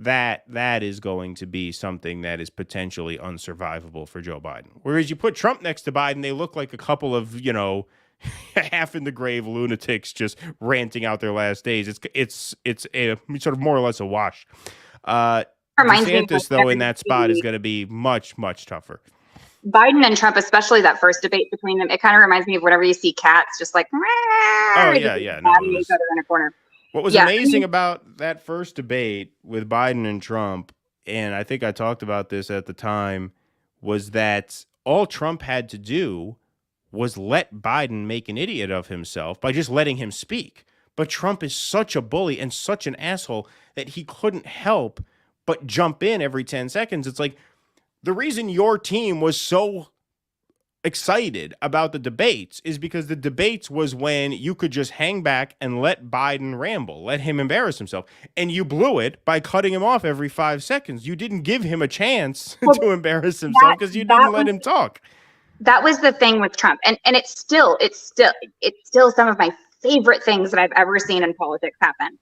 That is going to be something that is potentially unsurvivable for Joe Biden. Whereas you put Trump next to Biden, they look like a couple of, half in the grave lunatics just ranting out their last days. It's a sort of more or less a wash. DeSantis, though, in that spot is going to be much, much tougher. Biden and Trump, especially that first debate between them, it kind of reminds me of whenever you see cats just like, each other in a corner. What was amazing about that first debate with Biden and Trump, and I think I talked about this at the time, was that all Trump had to do was let Biden make an idiot of himself by just letting him speak. But Trump is such a bully and such an asshole that he couldn't help but jump in every 10 seconds. It's like, the reason your team was so excited about the debates is because the debates was when you could just hang back and let Biden ramble, let him embarrass himself. And you blew it by cutting him off every 5 seconds. You didn't give him a chance to embarrass himself because you didn't let him talk. That was the thing with Trump. And it's still some of my favorite things that I've ever seen in politics happen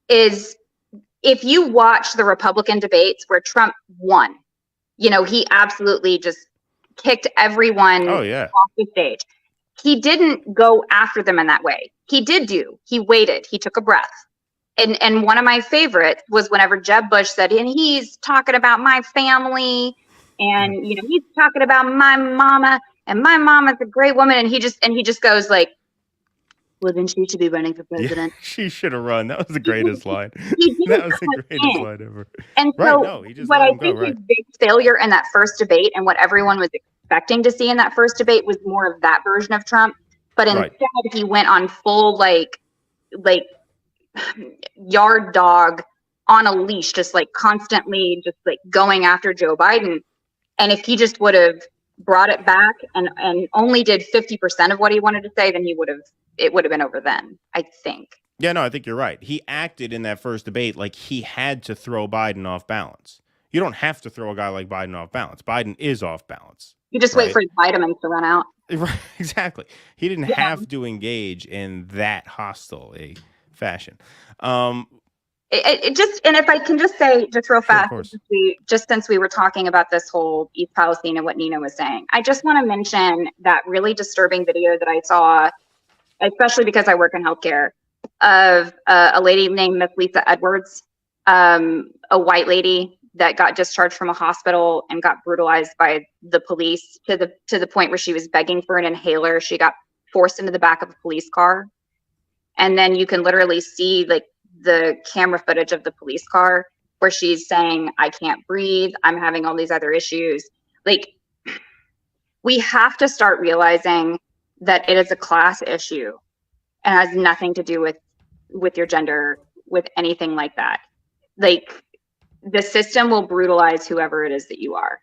is if you watch the Republican debates where Trump won, he absolutely just kicked everyone off the stage. He didn't go after them in that way. He waited. He took a breath. And one of my favorites was whenever Jeb Bush said, and he's talking about my family and, he's talking about my mama and my mama's a great woman. And he just goes like, well, then she should be running for president. Yeah, she should have run. That was the greatest line. That was the greatest line ever. And so what I think his big failure in that first debate and what everyone was expecting to see in that first debate was more of that version of Trump. But instead he went on full like yard dog on a leash, just like constantly just like going after Joe Biden. And if he just would have brought it back and only did 50% of what he wanted to say, then it would have been over then, I think. Yeah, no, I think you're right. He acted in that first debate like he had to throw Biden off balance. You don't have to throw a guy like Biden off balance. Biden is off balance. You just wait for his vitamins to run out. Right, exactly. He didn't have to engage in that hostile a fashion. It just, and if I can just say just real fast, just since we were talking about this whole East Palestine and what Nina was saying, I just want to mention that really disturbing video that I saw, especially because I work in healthcare, of a lady named Miss Lisa Edwards, a white lady that got discharged from a hospital and got brutalized by the police to the point where she was begging for an inhaler. She got forced into the back of a police car. And then you can literally see like the camera footage of the police car where she's saying, I can't breathe. I'm having all these other issues. Like, we have to start realizing that it is a class issue and has nothing to do with your gender, with anything like that. Like, the system will brutalize whoever it is that you are.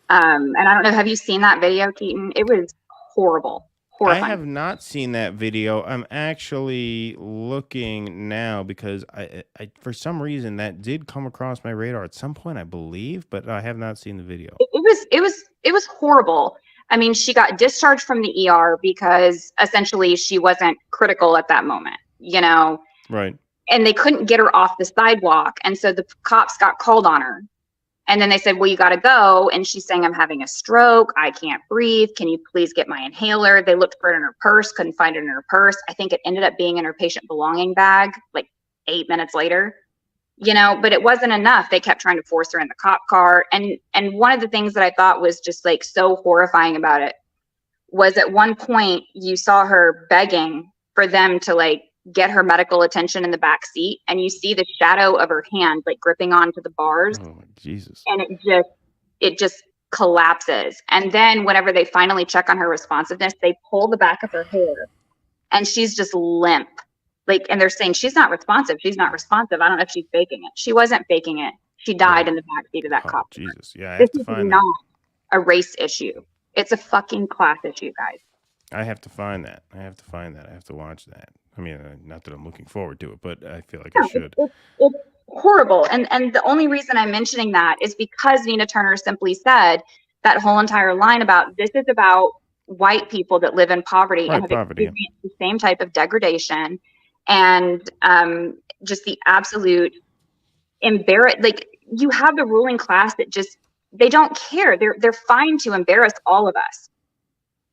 And I don't know, have you seen that video, Keaton? It was horrible. Horrifying. I have not seen that video. I'm actually looking now because I for some reason that did come across my radar at some point, I believe, but I have not seen the video. It was horrible. I mean, she got discharged from the ER because essentially she wasn't critical at that moment, Right. And they couldn't get her off the sidewalk. And so the cops got called on her. And then they said, well, you got to go. And she's saying, I'm having a stroke. I can't breathe. Can you please get my inhaler? They looked for it in her purse, couldn't find it in her purse. I think it ended up being in her patient belonging bag like 8 minutes later, you know, but it wasn't enough. They kept trying to force her in the cop car. And one of the things that I thought was just like so horrifying about it was at one point you saw her begging for them to like get her medical attention in the back seat, and you see the shadow of her hand like gripping onto the bars. Oh, Jesus. And it just collapses. And then whenever they finally check on her responsiveness, they pull the back of her hair and she's just limp. Like, and they're saying she's not responsive. She's not responsive. I don't know if she's faking it. She wasn't faking it. She died in the back seat of that cop. Jesus. Yeah, I This have to is find not that. a race issue. It's a fucking class issue, guys. I have to find that. I have to watch that. I mean, not that I'm looking forward to it, but I feel like I should. It's horrible. And the only reason I'm mentioning that is because Nina Turner simply said that whole entire line about this is about white people that live in poverty and have experienced the same type of degradation and just the absolute like you have the ruling class that just, they don't care. They're fine to embarrass all of us,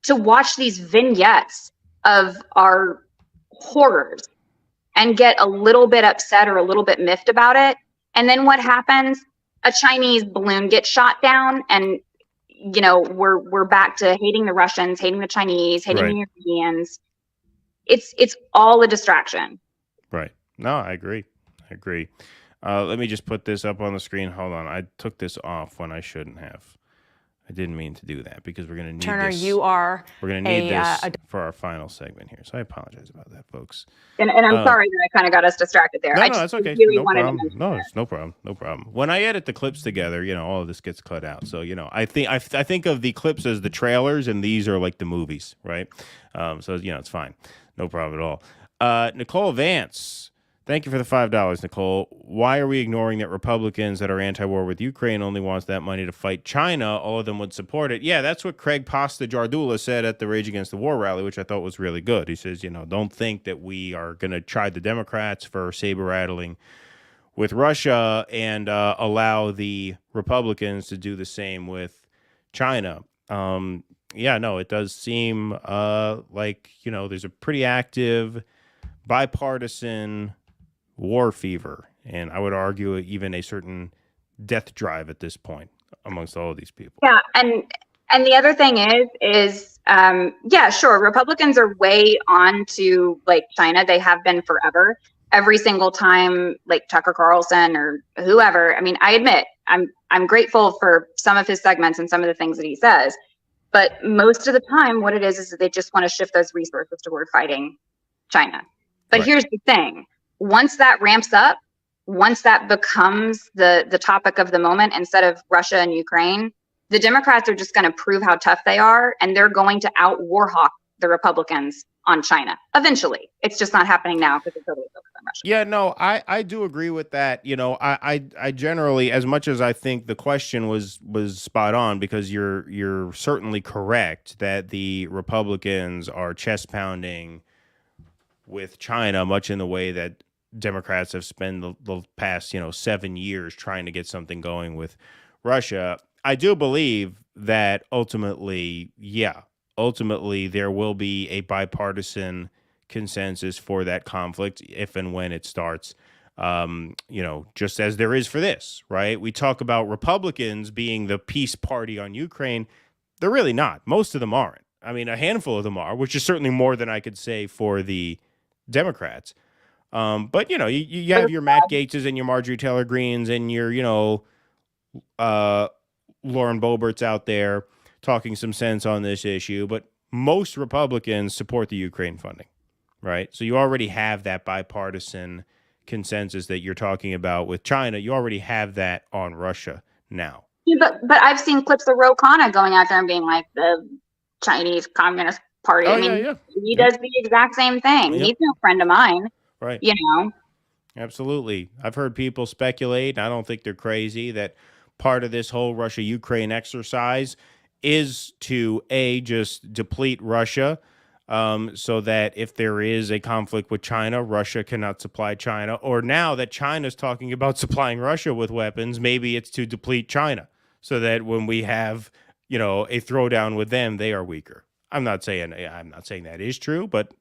to watch these vignettes of our horrors and get a little bit upset or a little bit miffed about it. And then what happens? A Chinese balloon gets shot down, and you know, we're back to hating the Russians, hating the Chinese, hating the Europeans. It's all a distraction. Right. No, I agree. Let me just put this up on the screen. Hold on. I took this off when I shouldn't have. I didn't mean to do that because we're going to need Turner, this. you are We're going to need this for our final segment here. So I apologize about that, folks. And I'm sorry that I kind of got us distracted there. No, I no, just that's okay. really No wanted problem. to mention No, that. it's no problem. No problem. When I edit the clips together, you know, all of this gets cut out. So, you know, I think of the clips as the trailers, and these are like the movies, right? So, you know, it's fine. No problem at all. Nicole Vance. Thank you for the $5, Nicole. Why are we ignoring that Republicans that are anti-war with Ukraine only wants that money to fight China? All of them would support it. Yeah, that's what Craig Pasta Jardula said at the Rage Against the War rally, which I thought was really good. He says, you know, don't think that we are going to chide the Democrats for saber-rattling with Russia and allow the Republicans to do the same with China. Yeah, no, it does seem like, you know, there's a pretty active bipartisan war fever, and I would argue even a certain death drive at this point amongst all of these people. Yeah, and the other thing is yeah, sure, Republicans are way on to like China. They have been forever. Every single time, like Tucker Carlson or whoever. I mean, I admit I'm grateful for some of his segments and some of the things that he says, but most of the time, what it is that they just want to shift those resources toward fighting China. But here's the thing. Once that ramps up, once that becomes the topic of the moment instead of Russia and Ukraine, the Democrats are just going to prove how tough they are, and they're going to out warhawk the Republicans on China. Eventually. It's just not happening now because it's totally focused on Russia. Yeah, no, I do agree with that. You know, I generally, as much as I think the question was spot on, because you're certainly correct that the Republicans are chest pounding with China, much in the way that Democrats have spent the past, 7 years trying to get something going with Russia. I do believe that ultimately there will be a bipartisan consensus for that conflict if and when it starts. Just as there is for this, right? We talk about Republicans being the peace party on Ukraine. They're really not. Most of them aren't. I mean, a handful of them are, which is certainly more than I could say for the Democrats. But you have your Matt Gaetzes and your Marjorie Taylor Greens and your, Lauren Boeberts out there talking some sense on this issue. But most Republicans support the Ukraine funding, right? So you already have that bipartisan consensus that you're talking about with China. You already have that on Russia now. Yeah, but I've seen clips of Ro Khanna going out there and being like the Chinese Communist Party. He does the exact same thing. He's no friend of mine. Right. Absolutely. I've heard people speculate, and I don't think they're crazy, that part of this whole Russia-Ukraine exercise is to, A, just deplete Russia, so that if there is a conflict with China, Russia cannot supply China. Or now that China's talking about supplying Russia with weapons, maybe it's to deplete China so that when we have, a throwdown with them, they are weaker. I'm not saying that is true, but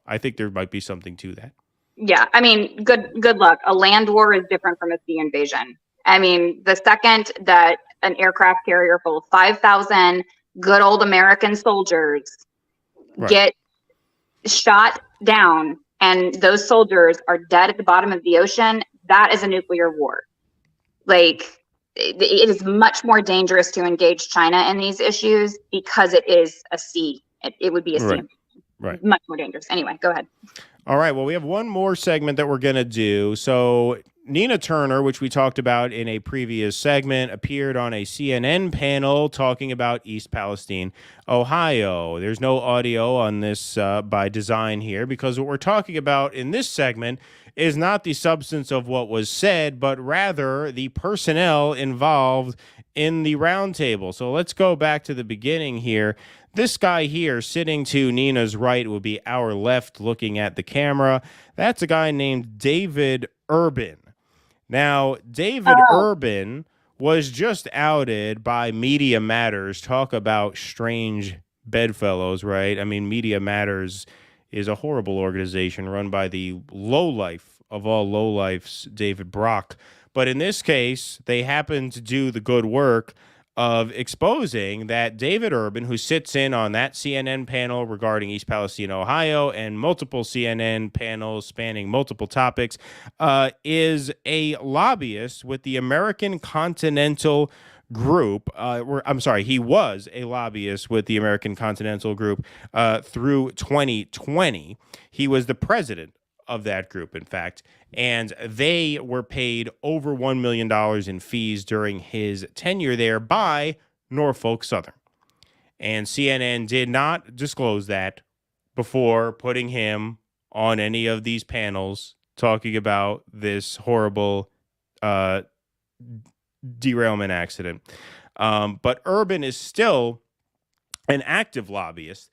I think there might be something to that. Yeah, I mean, good luck. A land war is different from a sea invasion. I mean, the second that an aircraft carrier full of 5,000 good old American soldiers get shot down and those soldiers are dead at the bottom of the ocean, that is a nuclear war. Like, it is much more dangerous to engage China in these issues because it is a sea. It would be a sea. Right. Much more dangerous. Anyway, go ahead. All right. Well, we have one more segment that we're going to do. So Nina Turner, which we talked about in a previous segment, appeared on a CNN panel talking about East Palestine, Ohio. There's no audio on this by design here because what we're talking about in this segment is not the substance of what was said, but rather the personnel involved in the roundtable. So let's go back to the beginning here. This guy here sitting to Nina's right would be our left looking at the camera. That's a guy named David Urban. Now, David Urban was just outed by Media Matters. Talk about strange bedfellows, right? I mean, Media Matters is a horrible organization run by the lowlife of all lowlifes, David Brock. But in this case, they happen to do the good work of exposing that David Urban, who sits in on that CNN panel regarding East Palestine, Ohio, and multiple CNN panels spanning multiple topics, is a lobbyist with the American Continental Group. He was a lobbyist with the American Continental Group through 2020. He was the president of that group, in fact, and they were paid over $1 million in fees during his tenure there by Norfolk Southern. And CNN did not disclose that before putting him on any of these panels talking about this horrible derailment accident. But Urban is still an active lobbyist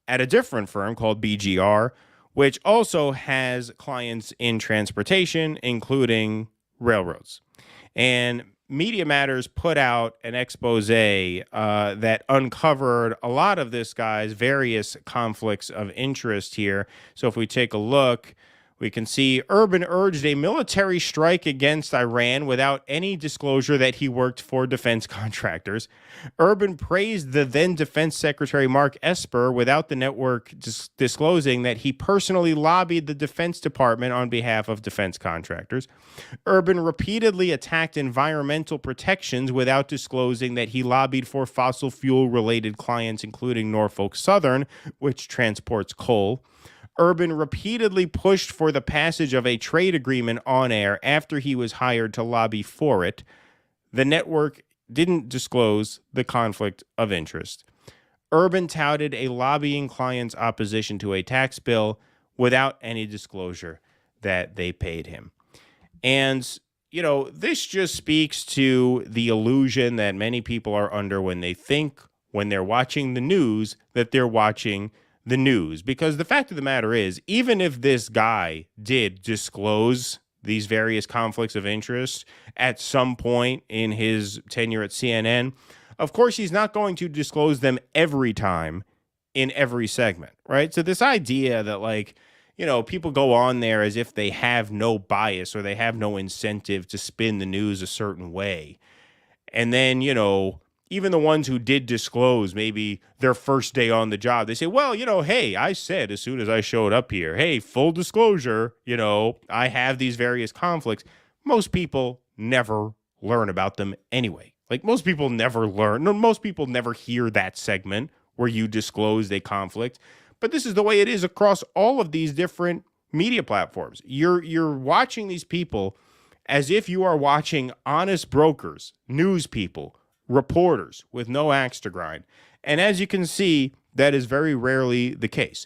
at a different firm called BGR, which also has clients in transportation, including railroads. And Media Matters put out an expose that uncovered a lot of this guy's various conflicts of interest here. So if we take a look, we can see Urban urged a military strike against Iran without any disclosure that he worked for defense contractors. Urban praised the then Defense Secretary Mark Esper without the network disclosing that he personally lobbied the Defense Department on behalf of defense contractors. Urban repeatedly attacked environmental protections without disclosing that he lobbied for fossil fuel-related clients, including Norfolk Southern, which transports coal. Urban repeatedly pushed for the passage of a trade agreement on air after he was hired to lobby for it. The network didn't disclose the conflict of interest. Urban touted a lobbying client's opposition to a tax bill without any disclosure that they paid him. And, this just speaks to the illusion that many people are under when they think, when they're watching the news, that they're watching the news. Because the fact of the matter is, even if this guy did disclose these various conflicts of interest at some point in his tenure at CNN, of course, he's not going to disclose them every time in every segment, right? So this idea that, people go on there as if they have no bias or they have no incentive to spin the news a certain way. And then, even the ones who did disclose maybe their first day on the job, they say, well, hey, I said as soon as I showed up here, hey, full disclosure, I have these various conflicts. Most people never learn about them anyway. Most people never learn. No, most people never hear that segment where you disclosed a conflict. But this is the way it is across all of these different media platforms. You're watching these people as if you are watching honest brokers, news people, reporters with no axe to grind. And as you can see, that is very rarely the case.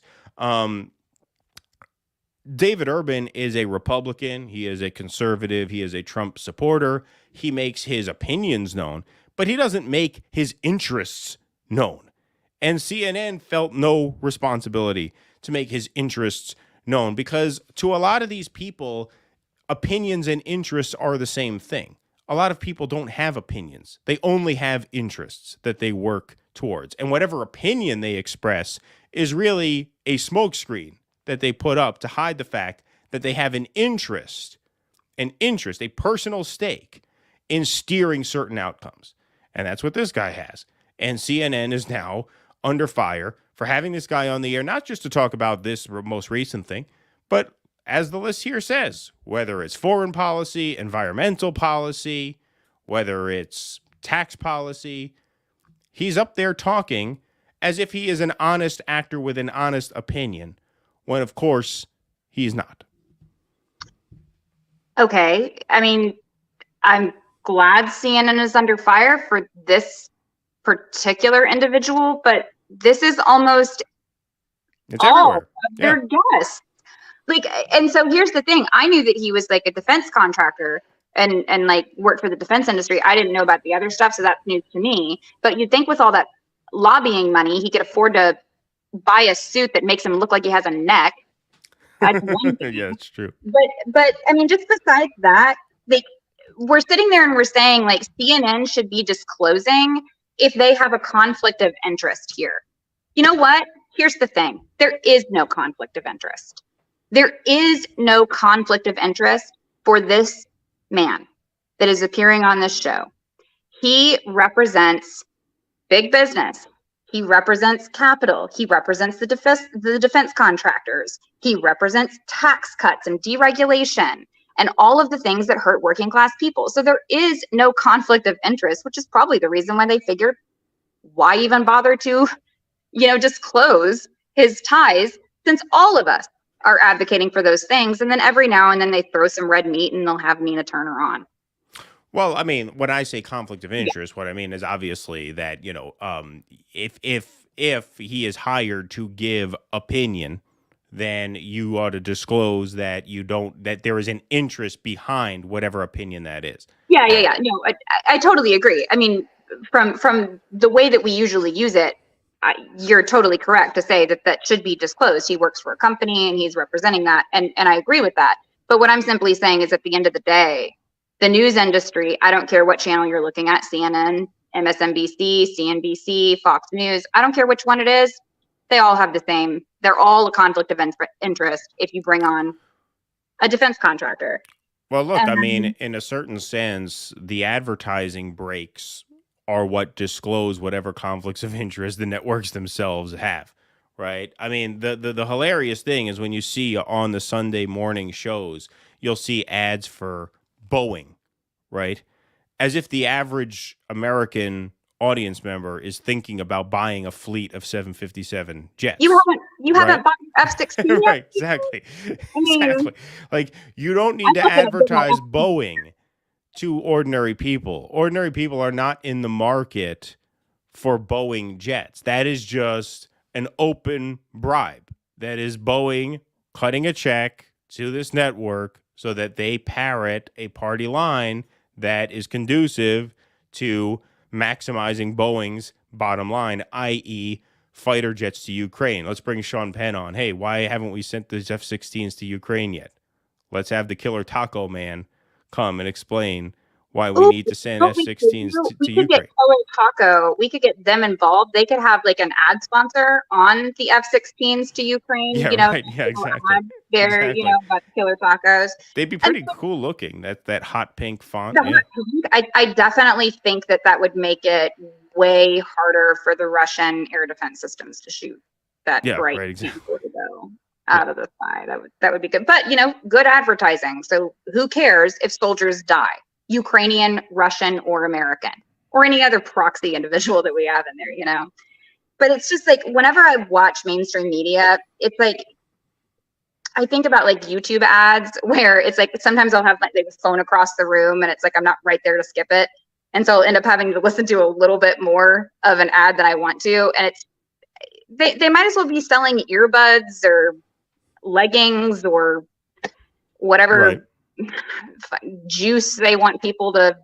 David Urban is a Republican. He is a conservative. He is a Trump supporter. He makes his opinions known, but he doesn't make his interests known. And CNN felt no responsibility to make his interests known, because to a lot of these people, opinions and interests are the same thing. A lot of people don't have opinions. They only have interests that they work towards. And whatever opinion they express is really a smokescreen that they put up to hide the fact that they have an interest, a personal stake in steering certain outcomes. And that's what this guy has. And CNN is now under fire for having this guy on the air, not just to talk about this most recent thing, but as the list here says, whether it's foreign policy, environmental policy, whether it's tax policy, he's up there talking as if he is an honest actor with an honest opinion, when, of course, he's not. Okay. I mean, I'm glad CNN is under fire for this particular individual, but this is almost all of their guests. Like, and so here's the thing. I knew that he was like a defense contractor and like worked for the defense industry. I didn't know about the other stuff, so that's news to me. But you'd think with all that lobbying money, he could afford to buy a suit that makes him look like he has a neck. That's one thing. Yeah, it's true. But I mean, just besides that, like, we're sitting there and we're saying like CNN should be disclosing if they have a conflict of interest here. You know what? Here's the thing. There is no conflict of interest. There is no conflict of interest for this man that is appearing on this show. He represents big business. He represents capital. He represents the defense contractors. He represents tax cuts and deregulation and all of the things that hurt working class people. So there is no conflict of interest, which is probably the reason why they figured, why even bother to, disclose his ties, since all of us are advocating for those things. And then every now and then they throw some red meat and they'll have Nina Turner on. Well, I mean, when I say conflict of interest, what I mean is obviously that, if he is hired to give opinion, then you ought to disclose that that there is an interest behind whatever opinion that is. Yeah. No, I totally agree. I mean, from the way that we usually use it, you're totally correct to say that should be disclosed. He works for a company and he's representing that. And I agree with that. But what I'm simply saying is, at the end of the day, the news industry, I don't care what channel you're looking at, CNN, MSNBC, CNBC, Fox News, I don't care which one it is. They all have the same. They're all a conflict of interest if you bring on a defense contractor. Well, look, I mean, in a certain sense, the advertising breaks are what disclose whatever conflicts of interest the networks themselves have, right? I mean, the hilarious thing is when you see on the Sunday morning shows, you'll see ads for Boeing, right? As if the average American audience member is thinking about buying a fleet of 757 jets. You haven't bought F-16 yet? Right, exactly. Exactly. Like, you don't need to advertise Boeing to ordinary people. Ordinary people are not in the market for Boeing jets. That is just an open bribe. That is Boeing cutting a check to this network so that they parrot a party line that is conducive to maximizing Boeing's bottom line, i.e. fighter jets to Ukraine. Let's bring Sean Penn on. Hey, why haven't we sent the F-16s to Ukraine yet? Let's have the killer taco man come and explain why we need to send F-16s to Ukraine. We could get Killer Taco. We could get them involved. They could have like an ad sponsor on the F-16s to Ukraine. Yeah, right. Yeah, exactly. There, exactly. About the killer tacos. They'd be pretty cool looking. That hot pink font. Hot pink, I definitely think that would make it way harder for the Russian air defense systems to shoot that bright exactly. Out of the sky. That would be good. But good advertising. So who cares if soldiers die? Ukrainian, Russian, or American, or any other proxy individual that we have in there, But it's just like, whenever I watch mainstream media, it's like, I think about like YouTube ads where it's like, sometimes I'll have like the phone across the room and it's like, I'm not right there to skip it. And so I'll end up having to listen to a little bit more of an ad than I want to. And they might as well be selling earbuds or leggings or whatever juice they want people to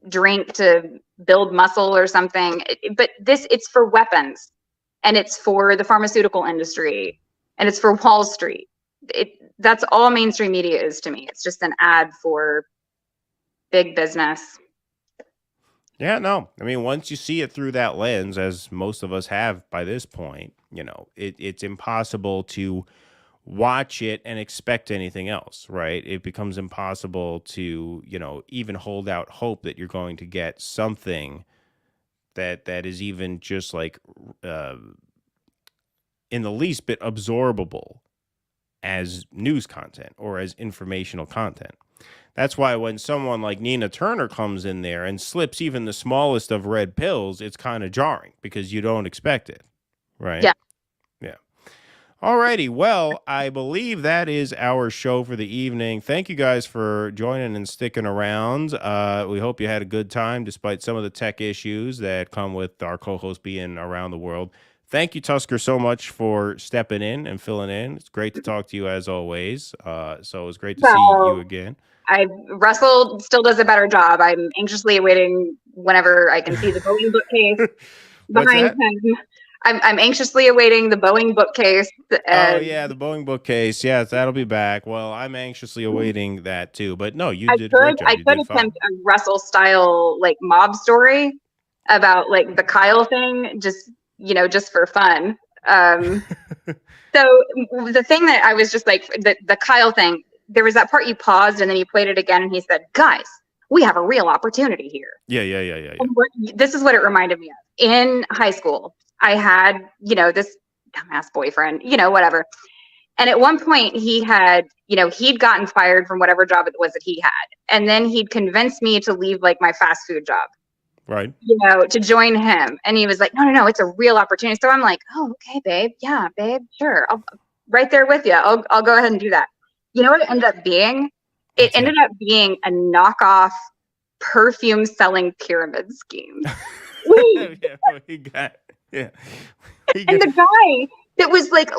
drink to build muscle or something. But it's for weapons. and it's for the pharmaceutical industry, and it's for Wall Street. That's all mainstream media is to me. It's just an ad for big business. Yeah, no. I mean, once you see it through that lens, as most of us have by this point, it's impossible to watch it and expect anything else, right? It becomes impossible to, even hold out hope that you're going to get something that is even just like in the least bit absorbable as news content or as informational content. That's why when someone like Nina Turner comes in there and slips even the smallest of red pills, it's kind of jarring because you don't expect it, right? Yeah. Yeah. Alrighty. Well, I believe that is our show for the evening. Thank you guys for joining and sticking around. We hope you had a good time despite some of the tech issues that come with our co-host being around the world. Thank you, Tusker, so much for stepping in and filling in. It's great to talk to you as always. So it was great to see you again. Russell still does a better job. I'm anxiously awaiting whenever I can see the Boeing bookcase behind him. I'm anxiously awaiting the Boeing bookcase. Oh yeah, the Boeing bookcase. Yes, that'll be back. Well, I'm anxiously awaiting that too. But no, you did a great job. I could attempt a Russell style like mob story about like the Kyle thing, just for fun. So the thing that I was just like the Kyle thing. There was that part you paused and then you played it again and he said, "Guys, we have a real opportunity here." Yeah. This is what it reminded me of. In high school, I had, this dumbass boyfriend, whatever. And at one point he had, he'd gotten fired from whatever job it was that he had. And then he'd convinced me to leave like my fast food job. Right. To join him. And he was like, no, it's a real opportunity. So I'm like, oh, okay, babe. Yeah, babe. Sure. I'll right there with you. I'll go ahead and do that. You know what it ended up being? It ended up being a knockoff perfume selling pyramid scheme. And the guy that was like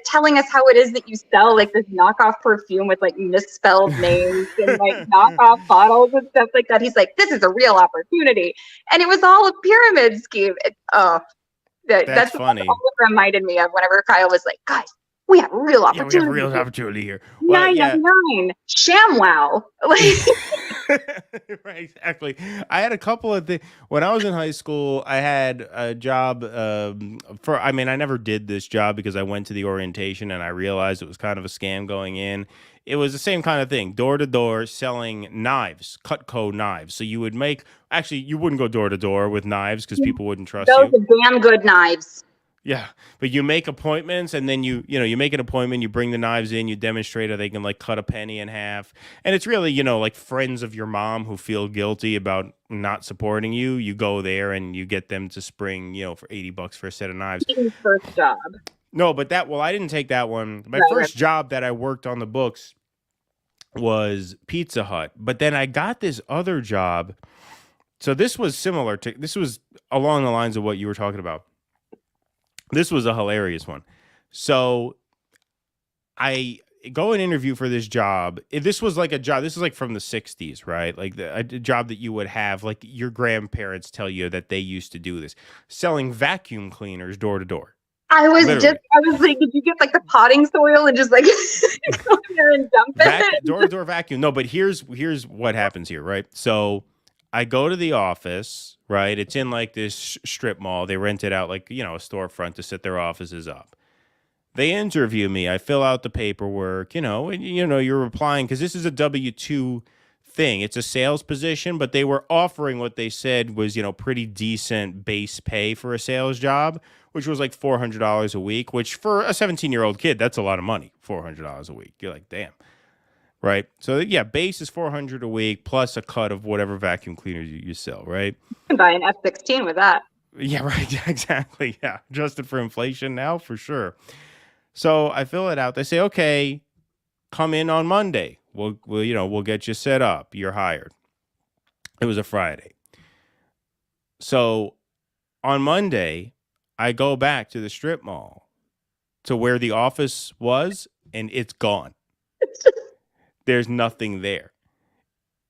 telling us how it is that you sell like this knockoff perfume with like misspelled names and like knockoff bottles and stuff like that. He's like, this is a real opportunity. And it was all a pyramid scheme. That's funny. What it reminded me of whenever Kyle was like, guys, we have a real opportunity. Yeah, we have a real opportunity here. Well, 999 ShamWow. Right, exactly. I had a couple of things when I was in high school. I had a job I never did this job because I went to the orientation and I realized it was kind of a scam going in. It was the same kind of thing, door to door selling knives, Cutco knives. So you would you wouldn't go door to door with knives because people wouldn't trust you. Those are damn good knives. Yeah, but you make appointments and then you make an appointment, you bring the knives in, you demonstrate how they can like cut a penny in half. And it's really, like friends of your mom who feel guilty about not supporting you. You go there and you get them to spring, for $80 for a set of knives. First job. No, but I didn't take that one. My first job that I worked on the books was Pizza Hut. But then I got this other job. So this was along the lines of what you were talking about. This was a hilarious one. So I go and interview for this job. This was like a job. This is like from the 60s, right? Like a job that you would have, like your grandparents tell you that they used to do this, selling vacuum cleaners door to door. I was like, did you get like the potting soil and just like go in there and dump it? Door to door vacuum. No, but here's what happens here, right? So I go to the office, right? It's in like this strip mall. They rent it out like, a storefront to set their offices up. They interview me. I fill out the paperwork, and you're applying because this is a W-2 thing. It's a sales position, but they were offering what they said was, pretty decent base pay for a sales job, which was like $400 a week, which for a 17-year-old kid, that's a lot of money, $400 a week. You're like, damn. Right. So, yeah, base is $400 a week plus a cut of whatever vacuum cleaners you sell. Right. You can buy an F-16 with that. Yeah, right. Exactly. Yeah. Adjusted for inflation now for sure. So I fill it out. They say, OK, come in on Monday. We'll get you set up. You're hired. It was a Friday. So on Monday, I go back to the strip mall to where the office was and it's gone. There's nothing there.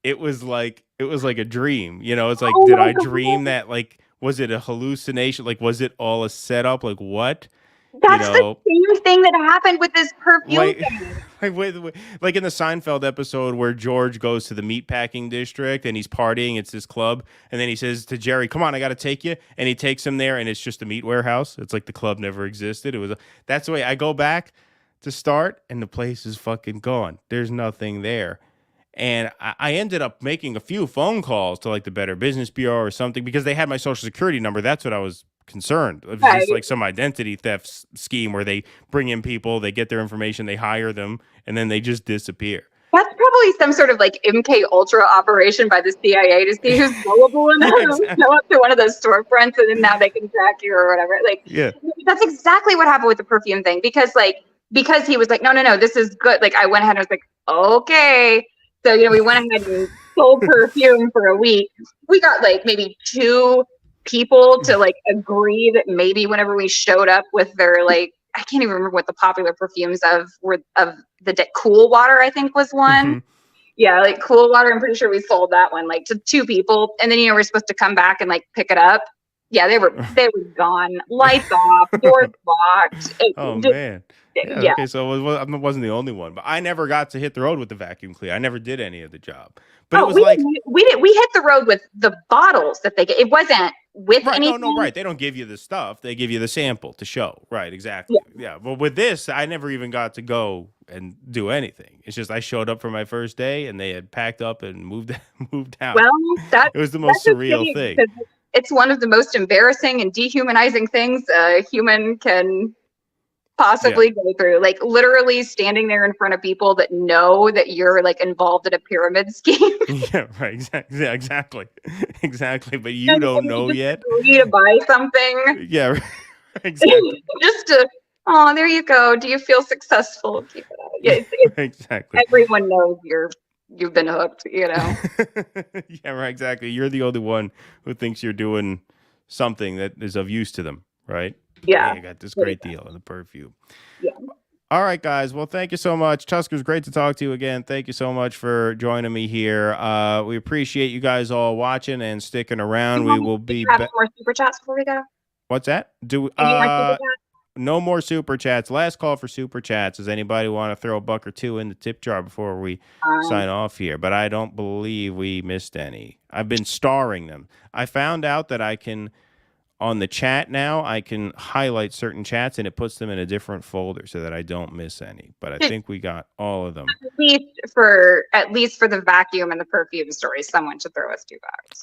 It was like a dream, It's like, did I dream that like Was it a hallucination? Like, was it all a setup? Like, what? That's the same thing that happened with this perfume thing. Like in the Seinfeld episode where George goes to the meatpacking district and he's partying. It's this club. And then he says to Jerry, come on, I got to take you. And he takes him there and it's just a meat warehouse. It's like the club never existed. That's the way I go back to start and the place is fucking gone. There's nothing there. And I ended up making a few phone calls to like the Better Business Bureau or something because they had my social security number. That's what I was concerned. It was just like some identity theft scheme where they bring in people, they get their information, they hire them, and then they just disappear. That's probably some sort of like MK Ultra operation by the CIA to see who's gullible enough to go up to one of those storefronts and then now they can track you or whatever. Like, that's exactly what happened with the perfume thing because he was like, no, this is good. Like, I went ahead and I was like, okay. So, we went ahead and sold perfume for a week. We got like maybe 2 people to like agree that maybe whenever we showed up with their like, I can't even remember what the popular perfumes were of the Cool Water, I think was one. Mm-hmm. Yeah, like Cool Water. I'm pretty sure we sold that one like to 2 people. And then, we're supposed to come back and like pick it up. Yeah, they were gone. Lights off, doors locked. Man. Yeah. Okay, so I wasn't the only one, but I never got to hit the road with the vacuum cleaner. I never did any of the job. But it was we hit the road with the bottles that they get. It wasn't with anything. No, right. They don't give you the stuff. They give you the sample to show. Right, exactly. Yeah. But with this, I never even got to go and do anything. It's just I showed up for my first day and they had packed up and moved out. Well, it was the most surreal thing. It's one of the most embarrassing and dehumanizing things a human can possibly go through, like literally standing there in front of people that know that you're like involved in a pyramid scheme. Yeah, right. Exactly. But you don't know yet. Agree to buy something. Yeah, exactly. Just to, there you go. Do you feel successful? Keep it out. Yeah, exactly. Everyone knows you've been hooked. Yeah, right. Exactly. You're the only one who thinks you're doing something that is of use to them, right? Yeah. I got this great deal on the perfume. Yeah. All right, guys. Well, thank you so much. Tusker's great to talk to you again. Thank you so much for joining me here. We appreciate you guys all watching and sticking around. We will be back. More super chats before we go. What's that? No more super chats. Last call for super chats. Does anybody want to throw a buck or two in the tip jar before we sign off here? But I don't believe we missed any. I've been starring them. I found out that I can, on the chat now, I can highlight certain chats and it puts them in a different folder so that I don't miss any. But I think we got all of them. At least for the vacuum and the perfume stories, someone should throw us $2.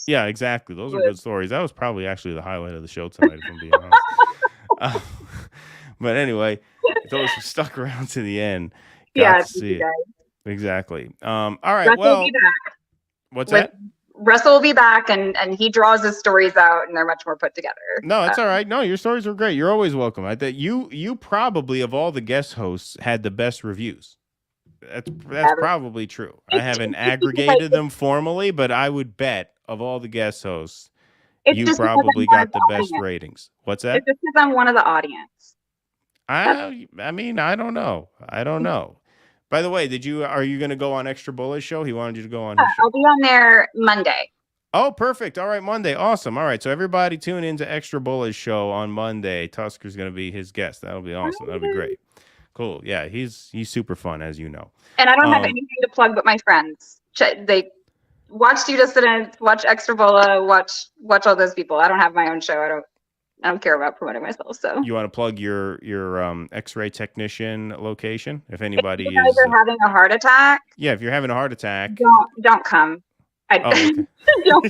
Yeah, exactly. Those are good stories. That was probably actually the highlight of the show tonight, if I'm being honest. But anyway, those who stuck around to the end got to see it. Exactly. All right. Russell well, will be back. What's that? Russell will be back, and he draws his stories out, and they're much more put together. No, that's all right. No, your stories were great. You're always welcome. I think you probably of all the guest hosts had the best reviews. That's probably true. I haven't aggregated them formally, but I would bet of all the guest hosts, you probably got the best ratings. What's that? It's just because I'm one of the audience. I mean, I don't know. By the way, are you going to go on Extra Bullet's show? He wanted you to go on his show. I'll be on there Monday. Oh, perfect. All right, Monday. Awesome. All right, so everybody tune into Extra Bullet's show on Monday. Tusker's going to be his guest. That'll be awesome. That'll be great. Cool. Yeah, he's super fun, as you know. And I don't have anything to plug but my friends. They watch Two Dissidents, watch Extra Bullet, watch all those people. I don't have my own show. I don't care about promoting myself. So you want to plug your X-ray technician location? If anybody if you guys are having a heart attack. Yeah, if you're having a heart attack, don't come. Okay. Don't.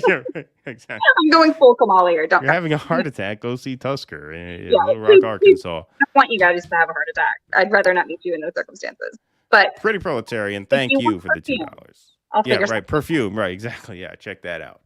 Exactly. I'm going full Kamala here. You're having a heart attack. Go see Tusker in Little Rock, Arkansas. I don't want you guys to have a heart attack. I'd rather not meet you in those circumstances. But Pretty Proletarian. Thank you for the $2. Yeah, right. Perfume. Right. Exactly. Yeah. Check that out.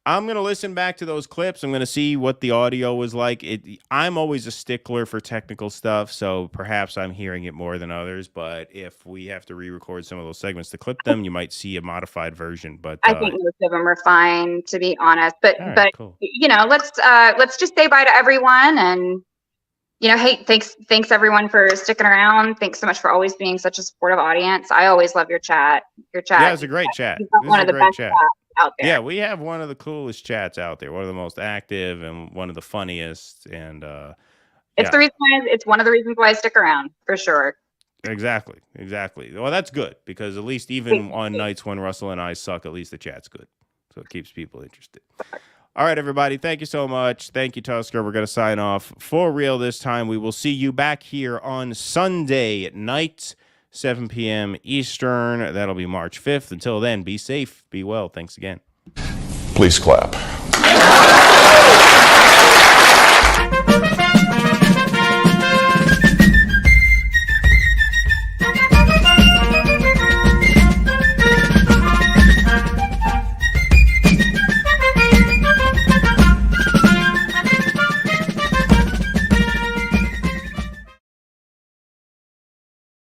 I'm going to listen back to those clips. I'm going to see what the audio was like. I'm always a stickler for technical stuff, so perhaps I'm hearing it more than others. But if we have to re-record some of those segments to clip them, you might see a modified version. But I think most of them are fine, to be honest. But cool. Let's just say bye to everyone, and hey, thanks everyone for sticking around. Thanks so much for always being such a supportive audience. I always love your chat. Yeah, it's a great chat. One of the best chats. out there. Yeah, we have one of the coolest chats out there, one of the most active and one of the funniest. And It's the reason why, it's one of the reasons why I stick around, for sure. Exactly. Well, that's good because at least even on nights when Russell and I suck, at least the chat's good. So it keeps people interested. All right, everybody. Thank you so much. Thank you, Tusker. We're going to sign off for real this time. We will see you back here on Sunday night, 7 p.m. Eastern. That'll be March 5th. Until then, be safe, be well. Thanks again. Please clap.